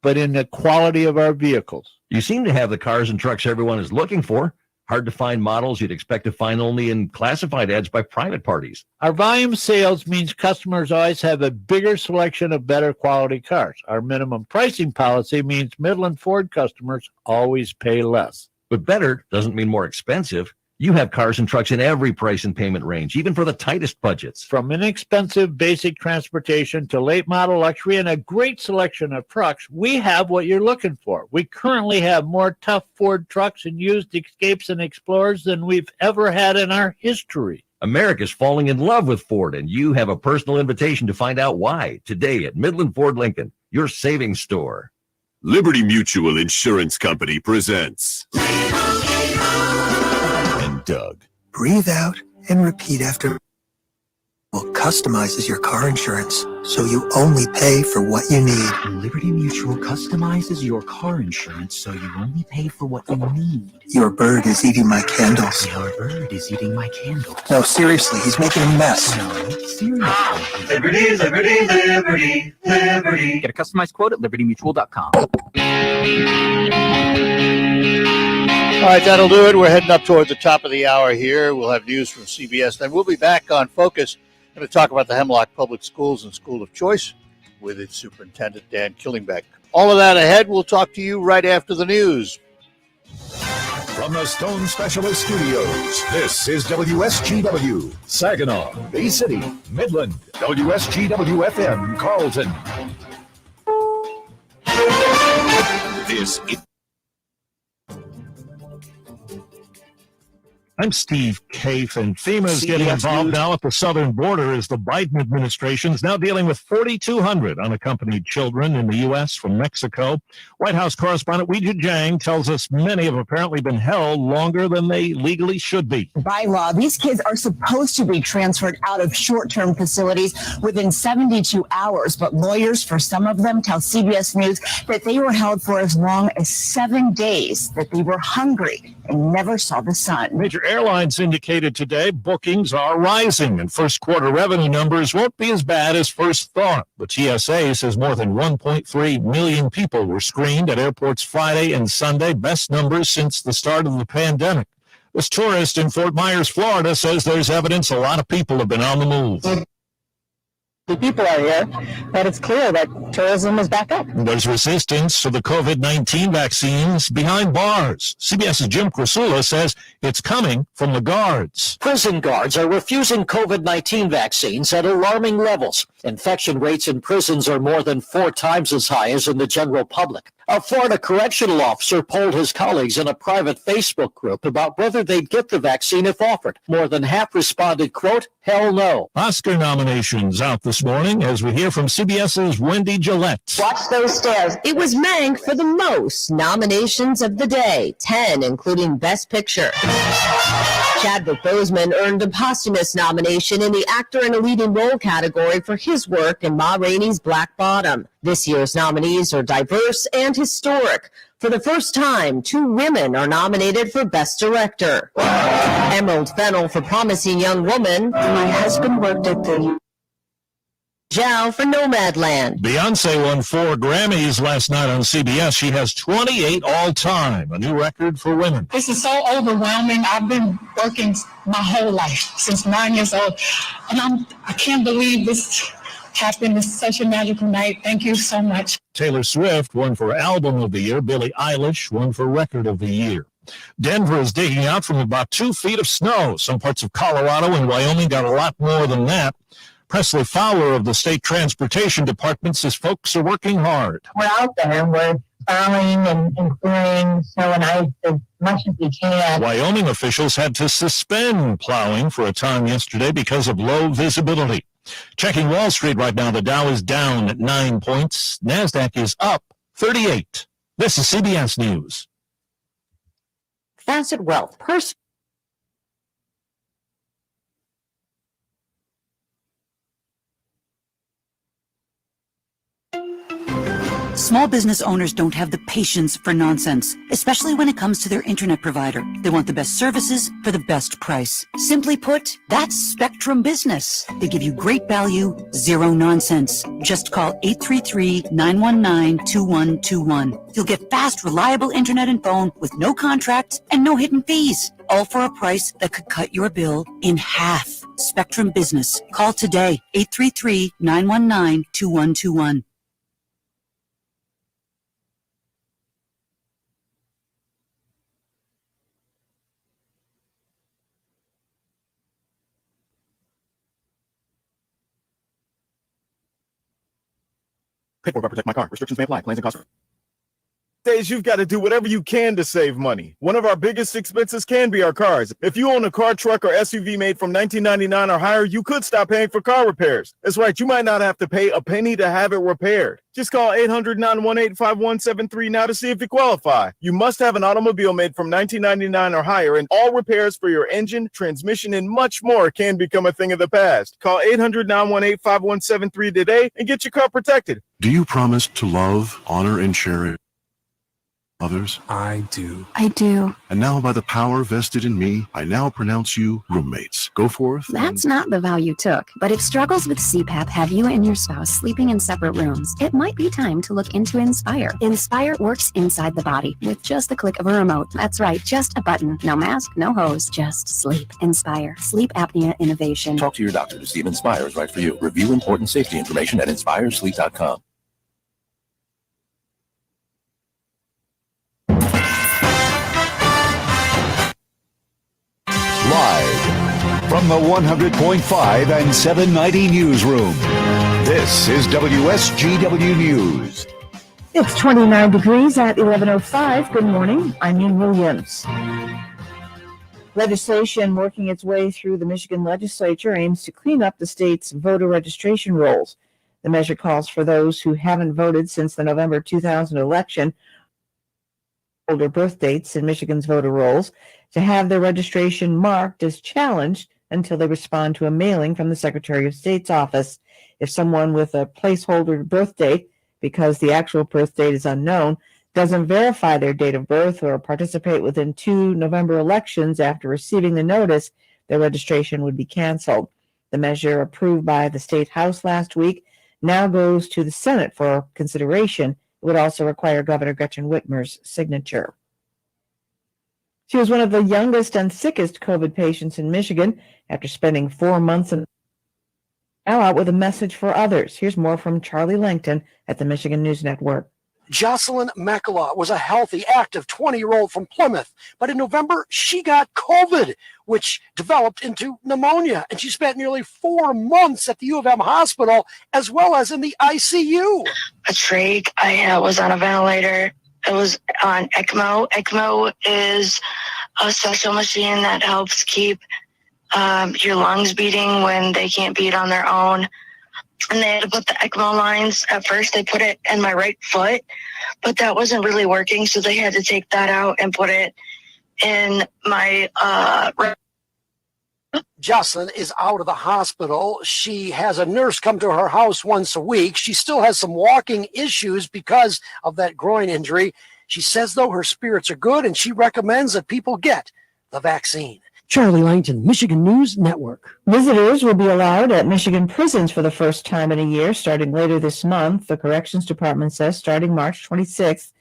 but in the quality of our vehicles. You seem to have the cars and trucks everyone is looking for. Hard to find models you'd expect to find only in classified ads by private parties. Our volume sales means customers always have a bigger selection of better quality cars. Our minimum pricing policy means Midland Ford customers always pay less. But better doesn't mean more expensive. You have cars and trucks in every price and payment range, even for the tightest budgets. From inexpensive basic transportation to late model luxury and a great selection of trucks, we have what you're looking for. We currently have more tough Ford trucks and used Escapes and Explorers than we've ever had in our history. America's falling in love with Ford, and you have a personal invitation to find out why today at Midland Ford Lincoln, your savings store. Liberty Mutual Insurance Company presents Doug. Breathe out and repeat after. customizes your car insurance, so you only pay for what you need. Liberty Mutual customizes your car insurance, so you only pay for what you need. Your bird is eating my candles. Your bird is eating my candles. No, seriously, he's making a mess. No, seriously. Liberty, liberty, liberty, liberty. Get a customized quote at libertymutual.com. All right, that'll do it. We're heading up towards the top of the hour here. We'll have news from CBS. Then we'll be back on Focus. Going to talk about the Hemlock Public Schools and School of Choice with its superintendent, Dan Killingbeck. All of that ahead. We'll talk to you right after the news. From the Stone Specialist Studios, this is WSGW, Saginaw, Bay City, Midland, WSGW-FM, Carlton. This is I'm Steve Kaif, and FEMA is getting involved now at the southern border as the Biden administration is now dealing with 4,200 unaccompanied children in the U.S. from Mexico. White House correspondent Weijia Jiang tells us many have apparently been held longer than they legally should be. By law, these kids are supposed to be transferred out of short-term facilities within 72 hours, but lawyers for some of them tell CBS News that they were held for as long as 7 days, that they were hungry and never saw the sun. Major airlines indicated today bookings are rising and first quarter revenue numbers won't be as bad as first thought. The TSA says more than 1.3 million people were screened at airports Friday and Sunday, best numbers since the start of the pandemic. This tourist in Fort Myers, Florida, says there's evidence a lot of people have been on the move. The people are here, but it's clear that tourism is back up. There's resistance to the COVID-19 vaccines behind bars. CBS's Jim Krasula says it's coming from the guards. Prison guards are refusing COVID-19 vaccines at alarming levels. Infection rates in prisons are more than 4 times as high as in the general public. A Florida correctional officer polled his colleagues in a private Facebook group about whether they'd get the vaccine if offered. More than half responded, quote, hell no. Oscar nominations out this morning as we hear from CBS's Wendy Gillette. Watch those stairs. It was Mank for the most nominations of the day, 10, including Best Picture. Chadwick Boseman earned a posthumous nomination in the actor in a leading role category for his work in Ma Rainey's Black Bottom. This year's nominees are diverse and historic. For the first time, 2 women are nominated for Best Director. Emerald Fennell for Promising Young Woman. My husband worked at the Zhao for Nomadland. Beyonce won 4 Grammys last night on CBS. She has 28 all-time, a new record for women. This is so overwhelming. I've been working my whole life, since 9 years old, and I can't believe this happened. It's such a magical night. Thank you so much. Taylor Swift won for Album of the Year. Billie Eilish won for Record of the Year. Denver is digging out from about 2 feet of snow. Some parts of Colorado and Wyoming got a lot more than that. Presley Fowler of the State Transportation Department says folks are working hard. We're out there. We're plowing and clearing snow and ice as much as we can. Wyoming officials had to suspend plowing for a time yesterday because of low visibility. Checking Wall Street right now, the Dow is down at 9 points. NASDAQ is up 38. This is CBS News. Facet Wealth. Small business owners don't have the patience for nonsense, especially when it comes to their internet provider. They want the best services for the best price. Simply put, that's Spectrum Business. They give you great value, zero nonsense. Just call 833-919-2121. You'll get fast, reliable internet and phone with no contracts and no hidden fees. All for a price that could cut your bill in half. Spectrum Business. Call today, 833-919-2121. Paid for by Protect My Car. Restrictions may apply. Plans and costs. Days you've got to do whatever you can to save money. One of our biggest expenses can be our cars. If you own a car, truck, or SUV made from 1999 or higher, you could stop paying for car repairs. That's right, you might not have to pay a penny to have it repaired. Just call 800-918-5173 now to see if you qualify. You must have an automobile made from 1999 or higher, and all repairs for your engine, transmission, and much more can become a thing of the past. Call 800-918-5173 today and get your car protected. Do you promise to love, honor, and cherish others? I do. I do. And now, by the power vested in me, I now pronounce you roommates. Go forth. That's not the vow you took. But if struggles with CPAP have you and your spouse sleeping in separate rooms, it might be time to look into Inspire. Inspire works inside the body with just the click of a remote. That's right, just a button. No mask, no hose, just sleep. Inspire. Sleep apnea innovation. Talk to your doctor to see if Inspire is right for you. Review important safety information at inspiresleep.com. Live from the 100.5 and 790 newsroom, this is WSGW News. It's 29 degrees at 11:05. Good morning. I'm Ian Williams. Legislation working its way through the Michigan legislature aims to clean up the state's voter registration rolls. The measure calls for those who haven't voted since the November 2000 election, older birth dates in Michigan's voter rolls, to have their registration marked as challenged until they respond to a mailing from the Secretary of State's office. If someone with a placeholder birth date, because the actual birth date is unknown, doesn't verify their date of birth or participate within 2 November elections after receiving the notice, their registration would be canceled. The measure, approved by the State House last week, now goes to the Senate for consideration. It would also require Governor Gretchen Whitmer's signature. She was one of the youngest and sickest COVID patients in Michigan after spending 4 months now out with a message for others. Here's more from Charlie Langton at the Michigan News Network. Jocelyn Makala was a healthy, active 20-year-old from Plymouth, but in November, she got COVID, which developed into pneumonia, and she spent nearly 4 months at the U of M hospital, as well as in the ICU. A trach, I was on a ventilator. It was on ECMO. ECMO is a special machine that helps keep your lungs beating when they can't beat on their own. And they had to put the ECMO lines. At first, they put it in my right foot, but that wasn't really working, so they had to take that out and put it in my right. Jocelyn is out of the hospital. She has a nurse come to her house once a week. She still has some walking issues because of that groin injury. She says, though, her spirits are good, and she recommends that people get the vaccine. Charlie Langton, Michigan News Network. Visitors will be allowed at Michigan prisons for the first time in a year, starting later this month. The Corrections Department says starting March 26th,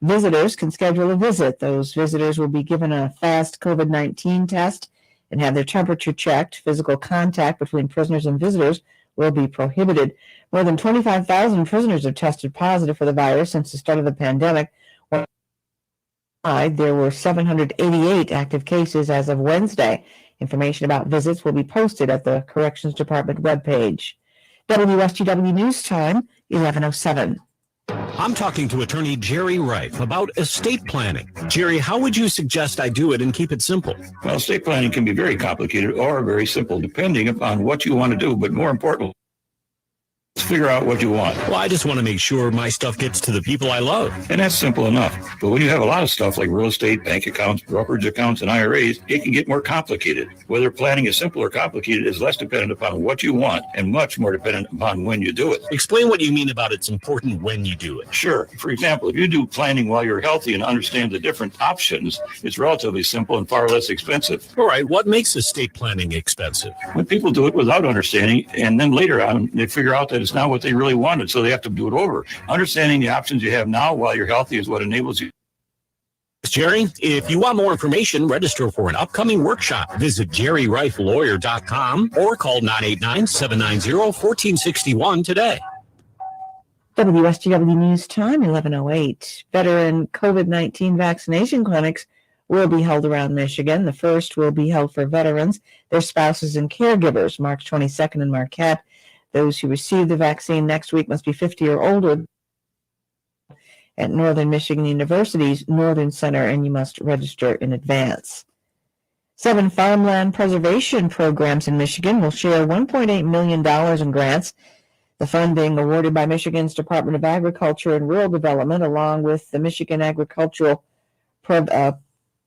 visitors can schedule a visit. Those visitors will be given a fast COVID-19 test and have their temperature checked. Physical contact between prisoners and visitors will be prohibited. More than 25,000 prisoners have tested positive for the virus since the start of the pandemic. There were 788 active cases as of Wednesday. Information about visits will be posted at the Corrections Department webpage. WSGW News Time, 11:07. I'm talking to attorney Jerry Reif about estate planning. Jerry, how would you suggest I do it and keep it simple? Well, estate planning can be very complicated or very simple, depending upon what you want to do. But more importantly, let's figure out what you want. Well, I just want to make sure my stuff gets to the people I love. And that's simple enough. But when you have a lot of stuff like real estate, bank accounts, brokerage accounts, and IRAs, it can get more complicated. Whether planning is simple or complicated is less dependent upon what you want and much more dependent upon when you do it. Explain what you mean about it's important when you do it. Sure. For example, if you do planning while you're healthy and understand the different options, it's relatively simple and far less expensive. All right. What makes estate planning expensive? When people do it without understanding, and then later on, they figure out that it's not what they really wanted, so they have to do it over. Understanding the options you have now while you're healthy is what enables you. Jerry, if you want more information, register for an upcoming workshop. Visit jerryreiflawyer.com or call 989-790-1461 today. WSGW News Time, 11:08. Veteran COVID-19 vaccination clinics will be held around Michigan. The first will be held for veterans, their spouses, and caregivers, March 22nd in Marquette. Those who receive the vaccine next week must be 50 or older at Northern Michigan University's Northern Center, and you must register in advance. 7 farmland preservation programs in Michigan will share $1.8 million in grants. The funding, awarded by Michigan's Department of Agriculture and Rural Development, along with the Michigan Agricultural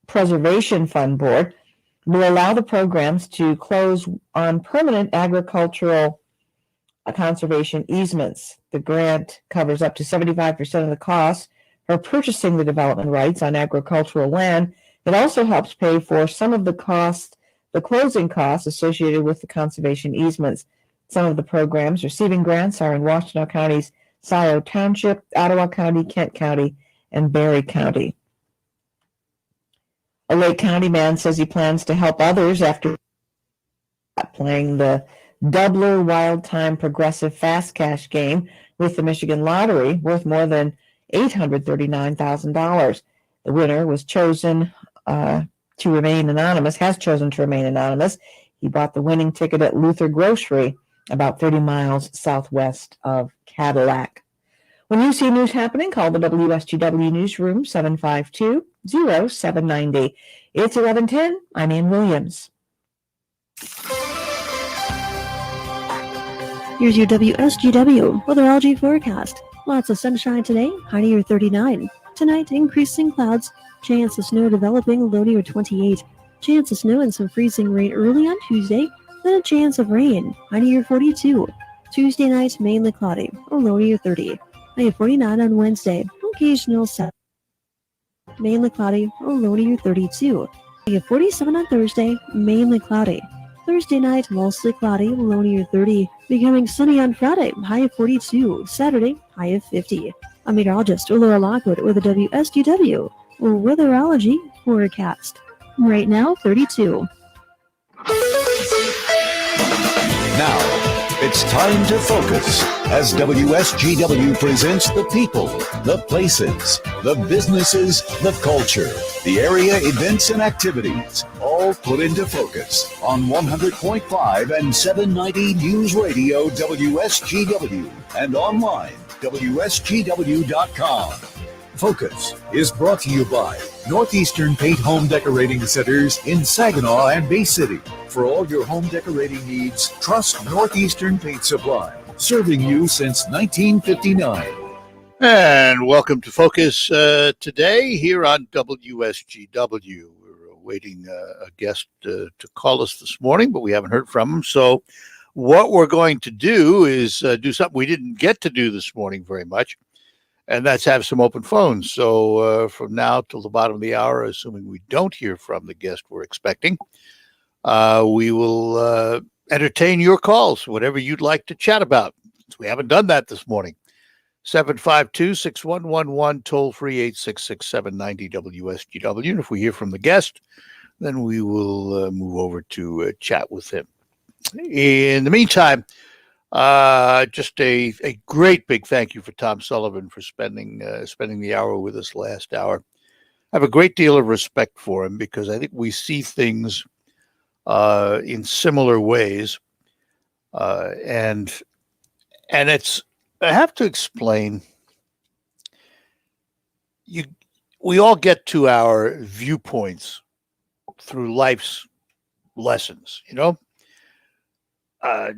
Preservation Fund Board, will allow the programs to close on permanent agricultural conservation easements. The grant covers up to 75% of the costs for purchasing the development rights on agricultural land. It also helps pay for some of the closing costs associated with the conservation easements. Some of the programs receiving grants are in Washtenaw County's Scioto Township, Ottawa County, Kent County, and Barry County. A Lake County man says he plans to help others after playing the Doubler Wild Time Progressive Fast Cash game with the Michigan Lottery, worth more than $839,000. The winner was chosen to remain anonymous, has chosen to remain anonymous. He bought the winning ticket at Luther Grocery, about 30 miles southwest of Cadillac. When you see news happening, call the WSGW newsroom, 752-0790. It's 11:10. I'm Ann Williams. Here's your WSGW weatherology forecast. Lots of sunshine today, high near 39. Tonight, increasing clouds, chance of snow developing, low near 28. Chance of snow and some freezing rain early on Tuesday, then a chance of rain, high near 42. Tuesday night, mainly cloudy, or low near 30. High 49 on Wednesday, occasional sun. Mainly cloudy, or low near 32. High 47 on Thursday, mainly cloudy. Thursday night, mostly cloudy, low near 30. Becoming sunny on Friday, high of 42. Saturday, high of 50. I'm meteorologist Laura Lockwood with the WSGW weatherology forecast. Right now, 32. Now, it's time to focus as WSGW presents the people, the places, the businesses, the culture, the area events and activities, all put into focus on 100.5 and 790 News Radio WSGW and online WSGW.com. Focus is brought to you by Northeastern Paint Home Decorating Centers in Saginaw and Bay City. For all your home decorating needs, trust Northeastern Paint Supply, serving you since 1959. And welcome to Focus today here on WSGW. We're awaiting a guest to call us this morning, but we haven't heard from him. So what we're going to do is do something we didn't get to do this morning very much, and that's have some open phones. So from now till the bottom of the hour, assuming we don't hear from the guest we're expecting, we will entertain your calls, whatever you'd like to chat about. We haven't done that this morning. 752-6111, toll free 866-790 WSGW. And if we hear from the guest, then we will move over to chat with him. In the meantime, just a great big thank you for Tom Sullivan for spending the hour with us last hour. I have a great deal of respect for him because I think we see things in similar ways, and it's, I have to explain, we all get to our viewpoints through life's lessons, you know.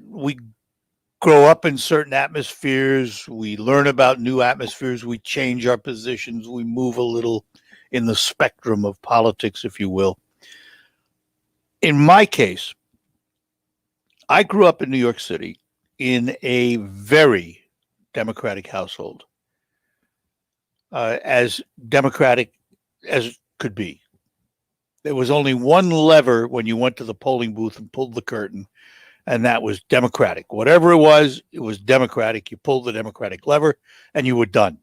We grow up in certain atmospheres, we learn about new atmospheres, we change our positions, we move a little in the spectrum of politics, if you will. In my case, I grew up in New York City in a very Democratic household, as Democratic as could be. There was only one lever when you went to the polling booth and pulled the curtain, and that was Democratic. Whatever it was Democratic. You pulled the Democratic lever, and you were done.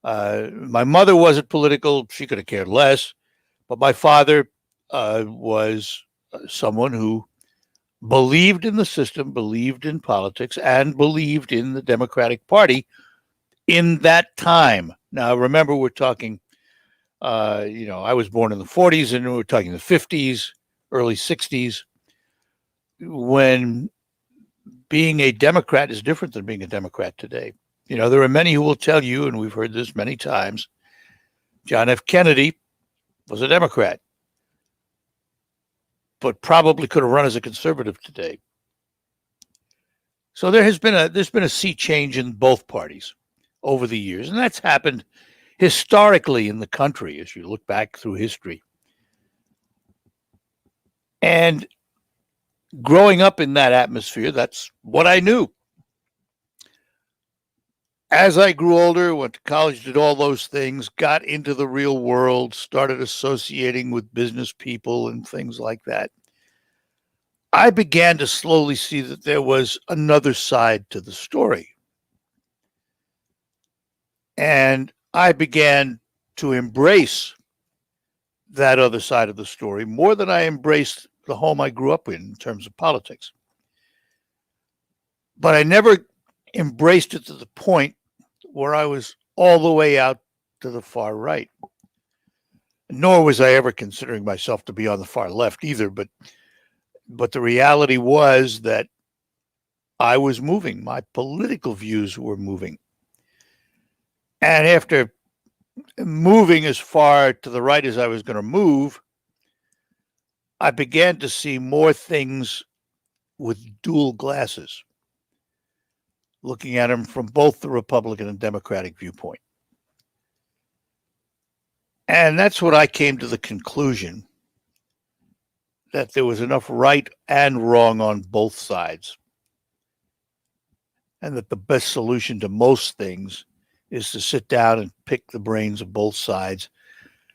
My mother wasn't political. She could have cared less. But my father was someone who believed in the system, believed in politics, and believed in the Democratic Party in that time. Now, remember, we're talking, I was born in the 40s, and we're talking the 50s, early 60s, when being a Democrat is different than being a Democrat today. You know, there are many who will tell you, and we've heard this many times, John F. Kennedy was a Democrat, but probably could have run as a conservative today. So there's been a sea change in both parties over the years, and that's happened historically in the country as you look back through history. And growing up in that atmosphere, that's what I knew. As I grew older, went to college, did all those things, got into the real world, started associating with business people and things like that, I began to slowly see that there was another side to the story. And I began to embrace that other side of the story more than I embraced the home I grew up in terms of politics. But I never embraced it to the point where I was all the way out to the far right. Nor was I ever considering myself to be on the far left either, but the reality was that I was moving. My political views were moving. And after moving as far to the right as I was going to move, I began to see more things with dual glasses, looking at them from both the Republican and Democratic viewpoint. And that's what I came to the conclusion, that there was enough right and wrong on both sides, and that the best solution to most things is to sit down and pick the brains of both sides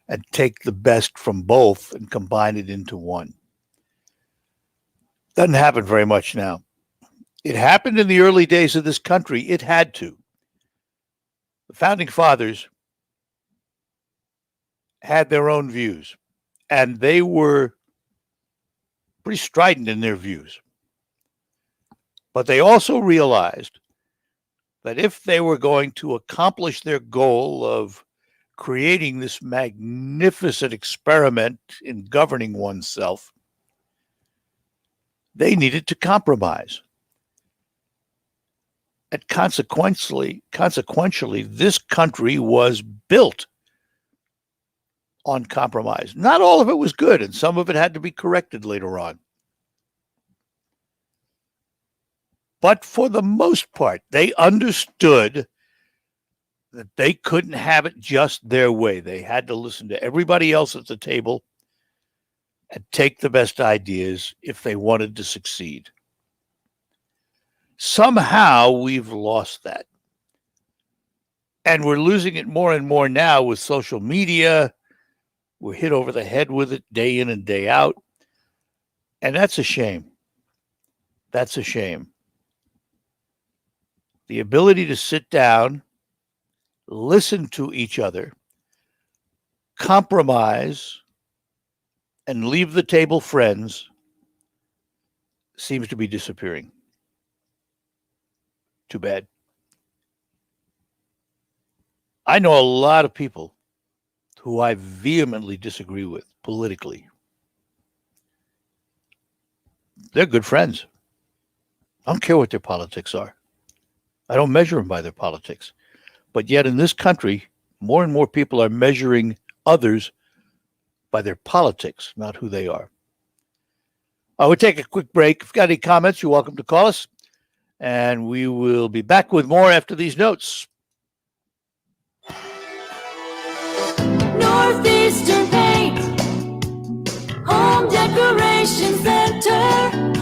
and take the best from both and combine it into one. Doesn't happen very much now. It happened in the early days of this country. It had to. The founding fathers had their own views, and they were pretty strident in their views. But they also realized that if they were going to accomplish their goal of creating this magnificent experiment in governing oneself, they needed to compromise. And consequentially, this country was built on compromise. Not all of it was good, and some of it had to be corrected later on. But for the most part, they understood that they couldn't have it just their way. They had to listen to everybody else at the table and take the best ideas if they wanted to succeed. Somehow we've lost that. And we're losing it more and more now with social media. We're hit over the head with it day in and day out. And that's a shame. That's a shame. The ability to sit down, listen to each other, compromise, and leave the table friends seems to be disappearing. Too bad. I know a lot of people who I vehemently disagree with politically. They're good friends. I don't care what their politics are. I don't measure them by their politics. But yet in this country, more and more people are measuring others by their politics, not who they are. We'll take a quick break. If you've got any comments, you're welcome to call us. And we will be back with more after these notes. Northeastern Paint, Home Decoration Center.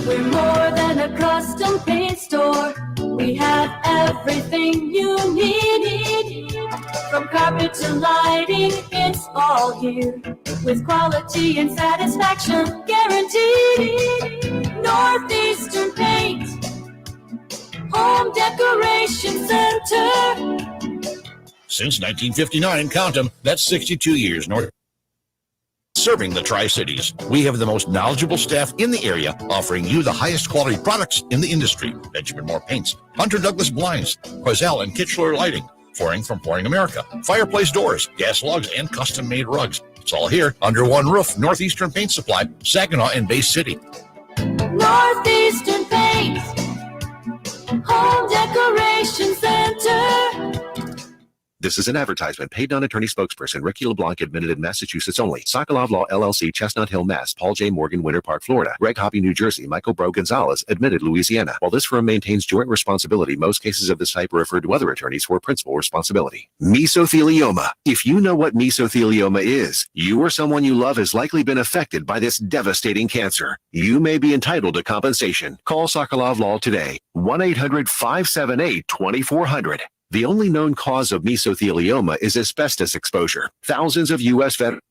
We're more than a custom paint store. We have everything you need. From carpet to lighting, it's all here. With quality and satisfaction guaranteed. Northeastern Paint, Home Decoration Center. Since 1959, count them, that's 62 years north. Serving the Tri-Cities. We have the most knowledgeable staff in the area, offering you the highest quality products in the industry. Benjamin Moore Paints, Hunter Douglas Blinds, Quazell and Kitchener Lighting, Flooring from Flooring America, Fireplace Doors, Gas Logs, and custom-made rugs. It's all here under one roof. Northeastern Paint Supply, Saginaw and Bay City. Northeastern Paint, Home Decoration Center. This is an advertisement. Paid non-attorney spokesperson Ricky LeBlanc, admitted in Massachusetts only. Sokolov Law LLC, Chestnut Hill, Mass. Paul J. Morgan, Winter Park, Florida. Greg Hoppy, New Jersey. Michael Bro Gonzalez, admitted Louisiana. While this firm maintains joint responsibility, most cases of this type are referred to other attorneys for principal responsibility. Mesothelioma. If you know what mesothelioma is, you or someone you love has likely been affected by this devastating cancer. You may be entitled to compensation. Call Sokolov Law today. 1-800-578-2400. The only known cause of mesothelioma is asbestos exposure. Thousands of U.S. veterans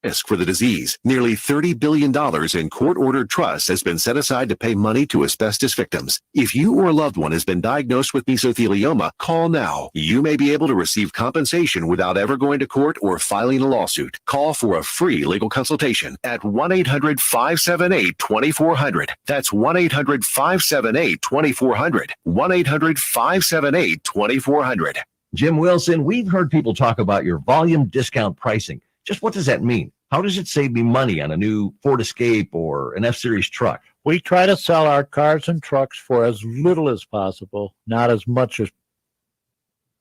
risk for the disease. Nearly $30 billion in court-ordered trusts has been set aside to pay money to asbestos victims. If you or a loved one has been diagnosed with mesothelioma, call now. You may be able to receive compensation without ever going to court or filing a lawsuit. Call for a free legal consultation at 1-800-578-2400. That's 1-800-578-2400. 1-800-578-2400. Jim Wilson, we've heard people talk about your volume discount pricing. Just what does that mean? How does it save me money on a new Ford Escape or an F-Series truck? We try to sell our cars and trucks for as little as possible, not as much as.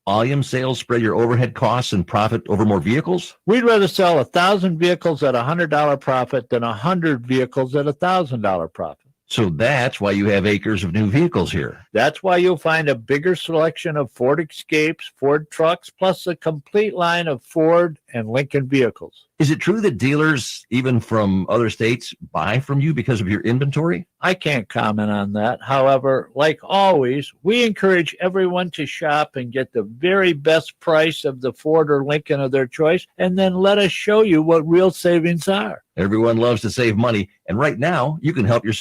Volume sales spread your overhead costs and profit over more vehicles? We'd rather sell 1,000 vehicles at $100 profit than 100 vehicles at $1,000 profit. So that's why you have acres of new vehicles here. That's why you'll find a bigger selection of Ford Escapes, Ford trucks, plus a complete line of Ford and Lincoln vehicles. Is it true that dealers, even from other states, buy from you because of your inventory? I can't comment on that. However, like always, we encourage everyone to shop and get the very best price of the Ford or Lincoln of their choice, and then let us show you what real savings are. Everyone loves to save money, and right now, you can help your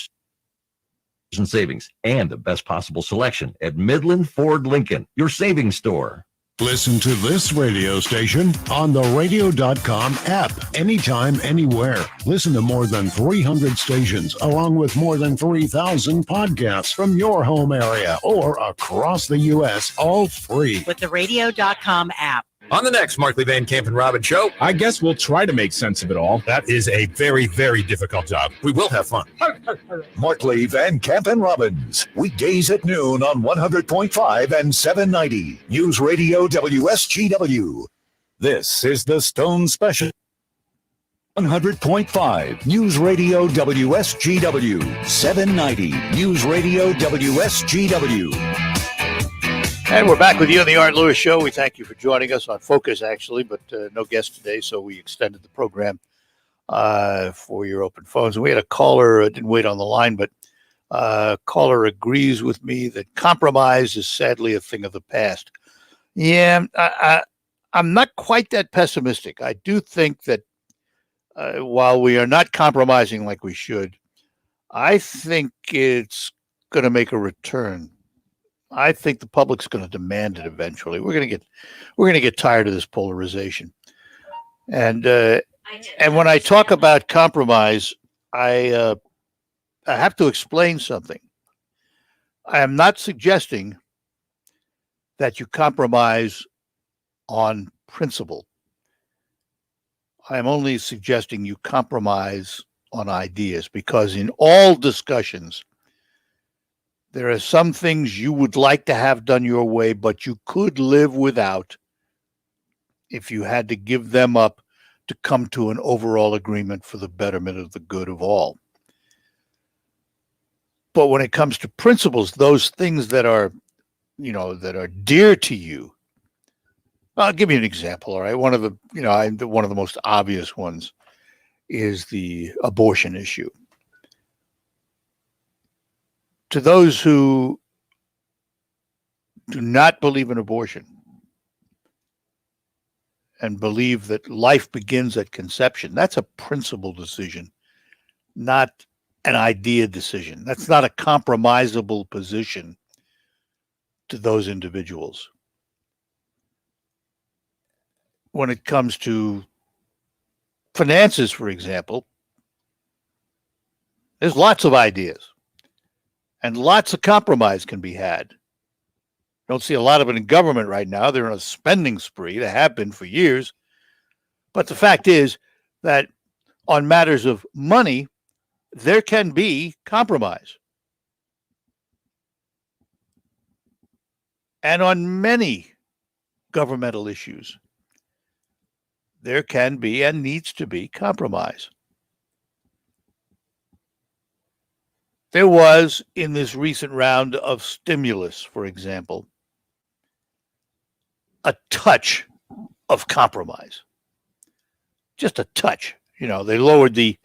and savings and the best possible selection at Midland Ford Lincoln, your savings store. Listen to this radio station on the radio.com app anytime, anywhere. Listen to more than 300 stations along with more than 3,000 podcasts from your home area or across the U.S., all free. With the radio.com app. On the next Markley Van Camp and Robbins show, I guess we'll try to make sense of it all. That is a very, very difficult job. We will have fun. Markley Van Camp and Robbins, weekdays at noon on 100.5 and 790 News Radio WSGW. This is the Stone Special. 100.5 News Radio WSGW. 790 News Radio WSGW. And we're back with you on the Art Lewis Show. We thank you for joining us on Focus, actually, but no guest today, so we extended the program for your open phones. And we had a caller, didn't wait on the line, but caller agrees with me that compromise is sadly a thing of the past. Yeah, I'm not quite that pessimistic. I do think that while we are not compromising like we should, I think it's going to make a return. I think the public's going to demand it eventually. We're going to get tired of this polarization. And when I talk about compromise, I have to explain something. I am not suggesting that you compromise on principle. I am only suggesting you compromise on ideas, because in all discussions, there are some things you would like to have done your way, but you could live without if you had to give them up to come to an overall agreement for the betterment of the good of all. But when it comes to principles, those things that are, that are dear to you, I'll give you an example. All right. One of the most obvious ones is the abortion issue. To those who do not believe in abortion and believe that life begins at conception, that's a principle decision, not an idea decision. That's not a compromisable position to those individuals. When it comes to finances, for example, there's lots of ideas. And lots of compromise can be had. Don't see a lot of it in government right now. They're on a spending spree. They have been for years. But the fact is that on matters of money, there can be compromise. And on many governmental issues, there can be and needs to be compromise. There was, in this recent round of stimulus, for example, a touch of compromise. Just a touch. You know, they lowered the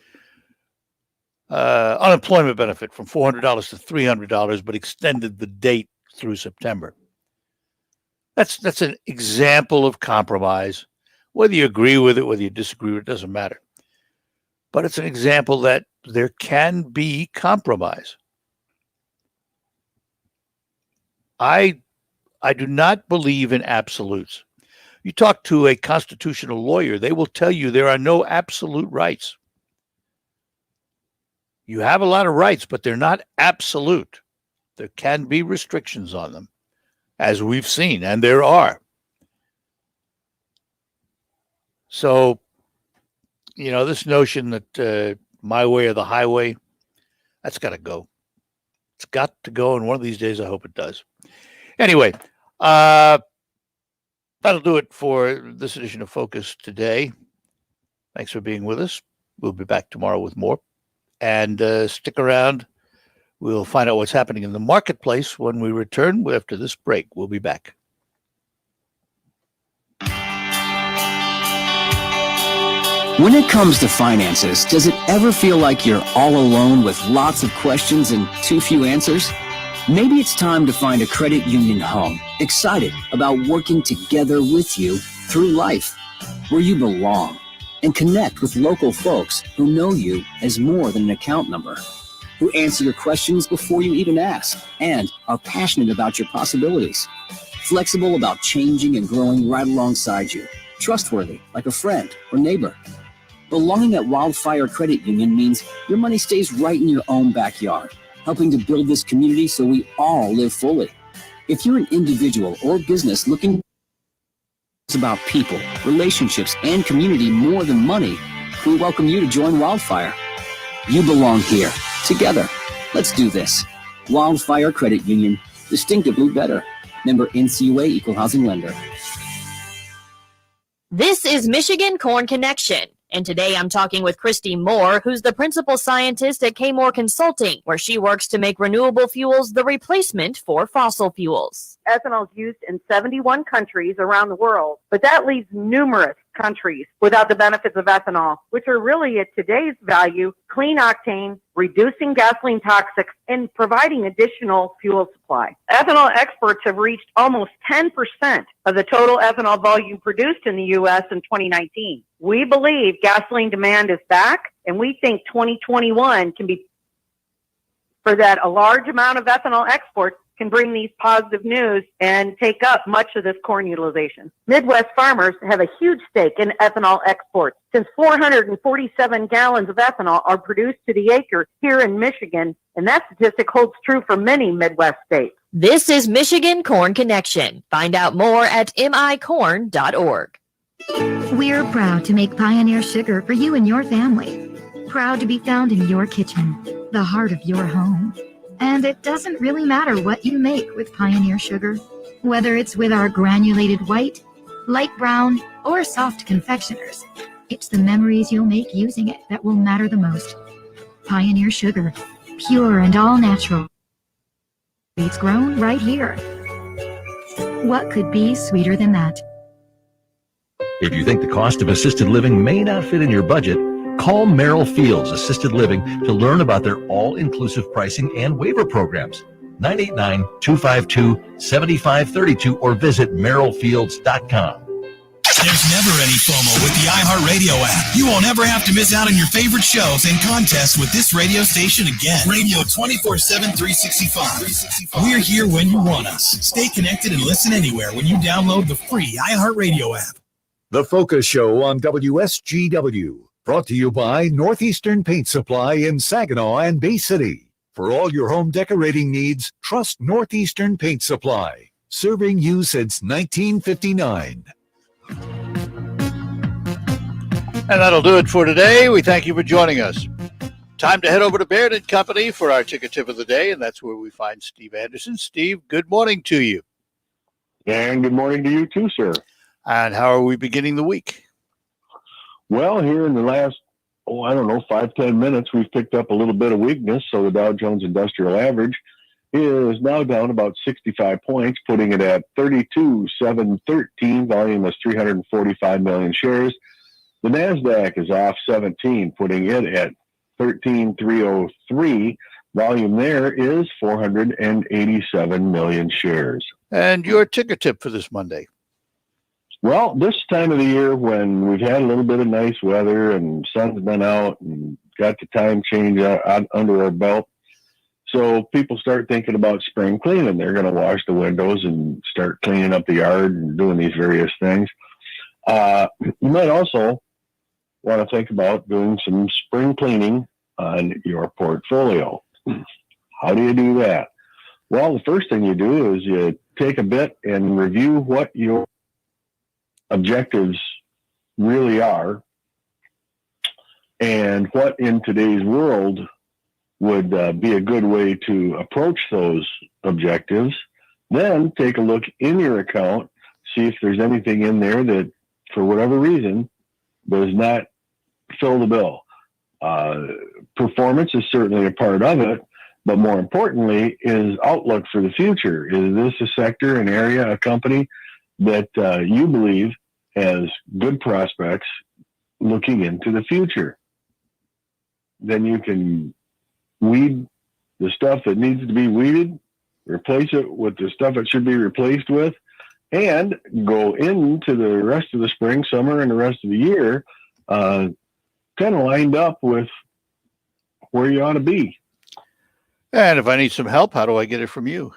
unemployment benefit from $400 to $300, but extended the date through September. That's an example of compromise. Whether you agree with it, whether you disagree with it, doesn't matter. But it's an example that there can be compromise. I do not believe in absolutes. You talk to a constitutional lawyer, they will tell you there are no absolute rights. You have a lot of rights, but they're not absolute. There can be restrictions on them, as we've seen, and there are. So, you know, this notion that my way or the highway, that's got to go. It's got to go, and one of these days I hope it does. Anyway, that'll do it for this edition of Focus today. Thanks for being with us. We'll be back tomorrow with more. And stick around. We'll find out what's happening in the marketplace when we return after this break. We'll be back. When it comes to finances, does it ever feel like you're all alone with lots of questions and too few answers? Maybe it's time to find a credit union home, excited about working together with you through life, where you belong, and connect with local folks who know you as more than an account number, who answer your questions before you even ask, and are passionate about your possibilities, flexible about changing and growing right alongside you, trustworthy like a friend or neighbor. Belonging at Wildfire Credit Union means your money stays right in your own backyard, helping to build this community so we all live fully. If you're an individual or business looking about people, relationships, and community more than money, we welcome you to join Wildfire. You belong here. Together. Let's do this. Wildfire Credit Union. Distinctively better. Member NCUA Equal Housing Lender. This is Michigan Corn Connection. And today I'm talking with Christy Moore, who's the principal scientist at K Moore Consulting, where she works to make renewable fuels the replacement for fossil fuels. Ethanol is used in 71 countries around the world, but that leaves numerous countries without the benefits of ethanol, which are really at today's value, clean octane, reducing gasoline toxics, and providing additional fuel supply. Ethanol exports have reached almost 10% of the total ethanol volume produced in the U.S. in 2019. We believe gasoline demand is back, and we think 2021 can be for that a large amount of ethanol exports can bring these positive news and take up much of this corn utilization. Midwest farmers have a huge stake in ethanol exports, since 447 gallons of ethanol are produced to the acre here in Michigan, and that statistic holds true for many Midwest states. This is Michigan Corn Connection. Find out more at micorn.org. We're proud to make Pioneer Sugar for you and your family. Proud to be found in your kitchen, the heart of your home. And it doesn't really matter what you make with Pioneer Sugar, whether it's with our granulated white, light brown, or soft confectioners. It's the memories you'll make using it that will matter the most. Pioneer Sugar, pure and all natural. It's grown right here. What could be sweeter than that? If you think the cost of assisted living may not fit in your budget, call Merrill Fields Assisted Living to learn about their all-inclusive pricing and waiver programs. 989-252-7532 or visit merrillfields.com. There's never any FOMO with the iHeartRadio app. You won't ever have to miss out on your favorite shows and contests with this radio station again. Radio 24/7, 365. We're here when you want us. Stay connected and listen anywhere when you download the free iHeartRadio app. The Focus Show on WSGW. Brought to you by Northeastern Paint Supply in Saginaw and Bay City. For all your home decorating needs, trust Northeastern Paint Supply. Serving you since 1959. And that'll do it for today. We thank you for joining us. Time to head over to Baird & Company for our ticker tip of the day, and that's where we find Steve Anderson. Steve, good morning to you. And good morning to you too, sir. And how are we beginning the week? Well, here in the last, 5-10 minutes, we've picked up a little bit of weakness. So the Dow Jones Industrial Average is now down about 65 points, putting it at 32,713. Volume is 345 million shares. The NASDAQ is off 17, putting it at 13,303. Volume there is 487 million shares. And your ticker tip for this Monday? Well, this time of the year when we've had a little bit of nice weather and sun's been out and got the time change under our belt, so people start thinking about spring cleaning. They're going to wash the windows and start cleaning up the yard and doing these various things. You might also want to think about doing some spring cleaning on your portfolio. How do you do that? Well, the first thing you do is you take a bit and review what your objectives really are and what in today's world would be a good way to approach those objectives. Then take a look in your account, see if there's anything in there that, for whatever reason, does not fill the bill. Performance is certainly a part of it, but more importantly is outlook for the future. Is this a sector, an area, a company that you believe has good prospects looking into the future? Then you can weed the stuff that needs to be weeded, replace it with the stuff it should be replaced with, and go into the rest of the spring, summer, and the rest of the year kind of lined up with where you ought to be. And if I need some help, how do I get it from you?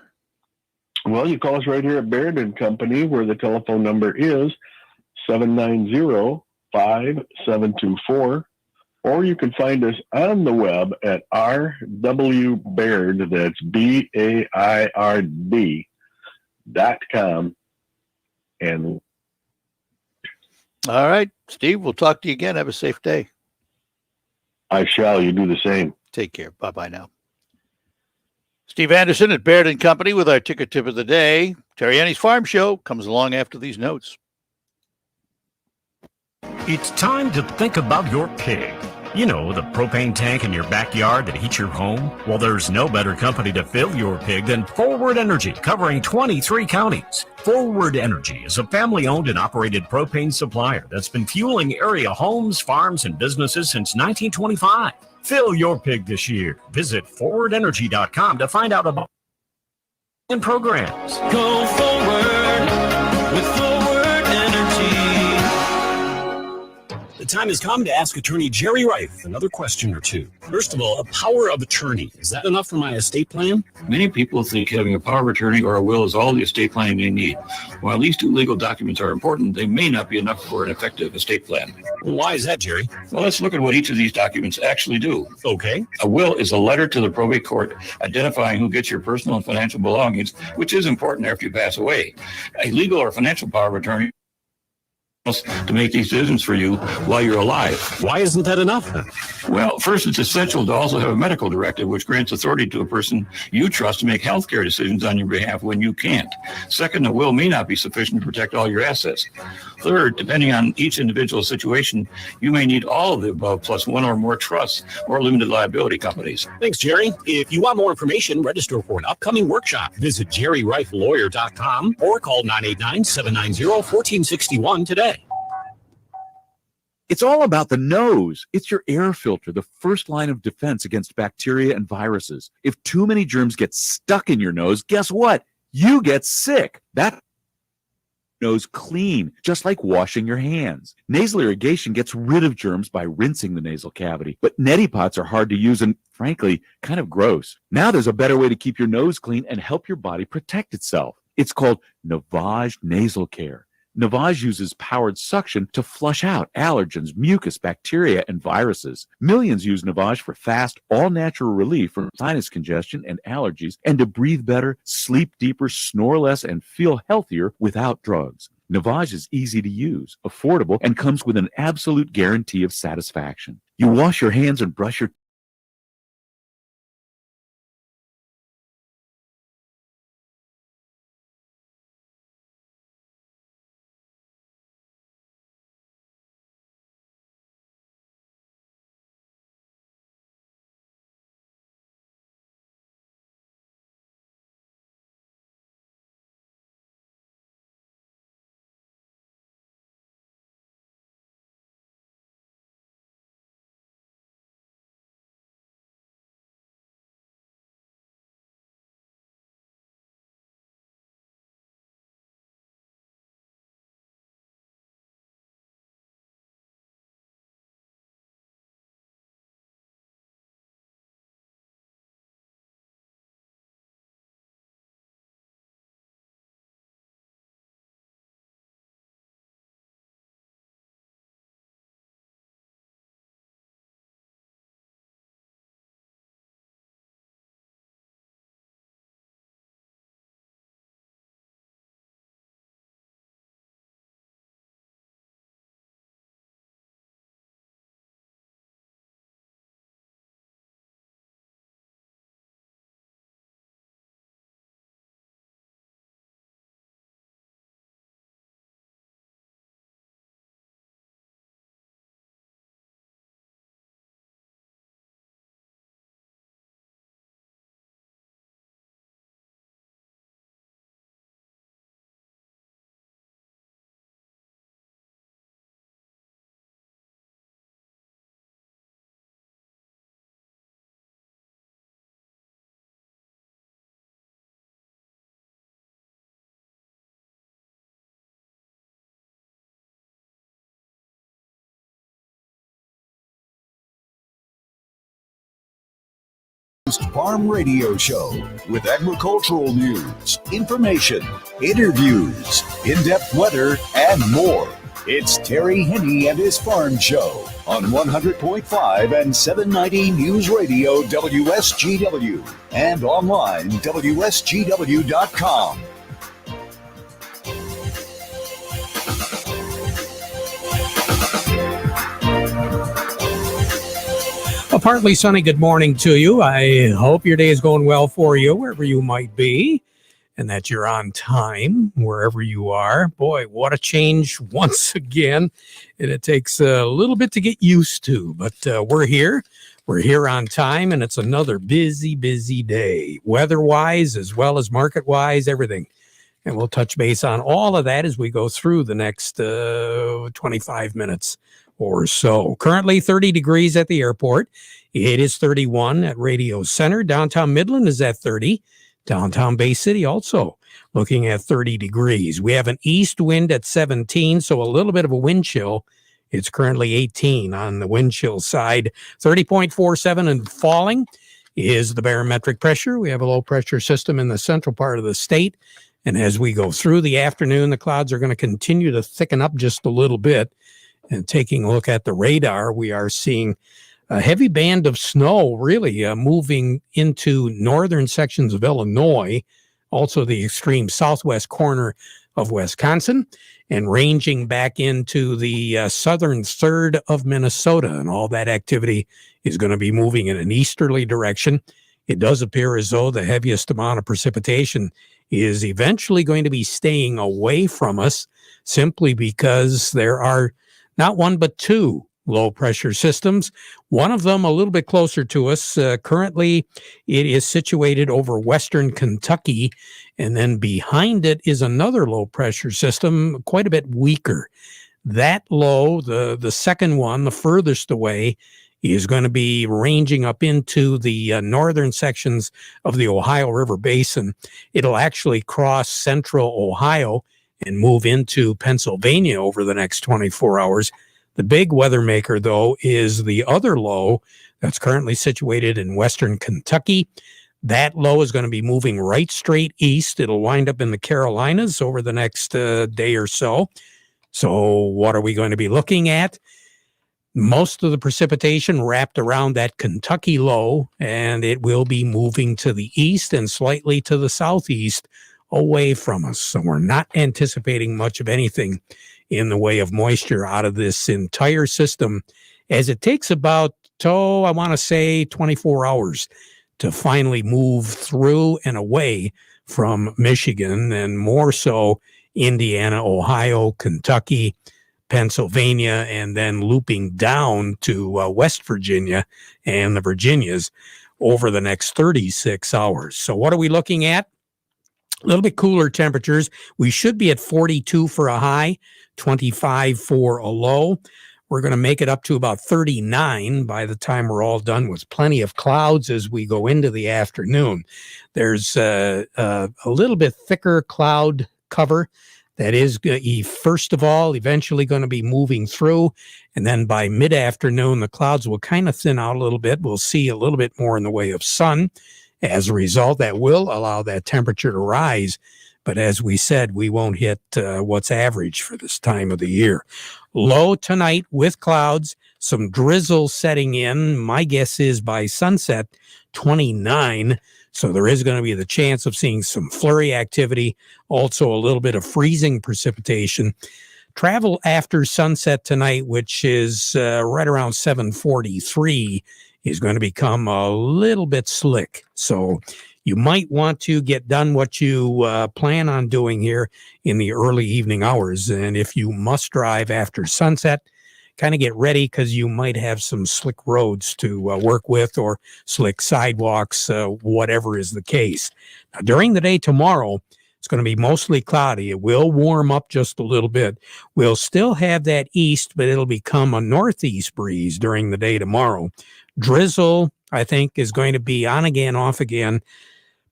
Well, you call us right here at Baird & Company, where the telephone number is 790-5724, or you can find us on the web at rwbaird, that's BAIRD.com. And all right, Steve, we'll talk to you again. Have a safe day. I shall. You do the same. Take care. Bye-bye now. Steve Anderson at Baird & Company with our ticker tip of the day. Terry Annie's Farm Show comes along after these notes. It's time to think about your pig. You know, the propane tank in your backyard that heats your home? Well, there's no better company to fill your pig than Forward Energy, covering 23 counties. Forward Energy is a family-owned and operated propane supplier that's been fueling area homes, farms, and businesses since 1925. Fill your pig this year. Visit forwardenergy.com to find out about programs. Go forward with Forward Energy. The time has come to ask attorney Jerry Reif another question or two. First of all, a power of attorney. Is that enough for my estate plan? Many people think having a power of attorney or a will is all the estate planning they need. While these two legal documents are important, they may not be enough for an effective estate plan. Why is that, Jerry? Well, let's look at what each of these documents actually do. Okay. A will is a letter to the probate court identifying who gets your personal and financial belongings, which is important after you pass away. A legal or financial power of attorney to make these decisions for you while you're alive. Why isn't that enough? Well, first, it's essential to also have a medical directive which grants authority to a person you trust to make healthcare decisions on your behalf when you can't. Second, a will may not be sufficient to protect all your assets. Third, depending on each individual situation, you may need all of the above plus one or more trusts or limited liability companies. Thanks, Jerry. If you want more information, register for an upcoming workshop. Visit jerryreiflawyer.com or call 989-790-1461 today. It's all about the nose. It's your air filter, the first line of defense against bacteria and viruses. If too many germs get stuck in your nose, guess what? You get sick. That nose clean, just like washing your hands. Nasal irrigation gets rid of germs by rinsing the nasal cavity. But neti pots are hard to use and, frankly, kind of gross. Now there's a better way to keep your nose clean and help your body protect itself. It's called Navage Nasal Care. Navage uses powered suction to flush out allergens, mucus, bacteria, and viruses. Millions use Navage for fast, all-natural relief from sinus congestion and allergies, and to breathe better, sleep deeper, snore less, and feel healthier without drugs. Navage is easy to use, affordable, and comes with an absolute guarantee of satisfaction. You wash your hands and brush your Farm Radio Show with agricultural news, information, interviews, in-depth weather, and more. It's Terry Henney and his Farm Show on 100.5 and 790 News Radio WSGW and online WSGW.com. A partly sunny good morning to you. I hope your day is going well for you, wherever you might be, and that you're on time wherever you are. Boy, what a change once again, and it takes a little bit to get used to, but we're here. We're here on time, and it's another busy day, weather-wise as well as market-wise, everything. And we'll touch base on all of that as we go through the next 25 minutes or so. Currently 30 degrees at the airport. It is 31 at Radio Center. Downtown Midland is at 30. Downtown Bay City also looking at 30 degrees. We have an east wind at 17, so a little bit of a wind chill. It's currently 18 on the wind chill side. 30.47 and falling is the barometric pressure. We have a low pressure system in the central part of the state. And as we go through the afternoon, the clouds are going to continue to thicken up just a little bit. And taking a look at the radar, we are seeing a heavy band of snow really moving into northern sections of Illinois, also the extreme southwest corner of Wisconsin, and ranging back into the southern third of Minnesota. And all that activity is going to be moving in an easterly direction. It does appear as though the heaviest amount of precipitation is eventually going to be staying away from us, simply because there are not one, but two low pressure systems. One of them a little bit closer to us. Currently, it is situated over western Kentucky. And then behind it is another low pressure system, quite a bit weaker. That low, the second one, the furthest away, is going to be ranging up into the northern sections of the Ohio River Basin. It'll actually cross central Ohio and move into Pennsylvania over the next 24 hours. The big weather maker, though, is the other low that's currently situated in western Kentucky. That low is going to be moving right straight east. It'll wind up in the Carolinas over the next day or so. So what are we going to be looking at? Most of the precipitation wrapped around that Kentucky low, and it will be moving to the east and slightly to the southeast away from us. So we're not anticipating much of anything in the way of moisture out of this entire system, as it takes about, I want to say 24 hours to finally move through and away from Michigan, and more so Indiana, Ohio, Kentucky, Pennsylvania, and then looping down to West Virginia and the Virginias over the next 36 hours. So what are we looking at? A little bit cooler temperatures. We should be at 42 for a high, 25 for a low. We're going to make it up to about 39 by the time we're all done, with plenty of clouds as we go into the afternoon. There's a little bit thicker cloud cover that is, first of all, eventually going to be moving through. And then by mid-afternoon, the clouds will kind of thin out a little bit. We'll see a little bit more in the way of sun. As a result, that will allow that temperature to rise. But as we said, we won't hit what's average for this time of the year. Low tonight with clouds, some drizzle setting in. My guess is by sunset, 29. So there is going to be the chance of seeing some flurry activity, also a little bit of freezing precipitation. Travel after sunset tonight, which is right around 7:43, is going to become a little bit slick. So you might want to get done what you plan on doing here in the early evening hours. And if you must drive after sunset, kind of get ready, because you might have some slick roads to work with, or slick sidewalks, whatever is the case. Now, during the day tomorrow, it's going to be mostly cloudy. It will warm up just a little bit. We'll still have that east, but it'll become a northeast breeze during the day tomorrow. Drizzle, I think, is going to be on again, off again.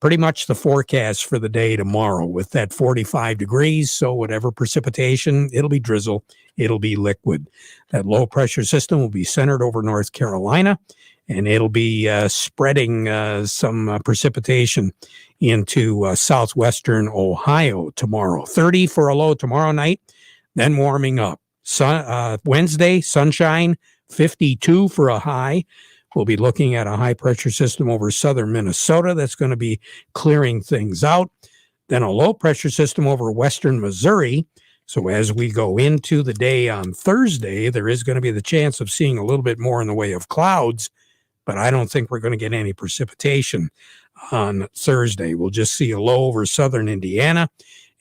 Pretty much the forecast for the day tomorrow, with that 45 degrees. So whatever precipitation, it'll be drizzle. It'll be liquid. That low pressure system will be centered over North Carolina, and it'll be spreading some precipitation into southwestern Ohio tomorrow. 30 for a low tomorrow night, then warming up. Wednesday, sunshine, 52 for a high. We'll be looking at a high pressure system over southern Minnesota that's going to be clearing things out. Then a low pressure system over western Missouri. So as we go into the day on Thursday, there is going to be the chance of seeing a little bit more in the way of clouds, but I don't think we're going to get any precipitation on Thursday. We'll just see a low over southern Indiana,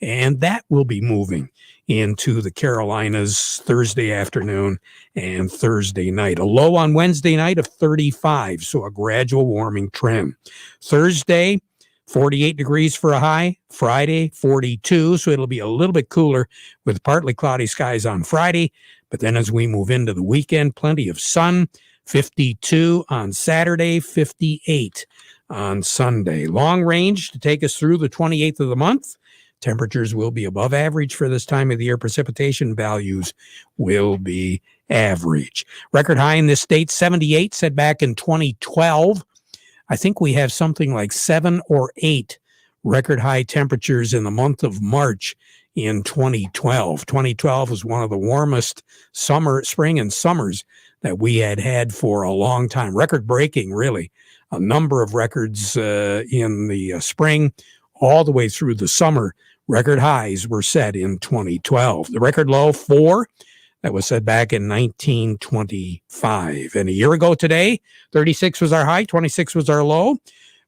and that will be moving into the Carolinas Thursday afternoon and Thursday night. A low on Wednesday night of 35, so a gradual warming trend. Thursday, 48 degrees for a high. Friday, 42, so it'll be a little bit cooler with partly cloudy skies on Friday. But then as we move into the weekend, plenty of sun. 52 on Saturday, 58 on Sunday. Long range to take us through the 28th of the month. Temperatures will be above average for this time of the year. Precipitation values will be average. Record high in this state, 78, set back in 2012. I think we have something like 7 or 8 record high temperatures in the month of March in 2012. 2012 was one of the warmest spring and summers that we had for a long time. Record breaking, really. A number of records in the spring all the way through the summer. Record highs were set in 2012. The record low, 4, that was set back in 1925. And a year ago today, 36 was our high, 26 was our low.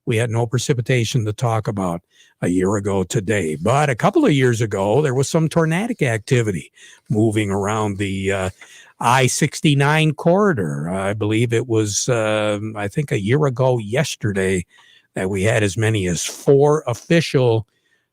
We had no precipitation to talk about a year ago today. But a couple of years ago, there was some tornadic activity moving around the I-69 corridor. I believe it was, I think a year ago yesterday, that we had as many as 4 official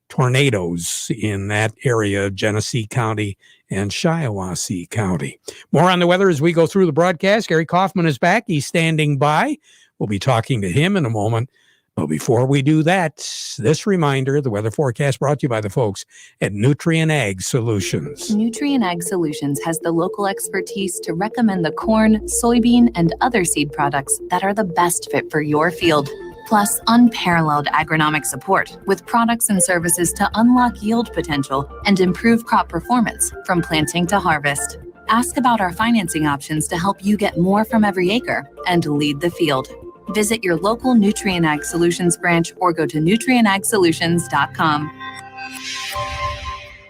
tornadoes in that area of Genesee County and Shiawassee County. More on the weather as we go through the broadcast. Gary Kaufman is back. He's standing by. We'll be talking to him in a moment. But before we do that, this reminder, the weather forecast brought to you by the folks at Nutrien Ag Solutions. Nutrien Ag Solutions has the local expertise to recommend the corn, soybean, and other seed products that are the best fit for your field. Plus, unparalleled agronomic support with products and services to unlock yield potential and improve crop performance from planting to harvest. Ask about our financing options to help you get more from every acre and lead the field. Visit your local Nutrien Ag Solutions branch or go to nutrienagsolutions.com.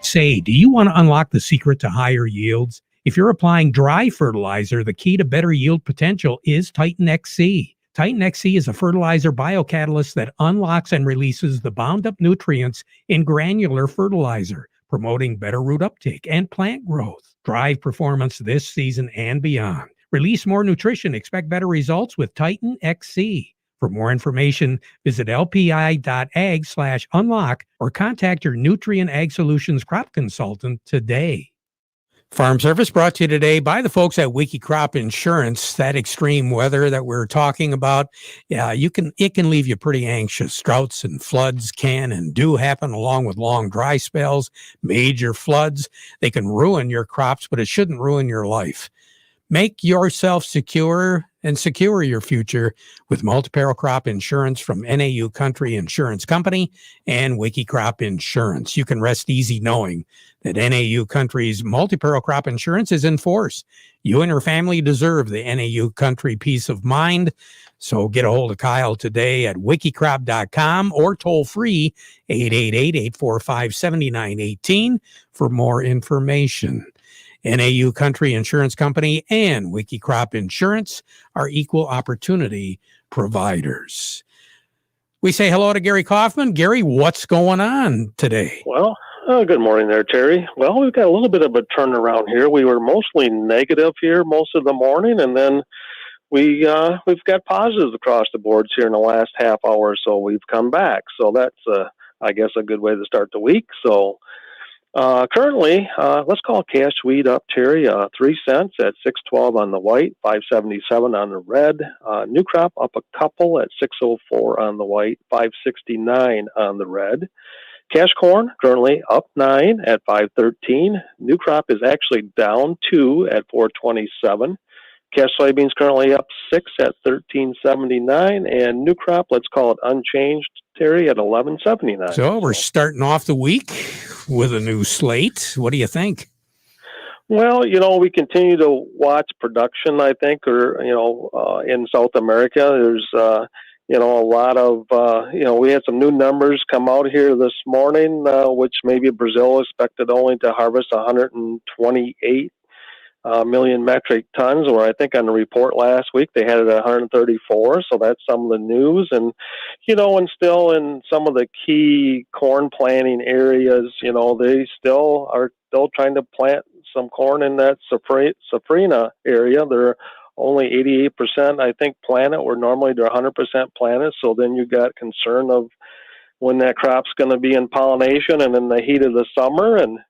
Say, do you want to unlock the secret to higher yields? If you're applying dry fertilizer, the key to better yield potential is Titan XC. Titan XC is a fertilizer biocatalyst that unlocks and releases the bound-up nutrients in granular fertilizer, promoting better root uptake and plant growth. Drive performance this season and beyond. Release more nutrition. Expect better results with Titan XC. For more information, visit lpi.ag/unlock or contact your Nutrien Ag Solutions crop consultant today. Farm Service brought to you today by the folks at Wiki Crop Insurance. That extreme weather that we're talking about, it can leave you pretty anxious. Droughts and floods can and do happen along with long dry spells, major floods. They can ruin your crops, but it shouldn't ruin your life. Make yourself secure and secure your future with multi-peril crop insurance from NAU Country Insurance Company and Wiki Crop Insurance. You can rest easy knowing that NAU Country's multi-peril crop insurance is in force. You and your family deserve the NAU Country peace of mind. So get a hold of Kyle today at wikicrop.com or toll free 888-845-7918 for more information. NAU Country Insurance Company and Wiki Crop Insurance are equal opportunity providers. We say hello to Gary Kaufman. Gary, what's going on today? Well, good morning there, Terry. Well, we've got a little bit of a turnaround here. We were mostly negative here most of the morning, and then we've got positives across the boards here in the last half hour or so. We've come back. So that's, I guess, a good way to start the week. So currently, let's call cash wheat up, Terry, 3 cents at $6.12 on the white, $5.77 on the red. New crop up a couple at $6.04 on the white, $5.69 on the red. Cash corn currently up 9 at $5.13. New crop is actually down 2 at $4.27. Cash soybeans currently up 6 at $13.79, and new crop, let's call it unchanged, Terry, at $11.79. So we're starting off the week with a new slate. What do you think? Well, we continue to watch production, I think, in South America. There's, a lot of, we had some new numbers come out here this morning, which maybe Brazil expected only to harvest 128 million metric tons, where I think on the report last week they had it at 134. So that's some of the news. And, and still in some of the key corn planting areas, they still are trying to plant some corn in that safrina area. They're only 88%, I think, planted, where normally they're 100% planted. So then you got concern of when that crop's going to be in pollination and in the heat of the summer. And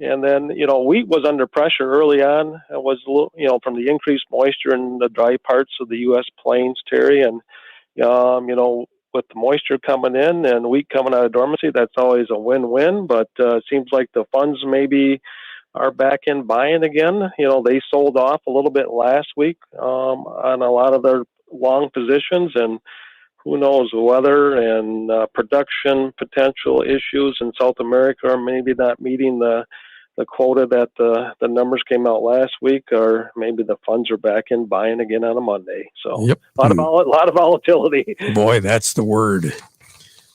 then, wheat was under pressure early on. It was, from the increased moisture in the dry parts of the U.S. plains, Terry. And, with the moisture coming in and wheat coming out of dormancy, that's always a win-win. But it seems like the funds maybe are back in buying again. They sold off a little bit last week on a lot of their long positions, and who knows, weather and production potential issues in South America are maybe not meeting the quota that the numbers came out last week, or maybe the funds are back in buying again on a Monday. So yep. a lot of volatility. Boy, that's the word.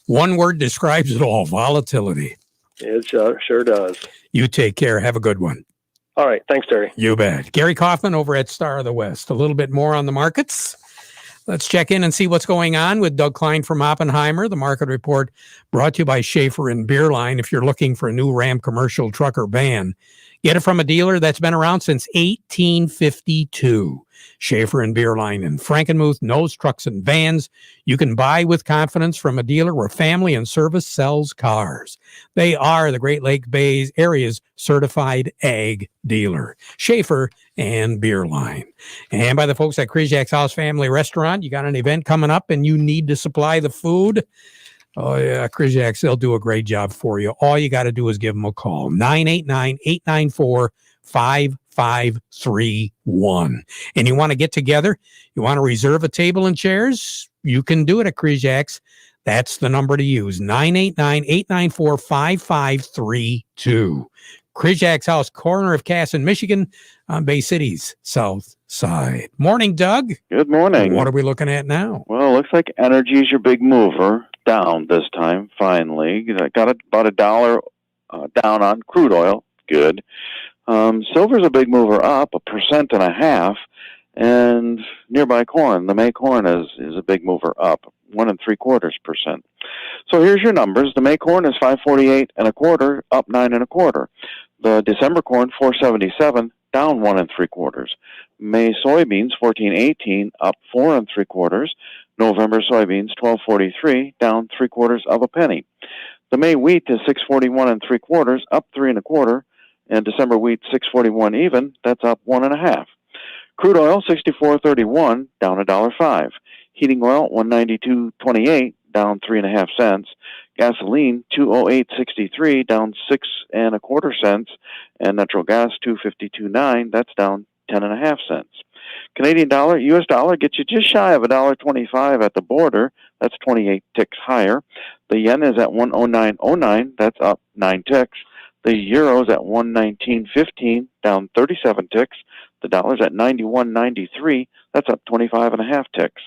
One word describes it all: volatility. It sure does. You take care. Have a good one. All right. Thanks, Terry. You bet. Gary Kaufman over at Star of the West. A little bit more on the markets. Let's check in and see what's going on with Doug Klein from Oppenheimer. The market report brought to you by Schaefer and Beerline. If you're looking for a new Ram commercial truck or van, get it from a dealer that's been around since 1852. Schaefer and Beerline in Frankenmuth knows trucks and vans. You can buy with confidence from a dealer where family and service sells cars. They are the Great Lake Bay Area's certified ag dealer. Schaefer and Beerline. And by the folks at Krizak's House Family Restaurant, you got an event coming up and you need to supply the food. Oh, yeah, Krizak's, they'll do a great job for you. All you got to do is give them a call, 989-894-5531. And you want to get together, you want to reserve a table and chairs, you can do it at Krizak's. That's the number to use, 989-894-5532. Krizak's House, corner of Cass in Michigan, on Bay City's south side. Morning, Doug. Good morning. What are we looking at now? Well, it looks like energy's your big mover. Down this time, finally. Got about $1 down on crude oil. Good. Silver's a big mover up, 1.5%. And nearby corn, the May corn is a big mover up, 1.75%. So here's your numbers. The May corn is 5.48 up 9.25. The December corn 4.77, down 1.75. May soybeans 14.18, up 4.75. November soybeans 12.43, down 0.75 penny. The May wheat is 6.41 up 3.25, and December wheat 6.41 even. That's up 1.5. Crude oil 64.31, down $1.05. Heating oil 192.28, down 3.5 cents. Gasoline 208.63, down 6.25 cents, and natural gas 252.9. That's down 10.5 cents. Canadian dollar, U.S. dollar gets you just shy of $1.25 at the border. That's 28 ticks higher. The yen is at 109.09. That's up 9 ticks. The euro's at 119.15, down 37 ticks. The dollar's at 91.93. That's up 25.5 ticks.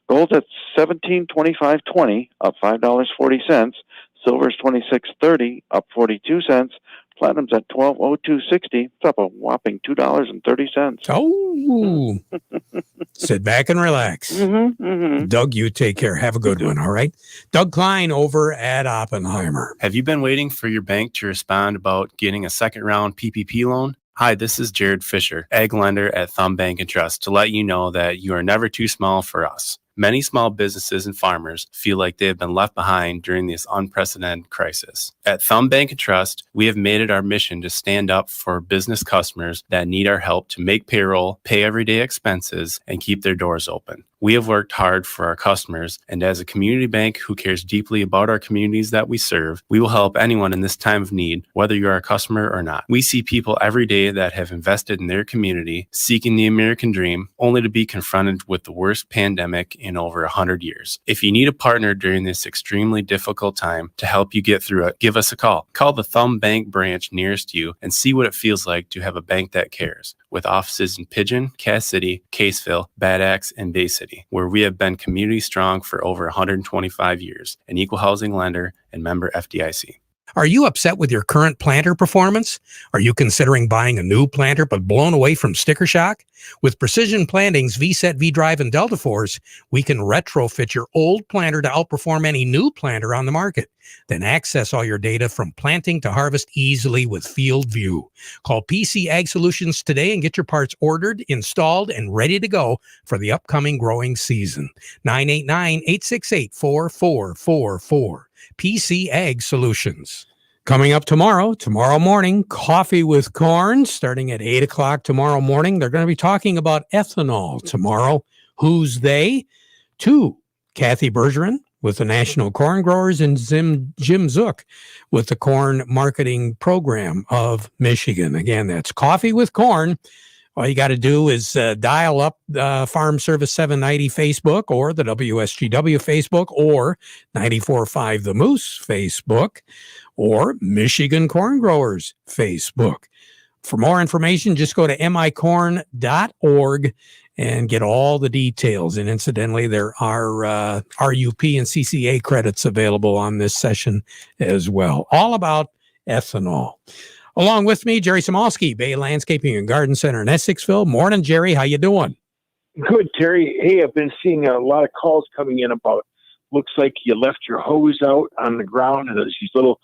Gold's at 17.25.20, up $5.40. Silver's 26.30, up 42 cents. Platinum's at 12.0260. It's up a whopping $2.30. Oh, sit back and relax. Doug, you take care. Have a good one. All right. Doug Klein over at Oppenheimer. Have you been waiting for your bank to respond about getting a second round PPP loan? Hi, this is Jared Fisher, ag lender at Thumb Bank and Trust, to let you know that you are never too small for us. Many small businesses and farmers feel like they have been left behind during this unprecedented crisis. At Thumb Bank and Trust, we have made it our mission to stand up for business customers that need our help to make payroll, pay everyday expenses, and keep their doors open. We have worked hard for our customers, and as a community bank who cares deeply about our communities that we serve, we will help anyone in this time of need, whether you are a customer or not. We see people every day that have invested in their community, seeking the American dream, only to be confronted with the worst pandemic in over 100 years. If you need a partner during this extremely difficult time to help you get through it, give us a call. Call the Thumb Bank branch nearest you and see what it feels like to have a bank that cares. With offices in Pigeon, Cass City, Caseville, Bad Axe, and Bay City, where we have been community strong for over 125 years, an equal housing lender and member FDIC. Are you upset with your current planter performance? Are you considering buying a new planter but blown away from sticker shock? With Precision Planting's VSET, V-Drive, and Delta Force, we can retrofit your old planter to outperform any new planter on the market. Then access all your data from planting to harvest easily with Field View. Call PC Ag Solutions today and get your parts ordered, installed, and ready to go for the upcoming growing season. 989-868-4444. PC Ag Solutions. Coming up tomorrow morning, Coffee with Corn, starting at 8 o'clock tomorrow morning. They're going to be talking about ethanol tomorrow. Who's they? Two, Kathy Bergeron with the National Corn Growers and Jim Zook with the Corn Marketing Program of Michigan. Again, that's Coffee with Corn. All you got to do is dial up Farm Service 790 Facebook or the WSGW Facebook or 94.5 The Moose Facebook or Michigan Corn Growers Facebook. For more information, just go to micorn.org and get all the details. And incidentally, there are RUP and CCA credits available on this session as well. All about ethanol. Along with me, Jerry Samolsky, Bay Landscaping and Garden Center in Essexville. Morning, Jerry. How you doing? Good, Terry. Hey, I've been seeing a lot of calls coming in about, looks like you left your hose out on the ground and there's these little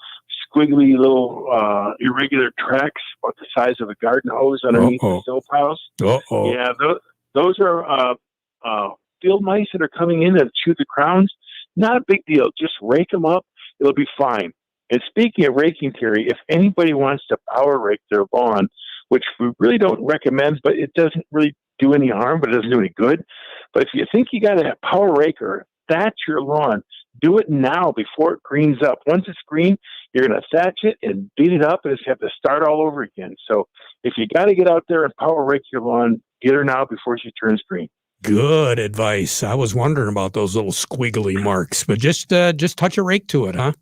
squiggly little irregular tracks about the size of a garden hose underneath the sill piles. Yeah, those are field mice that are coming in and chew the crowns. Not a big deal. Just rake them up. It'll be fine. And speaking of raking, Terry, if anybody wants to power rake their lawn, which we really don't recommend, but it doesn't really do any harm, but it doesn't do any good. But if you think you got a power raker, thatch your lawn. Do it now before it greens up. Once it's green, you're going to thatch it and beat it up and just have to start all over again. So if you got to get out there and power rake your lawn, get her now before she turns green. Good advice. I was wondering about those little squiggly marks, but just touch a rake to it, huh?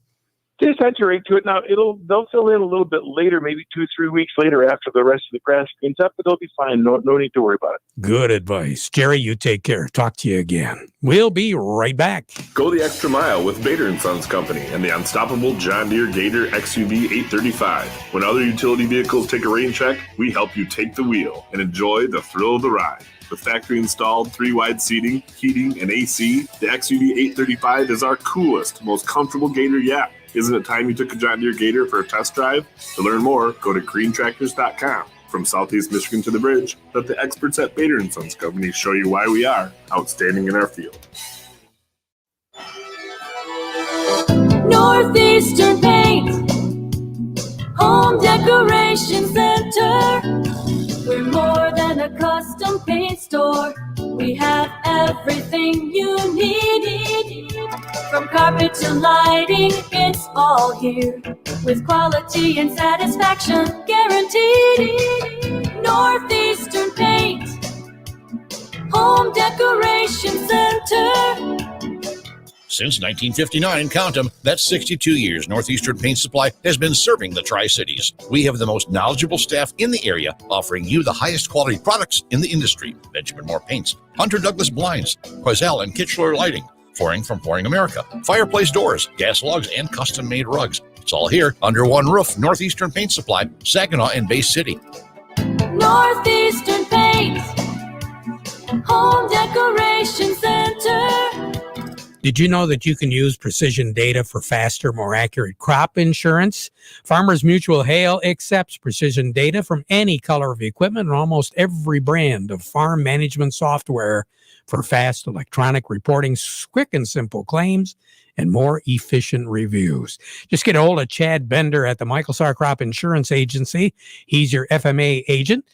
Just touch your rake to it. Now, they'll fill in a little bit later, maybe 2-3 weeks later after the rest of the grass greens up, but they'll be fine. No need to worry about it. Good advice. Jerry, you take care. Talk to you again. We'll be right back. Go the extra mile with Bader & Sons Company and the unstoppable John Deere Gator XUV 835. When other utility vehicles take a rain check, we help you take the wheel and enjoy the thrill of the ride. With factory-installed 3-wide seating, heating, and AC, the XUV 835 is our coolest, most comfortable Gator yet. Isn't it time you took a John Deere Gator for a test drive? To learn more, go to greentractors.com. From Southeast Michigan to the bridge, let the experts at Bader & Sons Company show you why we are outstanding in our field. Northeastern Paint, Home Decoration Center. We're more than a custom paint store. We have everything you need. From carpet to lighting, it's all here. With quality and satisfaction guaranteed. Northeastern Paint, Home Decoration Center. Since 1959, count them, that's 62 years, Northeastern Paint Supply has been serving the Tri-Cities. We have the most knowledgeable staff in the area, offering you the highest quality products in the industry. Benjamin Moore Paints, Hunter Douglas Blinds, Quazell and Kitchener Lighting, Flooring from Flooring America, fireplace doors, gas logs, and custom-made rugs. It's all here under one roof. Northeastern Paint Supply, Saginaw and Bay City. Northeastern Paint, Home Decoration Center. Did you know that you can use precision data for faster, more accurate crop insurance? Farmers Mutual Hail accepts precision data from any color of equipment and almost every brand of farm management software for fast electronic reporting, quick and simple claims, and more efficient reviews. Just get a hold of Chad Bender at the Michael Sarr Crop Insurance Agency. He's your FMA agent.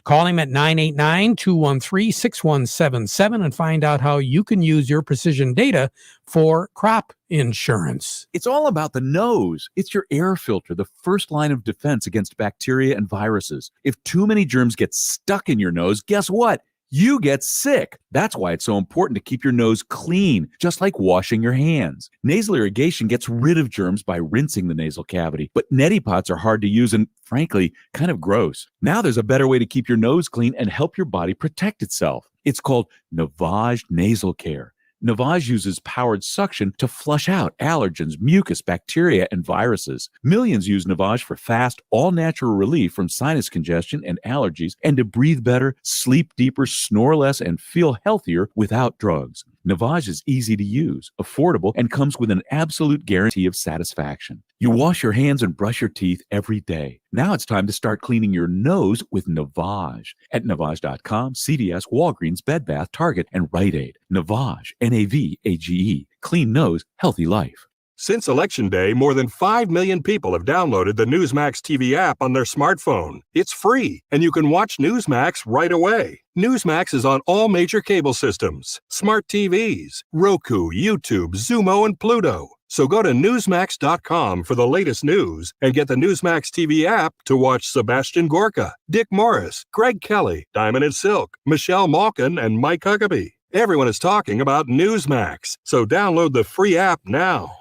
Call him at 989-213-6177 and find out how you can use your precision data for crop insurance. It's all about the nose. It's your air filter, the first line of defense against bacteria and viruses. If too many germs get stuck in your nose, guess what? You get sick. That's why it's so important to keep your nose clean, just like washing your hands. Nasal irrigation gets rid of germs by rinsing the nasal cavity, but neti pots are hard to use and, frankly, kind of gross. Now there's a better way to keep your nose clean and help your body protect itself. It's called Navage Nasal Care. Navage uses powered suction to flush out allergens, mucus, bacteria, and viruses. Millions use Navage for fast, all-natural relief from sinus congestion and allergies, and to breathe better, sleep deeper, snore less, and feel healthier without drugs. Navage is easy to use, affordable, and comes with an absolute guarantee of satisfaction. You wash your hands and brush your teeth every day. Now it's time to start cleaning your nose with Navage. At Navage.com, CVS, Walgreens, Bed Bath, Target, and Rite Aid. Navage, N-A-V-A-G-E. Clean nose, healthy life. Since Election Day, more than 5 million people have downloaded the Newsmax TV app on their smartphone. It's free, and you can watch Newsmax right away. Newsmax is on all major cable systems, smart TVs, Roku, YouTube, Xumo, and Pluto. So go to Newsmax.com for the latest news and get the Newsmax TV app to watch Sebastian Gorka, Dick Morris, Greg Kelly, Diamond and Silk, Michelle Malkin, and Mike Huckabee. Everyone is talking about Newsmax, so download the free app now.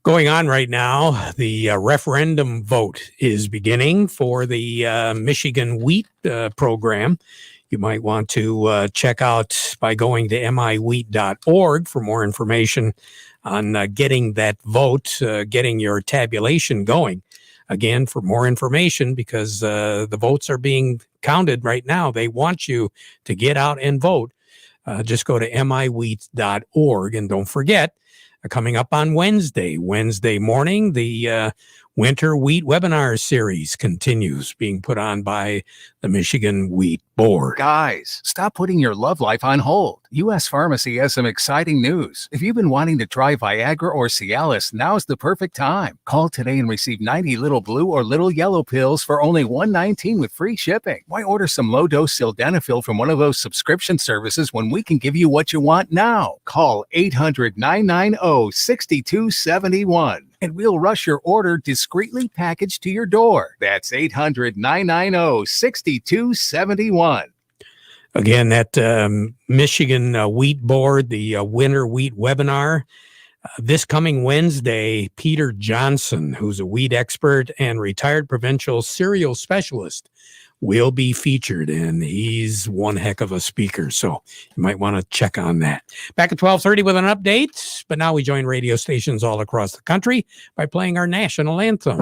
Going on right now, the referendum vote is beginning for the Michigan wheat program. You might want to check out by going to miwheat.org for more information on getting that vote, getting your tabulation going. Again, for more information, because the votes are being counted right now. They want you to get out and vote. Just go to miwheat.org. And don't forget, coming up on Wednesday morning, the Winter Wheat Webinar Series continues, being put on by the Michigan Wheat Board. Guys, stop putting your love life on hold. U.S. Pharmacy has some exciting news. If you've been wanting to try Viagra or Cialis, now's the perfect time. Call today and receive 90 little blue or little yellow pills for only $119 with free shipping. Why order some low-dose sildenafil from one of those subscription services when we can give you what you want now? Call 800-990-6271. And we'll rush your order discreetly packaged to your door. That's 800-990-6271. Again, that Michigan Wheat Board, the Winter Wheat Webinar, this coming Wednesday, Peter Johnson, who's a wheat expert and retired provincial cereal specialist, will be featured, and he's one heck of a speaker, so you might want to check on that. Back at 12:30 with an update, but now we join radio stations all across the country by playing our national anthem.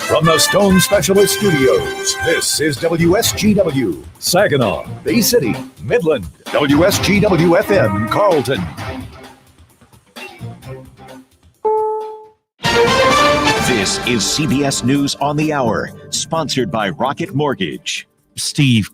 From the Stone Specialist Studios, this is WSGW, Saginaw, Bay City, Midland, WSGW-FM, Carlton. This is CBS News on the Hour, sponsored by Rocket Mortgage. Steve,